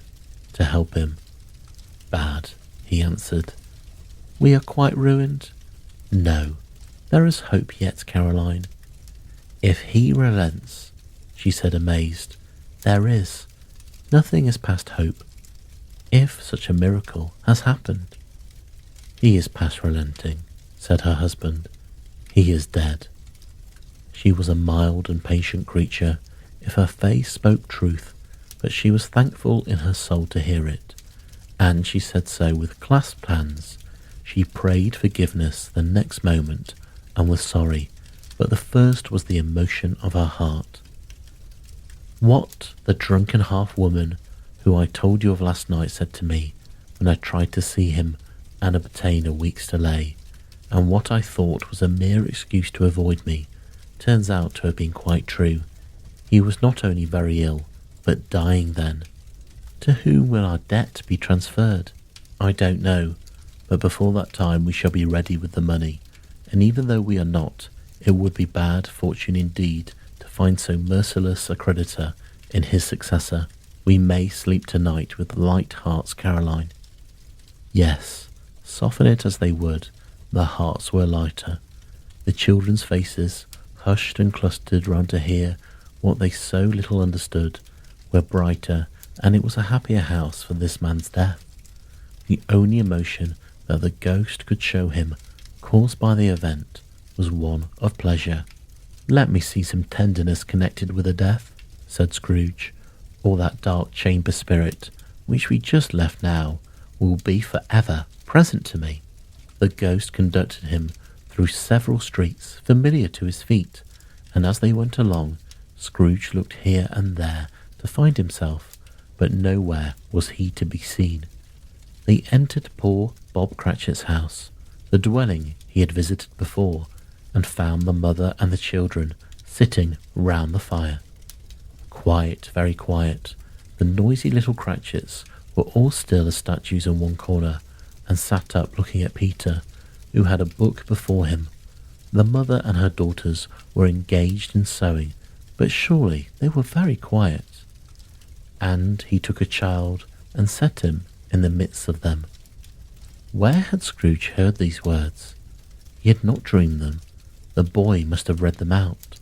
to help him. "Bad," he answered. "We are quite ruined?" "No, there is hope yet, Caroline." "If he relents," she said, amazed, "there is. Nothing is past hope. If such a miracle has happened." "He is past relenting," said her husband. "He is dead." She was a mild and patient creature, if her face spoke truth, but she was thankful in her soul to hear it, and she said so with clasped hands. She prayed forgiveness the next moment and was sorry, but the first was the emotion of her heart. "What the drunken half-woman who I told you of last night said to me when I tried to see him and obtain a week's delay, and what I thought was a mere excuse to avoid me, turns out to have been quite true. He was not only very ill, but dying then. To whom will our debt be transferred? I don't know, but before that time we shall be ready with the money, and even though we are not, it would be bad fortune indeed to find so merciless a creditor in his successor. We may sleep tonight with light hearts, Caroline." Yes, soften it as they would, the hearts were lighter. The children's faces, hushed and clustered round to hear what they so little understood, were brighter, and it was a happier house for this man's death. The only emotion that the ghost could show him, caused by the event, was one of pleasure. "Let me see some tenderness connected with a death," said Scrooge, "or that dark chamber spirit, which we just left now, will be for ever present to me." The ghost conducted him through several streets familiar to his feet, and as they went along, Scrooge looked here and there to find himself, but nowhere was he to be seen. They entered poor Bob Cratchit's house, the dwelling he had visited before, and found the mother and the children sitting round the fire. Quiet, very quiet. The noisy little Cratchits were all still as statues in one corner, and sat up looking at Peter, who had a book before him. The mother and her daughters were engaged in sewing, but surely they were very quiet. And he took a child and set him in the midst of them. Where had Scrooge heard these words? He had not dreamed them. The boy must have read them out.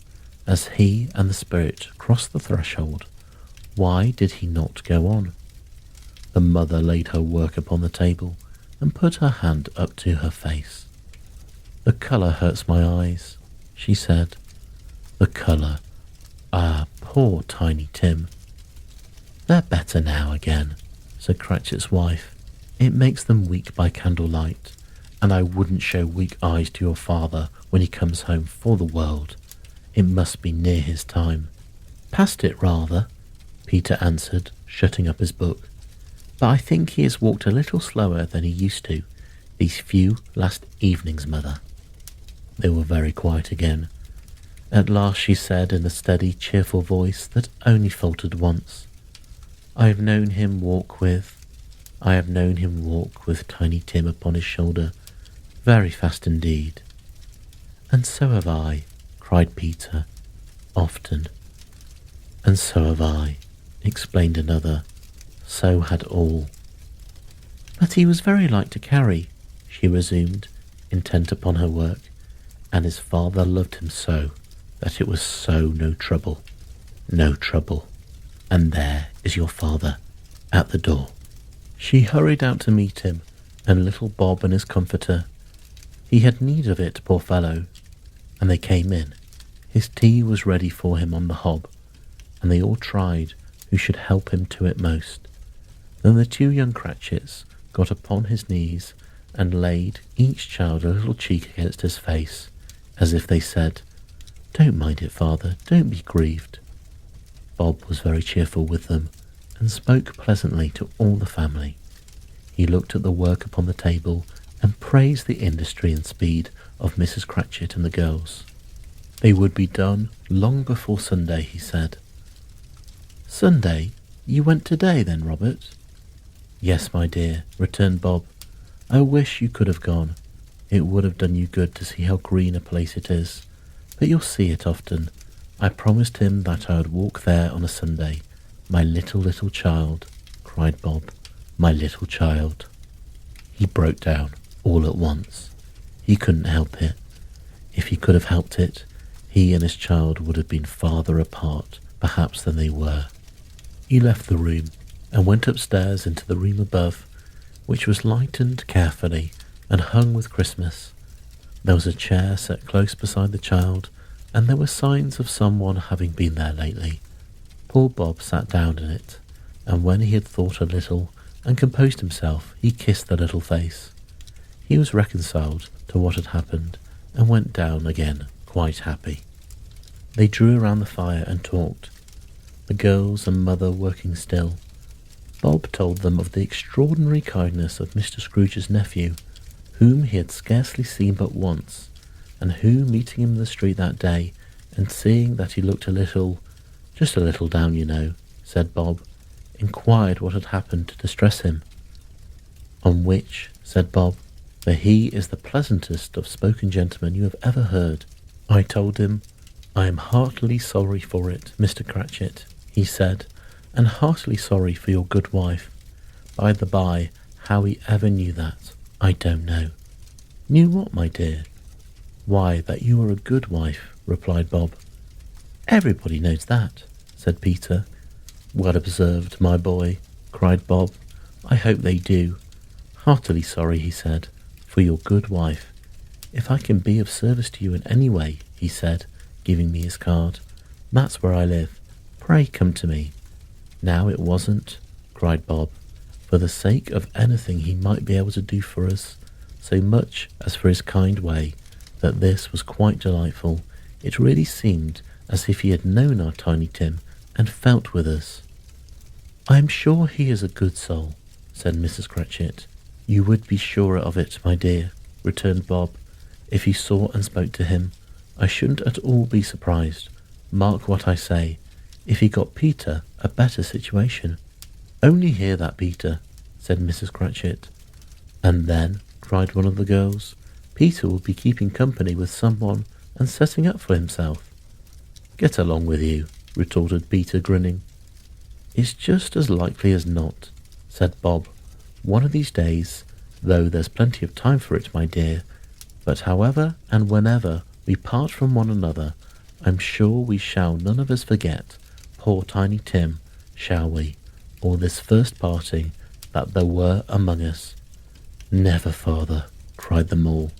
As he and the spirit crossed the threshold, why did he not go on? The mother laid her work upon the table and put her hand up to her face. "The colour hurts my eyes," she said. "The colour. Ah, poor Tiny Tim." "They're better now again," said Cratchit's wife. "It makes them weak by candlelight, and I wouldn't show weak eyes to your father when he comes home for the world. It must be near his time." "Past it, rather," Peter answered, shutting up his book. "But I think he has walked a little slower than he used to, these few last evenings, Mother." They were very quiet again. At last she said in a steady, cheerful voice that only faltered once, I have known him walk with Tiny Tim upon his shoulder, very fast indeed." "And so have I," cried Peter, "often." "And so have I," explained another. "So had all." "But he was very light to carry," she resumed, intent upon her work, "and his father loved him so that it was so no trouble. No trouble. And there is your father, at the door." She hurried out to meet him, and little Bob and his comforter. He had need of it, poor fellow. And they came in. His tea was ready for him on the hob, and they all tried who should help him to it most. Then the two young Cratchits got upon his knees and laid each child a little cheek against his face, as if they said, "Don't mind it, father, don't be grieved." Bob was very cheerful with them, and spoke pleasantly to all the family. He looked at the work upon the table and praised the industry and speed of Mrs. Cratchit and the girls. They would be done long before Sunday, he said. Sunday? You went today then, Robert? Yes, my dear, returned Bob. I wish you could have gone. It would have done you good to see how green a place it is. But you'll see it often. I promised him that I would walk there on a Sunday. My little child, cried Bob. My little child. He broke down all at once. He couldn't help it. If he could have helped it, he and his child would have been farther apart, perhaps, than they were. He left the room and went upstairs into the room above, which was lightened carefully and hung with Christmas. There was a chair set close beside the child, and there were signs of someone having been there lately. Poor Bob sat down in it, and when he had thought a little and composed himself, he kissed the little face. He was reconciled to what had happened, and went down again quite happy. They drew around the fire and talked, the girls and mother working still. Bob told them of the extraordinary kindness of Mr. Scrooge's nephew, whom he had scarcely seen but once, and who, meeting him in the street that day, and seeing that he looked a little, just a little down, you know, said Bob, inquired what had happened to distress him. On which, said Bob, for he is the pleasantest of spoken gentlemen you have ever heard, I told him, I am heartily sorry for it, Mr. Cratchit, he said, and heartily sorry for your good wife. By the by, how he ever knew that, I don't know. Knew what, my dear? Why, that you are a good wife, replied Bob. Everybody knows that, said Peter. Well observed, my boy, cried Bob. I hope they do. Heartily sorry, he said, for your good wife. If I can be of service to you in any way, he said, giving me his card, that's where I live. Pray come to me. Now it wasn't, cried Bob, for the sake of anything he might be able to do for us, so much as for his kind way, that this was quite delightful. It really seemed as if he had known our Tiny Tim and felt with us. I am sure he is a good soul, said Mrs. Cratchit. You would be surer of it, my dear, returned Bob, if you saw and spoke to him. I shouldn't at all be surprised, mark what I say, if he got Peter a better situation. Only hear that, Peter, said Mrs. Cratchit. And then, cried one of the girls, Peter will be keeping company with someone and setting up for himself. Get along with you, retorted Peter, grinning. It's just as likely as not, said Bob. One of these days, though there's plenty of time for it, my dear, but however and whenever we part from one another, I'm sure we shall none of us forget poor Tiny Tim, shall we, or this first parting that there were among us. Never, father, cried them all.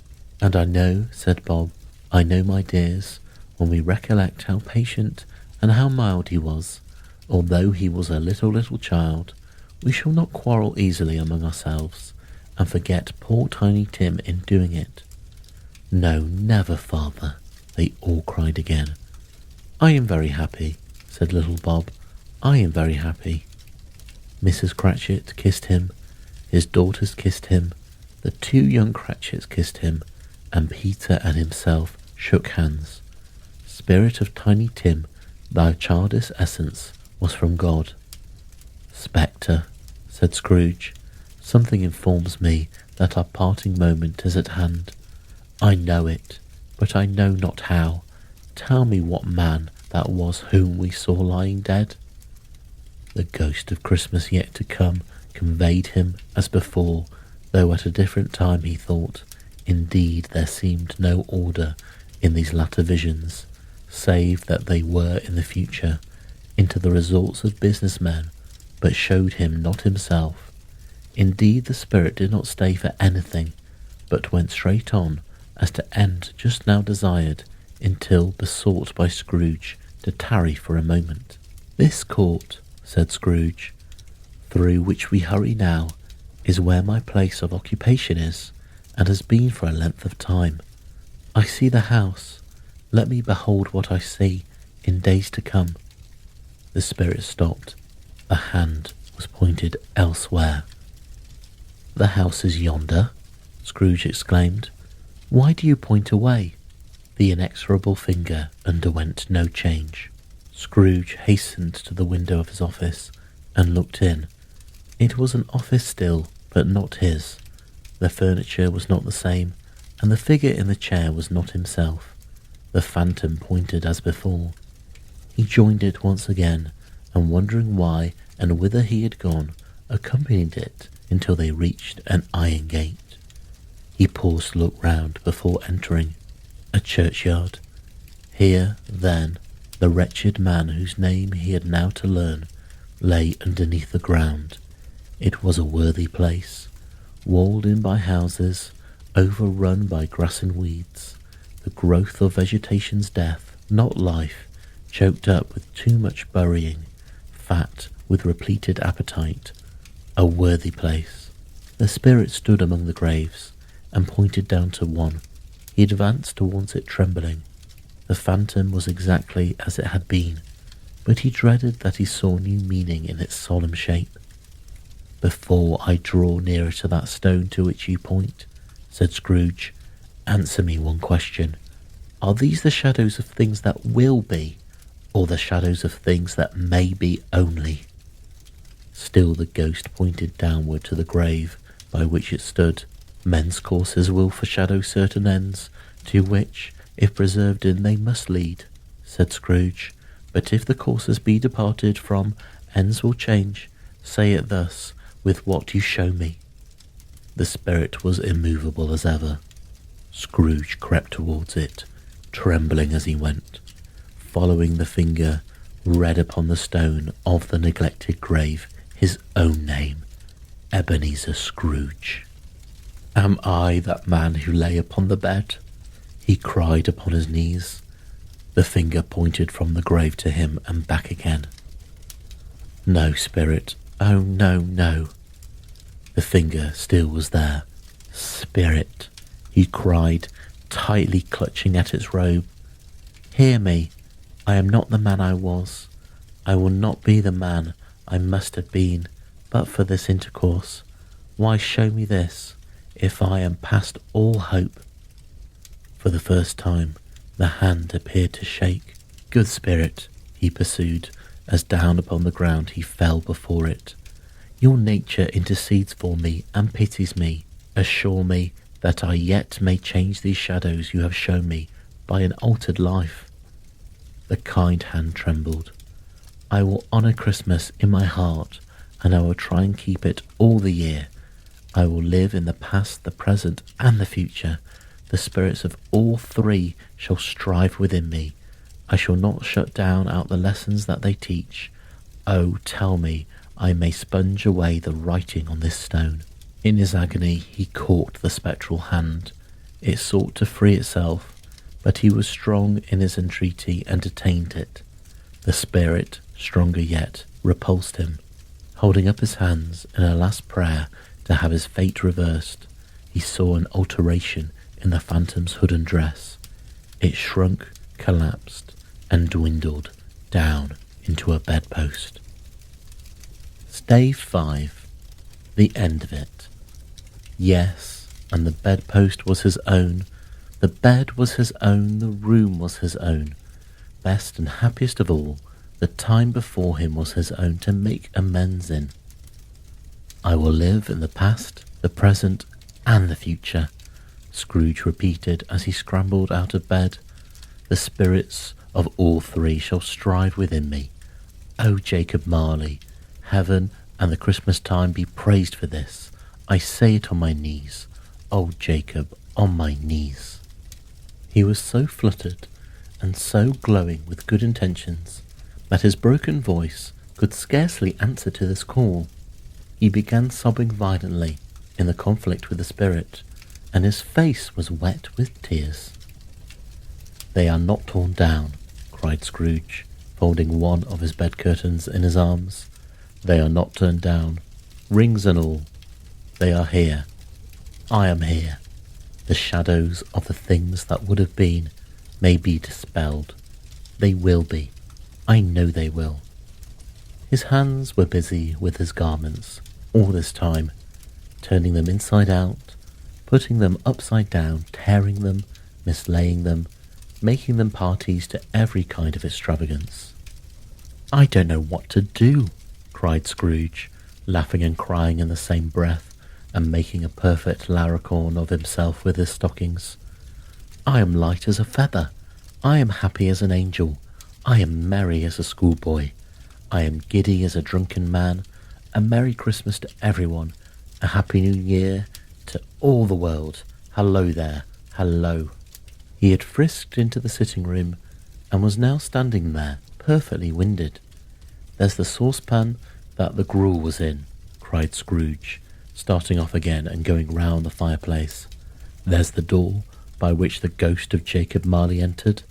And I know, said Bob, I know, my dears, when we recollect how patient and how mild he was, although he was a little child, we shall not quarrel easily among ourselves, and forget poor Tiny Tim in doing it. No, never, father, they all cried again. I am very happy, said little Bob. I am very happy. Mrs. Cratchit kissed him, his daughters kissed him, the two young Cratchits kissed him, and Peter and himself shook hands. Spirit of Tiny Tim, thy childish essence was from God. Spectre, said Scrooge, something informs me that our parting moment is at hand. I know it, but I know not how. Tell me what man that was whom we saw lying dead. The ghost of Christmas yet to come conveyed him as before, though at a different time he thought. Indeed, there seemed no order in these latter visions, save that they were in the future, into the resorts of business men, but showed him not himself. Indeed, the spirit did not stay for anything, but went straight on, as to end just now desired, until besought by Scrooge to tarry for a moment. This court, said Scrooge, through which we hurry now, is where my place of occupation is, and has been for a length of time. I see the house. Let me behold what I see in days to come. The spirit stopped. A hand was pointed elsewhere. "The house is yonder," Scrooge exclaimed. "Why do you point away?" The inexorable finger underwent no change. Scrooge hastened to the window of his office and looked in. It was an office still, but not his. The furniture was not the same, and the figure in the chair was not himself. The phantom pointed as before. He joined it once again, and wondering why and whither he had gone, accompanied it until they reached an iron gate. He paused to look round before entering. A churchyard. Here, then, the wretched man whose name he had now to learn lay underneath the ground. It was a worthy place, walled in by houses, overrun by grass and weeds, the growth of vegetation's death, not life, choked up with too much burying, fat with repleted appetite. A worthy place. The spirit stood among the graves and pointed down to one. He advanced towards it trembling. The phantom was exactly as it had been, but he dreaded that he saw new meaning in its solemn shape. "Before I draw nearer to that stone to which you point," said Scrooge, "answer me one question. Are these the shadows of things that will be, or the shadows of things that may be only?" Still the ghost pointed downward to the grave by which it stood. "Men's courses will foreshadow certain ends, to which, if preserved in, they must lead," said Scrooge. "But if the courses be departed from, ends will change. Say it thus, with what you show me." The spirit was immovable as ever. Scrooge crept towards it, trembling as he went, following the finger, read upon the stone of the neglected grave his own name, Ebenezer Scrooge. "Am I that man who lay upon the bed?" he cried upon his knees. The finger pointed from the grave to him and back again. "No, spirit, oh no, no." The finger still was there. "Spirit," he cried, tightly clutching at its robe, "hear me. I am not the man I was. I will not be the man I must have been, but for this intercourse. Why show me this, if I am past all hope?" For the first time, the hand appeared to shake. "Good spirit," he pursued, as down upon the ground he fell before it. "Your nature intercedes for me and pities me. Assure me that I yet may change these shadows you have shown me by an altered life." The kind hand trembled. "I will honour Christmas in my heart, and I will try and keep it all the year. I will live in the past, the present, and the future. The spirits of all three shall strive within me. I shall not shut down out the lessons that they teach. Oh, tell me I may sponge away the writing on this stone." In his agony he caught the spectral hand. It sought to free itself, but he was strong in his entreaty and detained it. The spirit, stronger yet, repulsed him. Holding up his hands in a last prayer to have his fate reversed, he saw an alteration in the phantom's hood and dress. It shrunk, collapsed, and dwindled down into a bedpost. Stave 5. The end of it. Yes, and the bedpost was his own. The bed was his own, the room was his own. Best and happiest of all, the time before him was his own to make amends in. "I will live in the past, the present, and the future," Scrooge repeated as he scrambled out of bed. "The spirits of all three shall strive within me. O Jacob Marley, heaven and the Christmas time be praised for this. I say it on my knees. O Jacob, on my knees." He was so fluttered and so glowing with good intentions that his broken voice could scarcely answer to this call. He began sobbing violently in the conflict with the spirit, and his face was wet with tears. "They are not torn down," cried Scrooge, folding one of his bed curtains in his arms. "They are not turned down, rings and all. They are here. I am here. The shadows of the things that would have been may be dispelled. They will be. I know they will." His hands were busy with his garments all this time. turning them inside out, putting them upside down, tearing them, mislaying them, making them parties to every kind of extravagance. "I don't know what to do," cried Scrooge, laughing and crying in the same breath, and making a perfect larricorn of himself with his stockings. "I am light as a feather. I am happy as an angel. I am merry as a schoolboy. I am giddy as a drunken man. A Merry Christmas to everyone. A Happy New Year to all the world. Hello there. Hello." He had frisked into the sitting room and was now standing there, perfectly winded. "There's the saucepan that the gruel was in," cried Scrooge, starting off again and going round the fireplace. "There's the door by which the ghost of Jacob Marley entered.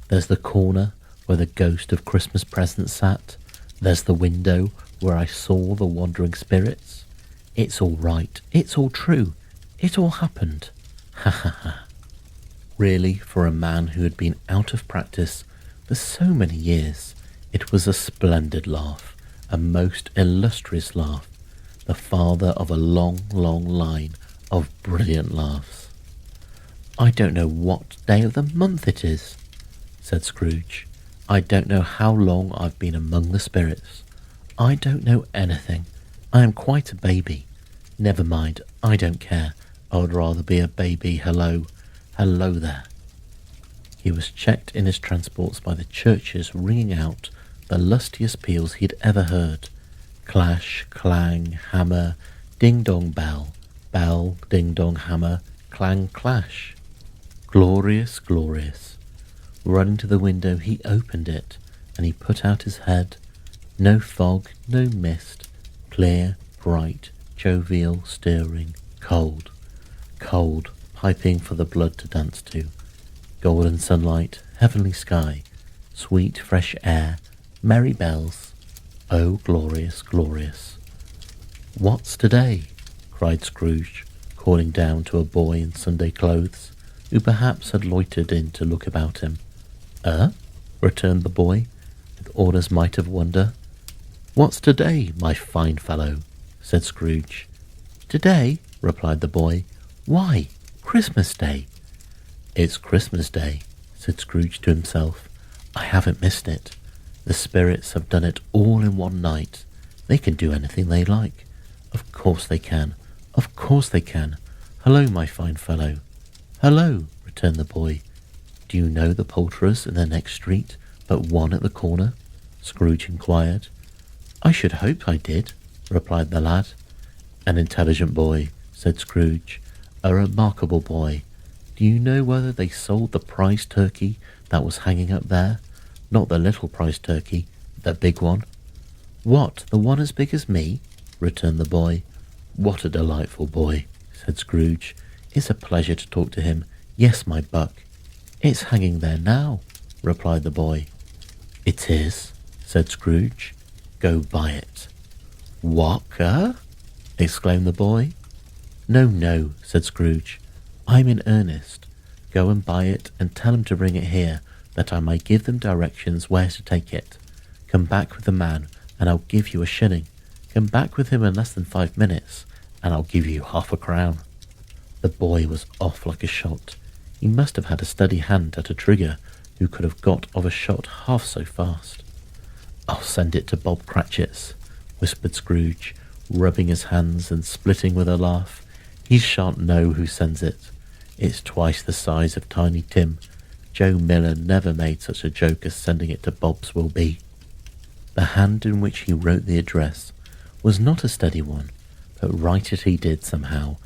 There's the corner where the ghost of Christmas present sat. There's the window where I saw the wandering spirits. It's all right. It's all true. It all happened. Ha ha ha." Really, for a man who had been out of practice for so many years, it was a splendid laugh, a most illustrious laugh, the father of a long, long line of brilliant laughs. "I don't know what day of the month it is," said Scrooge. "I don't know how long I've been among the spirits. I don't know anything. I am quite a baby. Never mind, I don't care. I would rather be a baby. Hello. Hello there." He was checked in his transports by the churches ringing out the lustiest peals he'd ever heard. Clash, clang, hammer, ding-dong bell, bell, ding-dong hammer, clang, clash. Glorious, glorious. Running to the window, he opened it, and he put out his head. No fog, no mist, clear, bright, jovial, stirring, cold, cold, piping for the blood to dance to. Golden sunlight, heavenly sky, sweet fresh air, merry bells. Oh, glorious, glorious. "What's today?" cried Scrooge, calling down to a boy in Sunday clothes, who perhaps had loitered in to look about him. Returned the boy, with all his might of wonder. "What's today, my fine fellow?" said Scrooge. "Today?" replied the boy. "Why, Christmas Day." "It's Christmas Day," said Scrooge to himself. "I haven't missed it. The spirits have done it all in one night. They can do anything they like. Of course they can. Of course they can. Hello, my fine fellow." "Hello," returned the boy. "Do you know the poulterers in the next street, but one at the corner?" Scrooge inquired. "I should hope I did," replied the lad. "An intelligent boy," said Scrooge. "A remarkable boy. Do you know whether they sold the prize turkey that was hanging up there? Not the little prize turkey, the big one." "What, the one as big as me?" returned the boy. "What a delightful boy," said Scrooge. "It's a pleasure to talk to him. Yes, my buck." "It's hanging there now," replied the boy. "It is," said Scrooge. "Go buy it." "What, exclaimed the boy. "No, no," said Scrooge. "I'm in earnest. Go and buy it and tell him to bring it here, that I may give them directions where to take it. Come back with the man, and I'll give you a shilling. Come back with him in less than 5 minutes, and I'll give you half a crown." The boy was off like a shot. He must have had a steady hand at a trigger who could have got off a shot half so fast. "I'll send it to Bob Cratchit's," whispered Scrooge, rubbing his hands and splitting with a laugh. "He shan't know who sends it. It's twice the size of Tiny Tim. Joe Miller never made such a joke as sending it to Bob's will be." The hand in which he wrote the address was not a steady one, but write it he did somehow,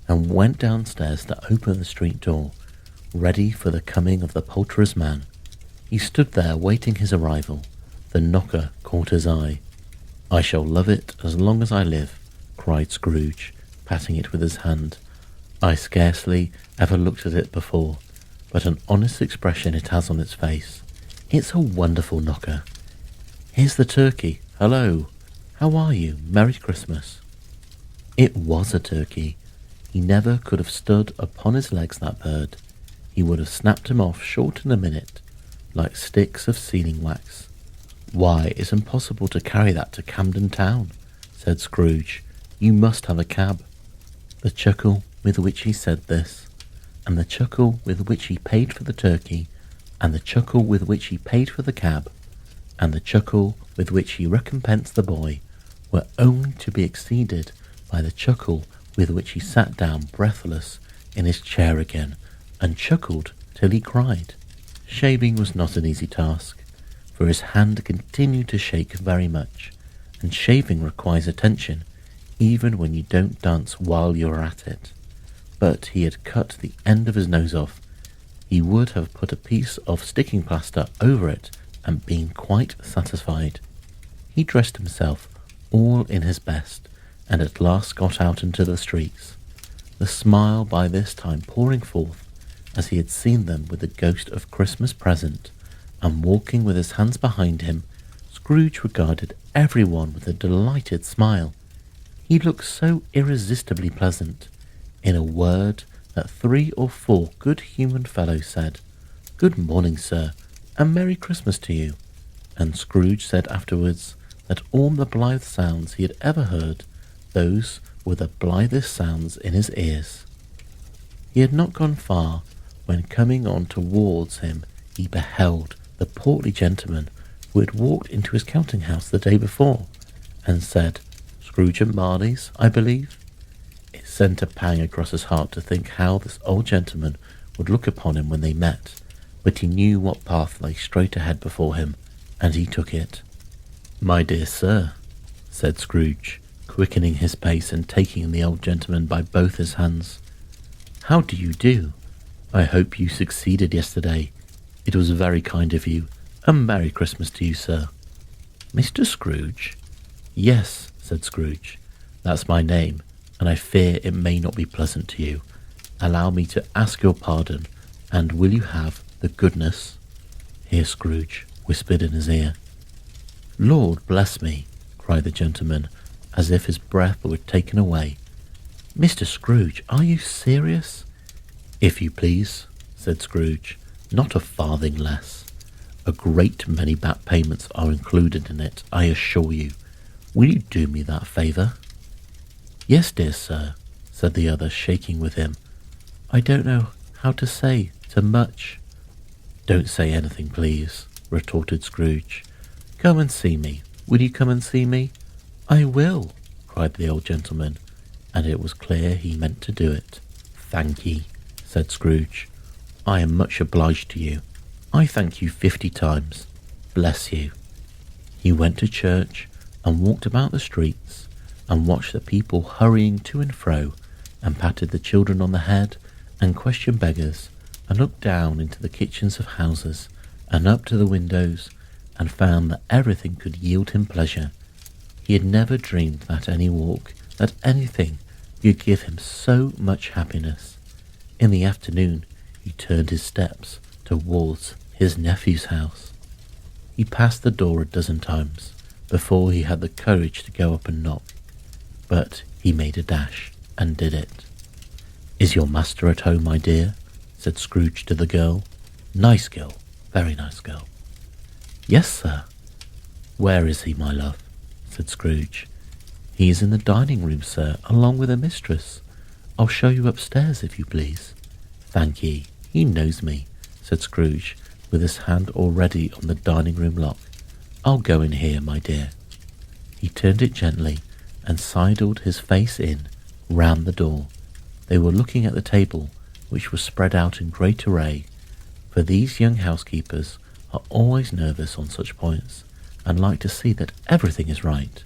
and went downstairs to open the street door, ready for the coming of the poulterer's man. He stood there waiting his arrival. The knocker caught his eye. "I shall love it as long as I live," cried Scrooge, patting it with his hand. "I scarcely ever looked at it before, but an honest expression it has on its face. It's a wonderful knocker. Here's the turkey. Hello. How are you? Merry Christmas." It was a turkey. He never could have stood upon his legs, that bird. He would have snapped him off short in a minute, like sticks of sealing wax. "Why, it's impossible to carry that to Camden Town," said Scrooge. "You must have a cab." The chuckle with which he said this, and the chuckle with which he paid for the turkey, and the chuckle with which he paid for the cab, and the chuckle with which he recompensed the boy, were only to be exceeded by the chuckle with which he sat down breathless in his chair again, and chuckled till he cried. Shaving was not an easy task, for his hand continued to shake very much, and shaving requires attention, even when you don't dance while you're at it. But he had cut the end of his nose off. He would have put a piece of sticking plaster over it and been quite satisfied. He dressed himself all in his best, and at last got out into the streets, the smile by this time pouring forth as he had seen them with the ghost of Christmas present, and walking with his hands behind him. Scrooge regarded everyone with a delighted smile. He looked so irresistibly pleasant, in a word, that 3 or 4 good-humoured fellows said, "Good morning, sir, and Merry Christmas to you." And Scrooge said afterwards that all the blithe sounds he had ever heard, those were the blithest sounds in his ears. He had not gone far when, coming on towards him, he beheld the portly gentleman who had walked into his counting-house the day before, and said, "Scrooge and Marley's, I believe?" It sent a pang across his heart to think how this old gentleman would look upon him when they met, but he knew what path lay straight ahead before him, and he took it. "My dear sir," said Scrooge, quickening his pace and taking the old gentleman by both his hands, "how do you do? I hope you succeeded yesterday. It was very kind of you, and Merry Christmas to you, sir." "Mr. Scrooge?" "Yes," said Scrooge, "that's my name, and I fear it may not be pleasant to you. Allow me to ask your pardon, and will you have the goodness—" Here Scrooge whispered in his ear. "Lord bless me," cried the gentleman, as if his breath were taken away. "Mr. Scrooge, are you serious?" "If you please," said Scrooge, "not a farthing less. A great many back payments are included in it, I assure you. Will you do me that favour?" "Yes, dear sir," said the other, shaking with him. "I don't know how to say so much." "Don't say anything, please," retorted Scrooge. "Come and see me. Will you come and see me?" "I will," cried the old gentleman, and it was clear he meant to do it. "Thank ye," said Scrooge. "I am much obliged to you. I thank you 50 times. Bless you." He went to church and walked about the streets and watched the people hurrying to and fro, and patted the children on the head and questioned beggars, and looked down into the kitchens of houses and up to the windows, and found that everything could yield him pleasure. He had never dreamed that any walk, that anything, could give him so much happiness. In the afternoon he turned his steps towards his nephew's house. He passed the door a dozen times before he had the courage to go up and knock, but he made a dash and did it. "Is your master at home, my dear?" said Scrooge to the girl. "Nice girl, very nice girl." "Yes, sir." "Where is he, my love?" said Scrooge. "He is in the dining room, sir, along with a mistress. I'll show you upstairs, if you please." "Thank ye, he knows me," said Scrooge, with his hand already on the dining room lock. "I'll go in here, my dear." He turned it gently and sidled his face in, round the door. They were looking at the table, which was spread out in great array, for these young housekeepers are always nervous on such points, and like to see that everything is right.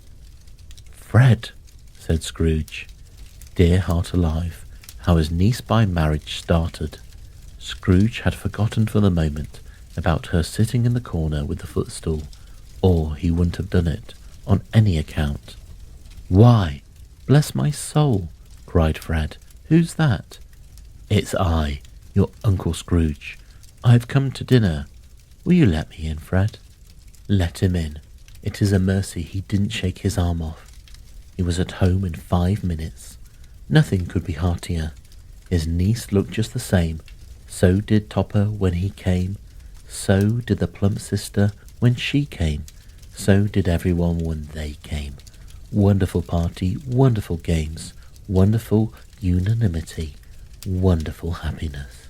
"Fred," said Scrooge. Dear heart alive, how his niece by marriage started. Scrooge had forgotten for the moment about her sitting in the corner with the footstool, or he wouldn't have done it on any account. "Why, bless my soul," cried Fred, "who's that?" "It's I, your Uncle Scrooge. I have come to dinner. Will you let me in, Fred?" "Let him in. It is a mercy he didn't shake his arm off. He was at home in 5 minutes. Nothing could be heartier. His niece looked just the same. So did Topper when he came. So did the plump sister when she came. So did everyone when they came. Wonderful party, wonderful games, wonderful unanimity, wonderful happiness.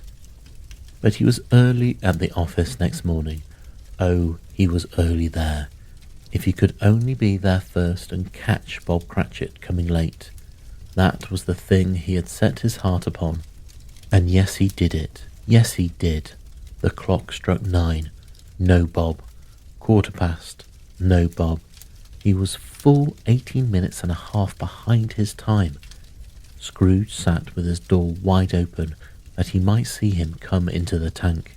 But he was early at the office next morning. Oh, he was early there. If he could only be there first and catch Bob Cratchit coming late. That was the thing he had set his heart upon. And yes, he did it. Yes, he did. The clock struck 9. No Bob. 1:15. No Bob. He was full 18 minutes and a half behind his time. Scrooge sat with his door wide open that he might see him come into the tank.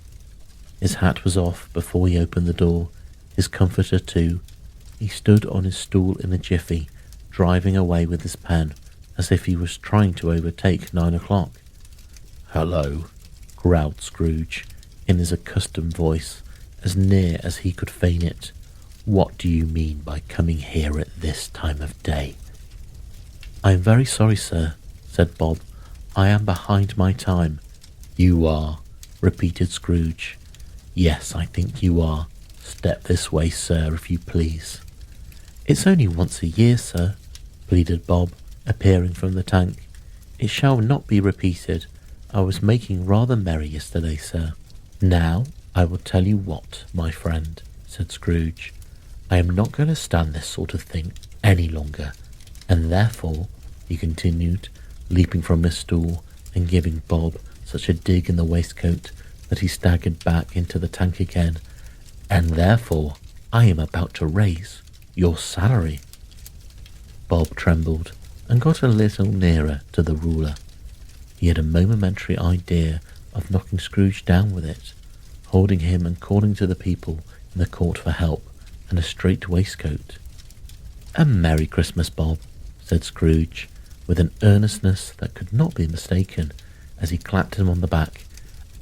His hat was off before he opened the door, his comforter too. He stood on his stool in a jiffy, driving away with his pen, as if he was trying to overtake 9 o'clock. "Hello," growled Scrooge, in his accustomed voice, as near as he could feign it. "What do you mean by coming here at this time of day?" "I am very sorry, sir," said Bob. "I am behind my time." "You are," repeated Scrooge. "Yes, I think you are. Step this way, sir, if you please." "It's only once a year, sir," pleaded Bob, appearing from the tank. "It shall not be repeated. I was making rather merry yesterday, sir." "Now, I will tell you what, my friend," said Scrooge. "I am not going to stand this sort of thing any longer, and therefore," he continued, leaping from his stool and giving Bob such a dig in the waistcoat that he staggered back into the tank again, "and therefore I am about to raise your salary." Bob trembled and got a little nearer to the ruler. He had a momentary idea of knocking Scrooge down with it, holding him and calling to the people in the court for help and a straight waistcoat. "A Merry Christmas, Bob," said Scrooge, with an earnestness that could not be mistaken, as he clapped him on the back.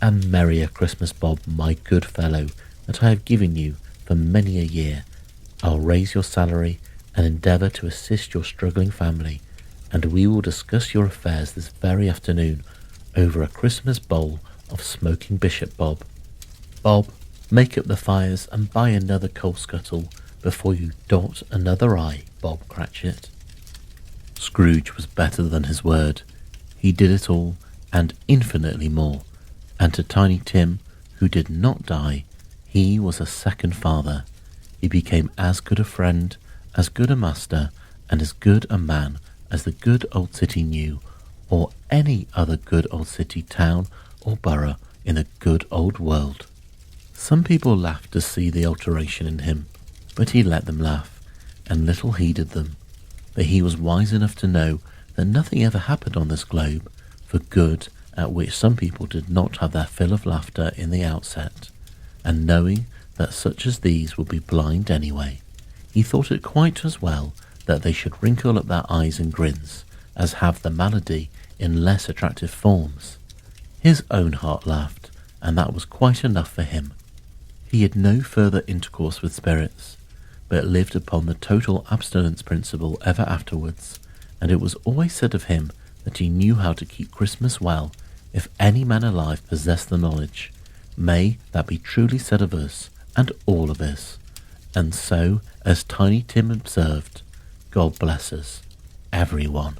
"A merrier Christmas, Bob, my good fellow, that I have given you for many a year. I'll raise your salary and endeavour to assist your struggling family, and we will discuss your affairs this very afternoon over a Christmas bowl of smoking bishop, Bob. Bob, make up the fires and buy another coal scuttle before you dot another I, Bob Cratchit." Scrooge was better than his word. He did it all, and infinitely more. And to Tiny Tim, who did not die, he was a second father. He became as good a friend, as good a master, and as good a man as the good old city knew, or any other good old city, town, or borough in the good old world. Some people laughed to see the alteration in him, but he let them laugh, and little heeded them. For he was wise enough to know that nothing ever happened on this globe for good at which some people did not have their fill of laughter in the outset, and knowing that such as these would be blind anyway, he thought it quite as well that they should wrinkle up their eyes and grins as have the malady in less attractive forms. His own heart laughed, and that was quite enough for him. He had no further intercourse with spirits, but lived upon the total abstinence principle ever afterwards, and it was always said of him that he knew how to keep Christmas well, if any man alive possessed the knowledge. May that be truly said of us, and all of us. And so, as Tiny Tim observed, God bless us, everyone.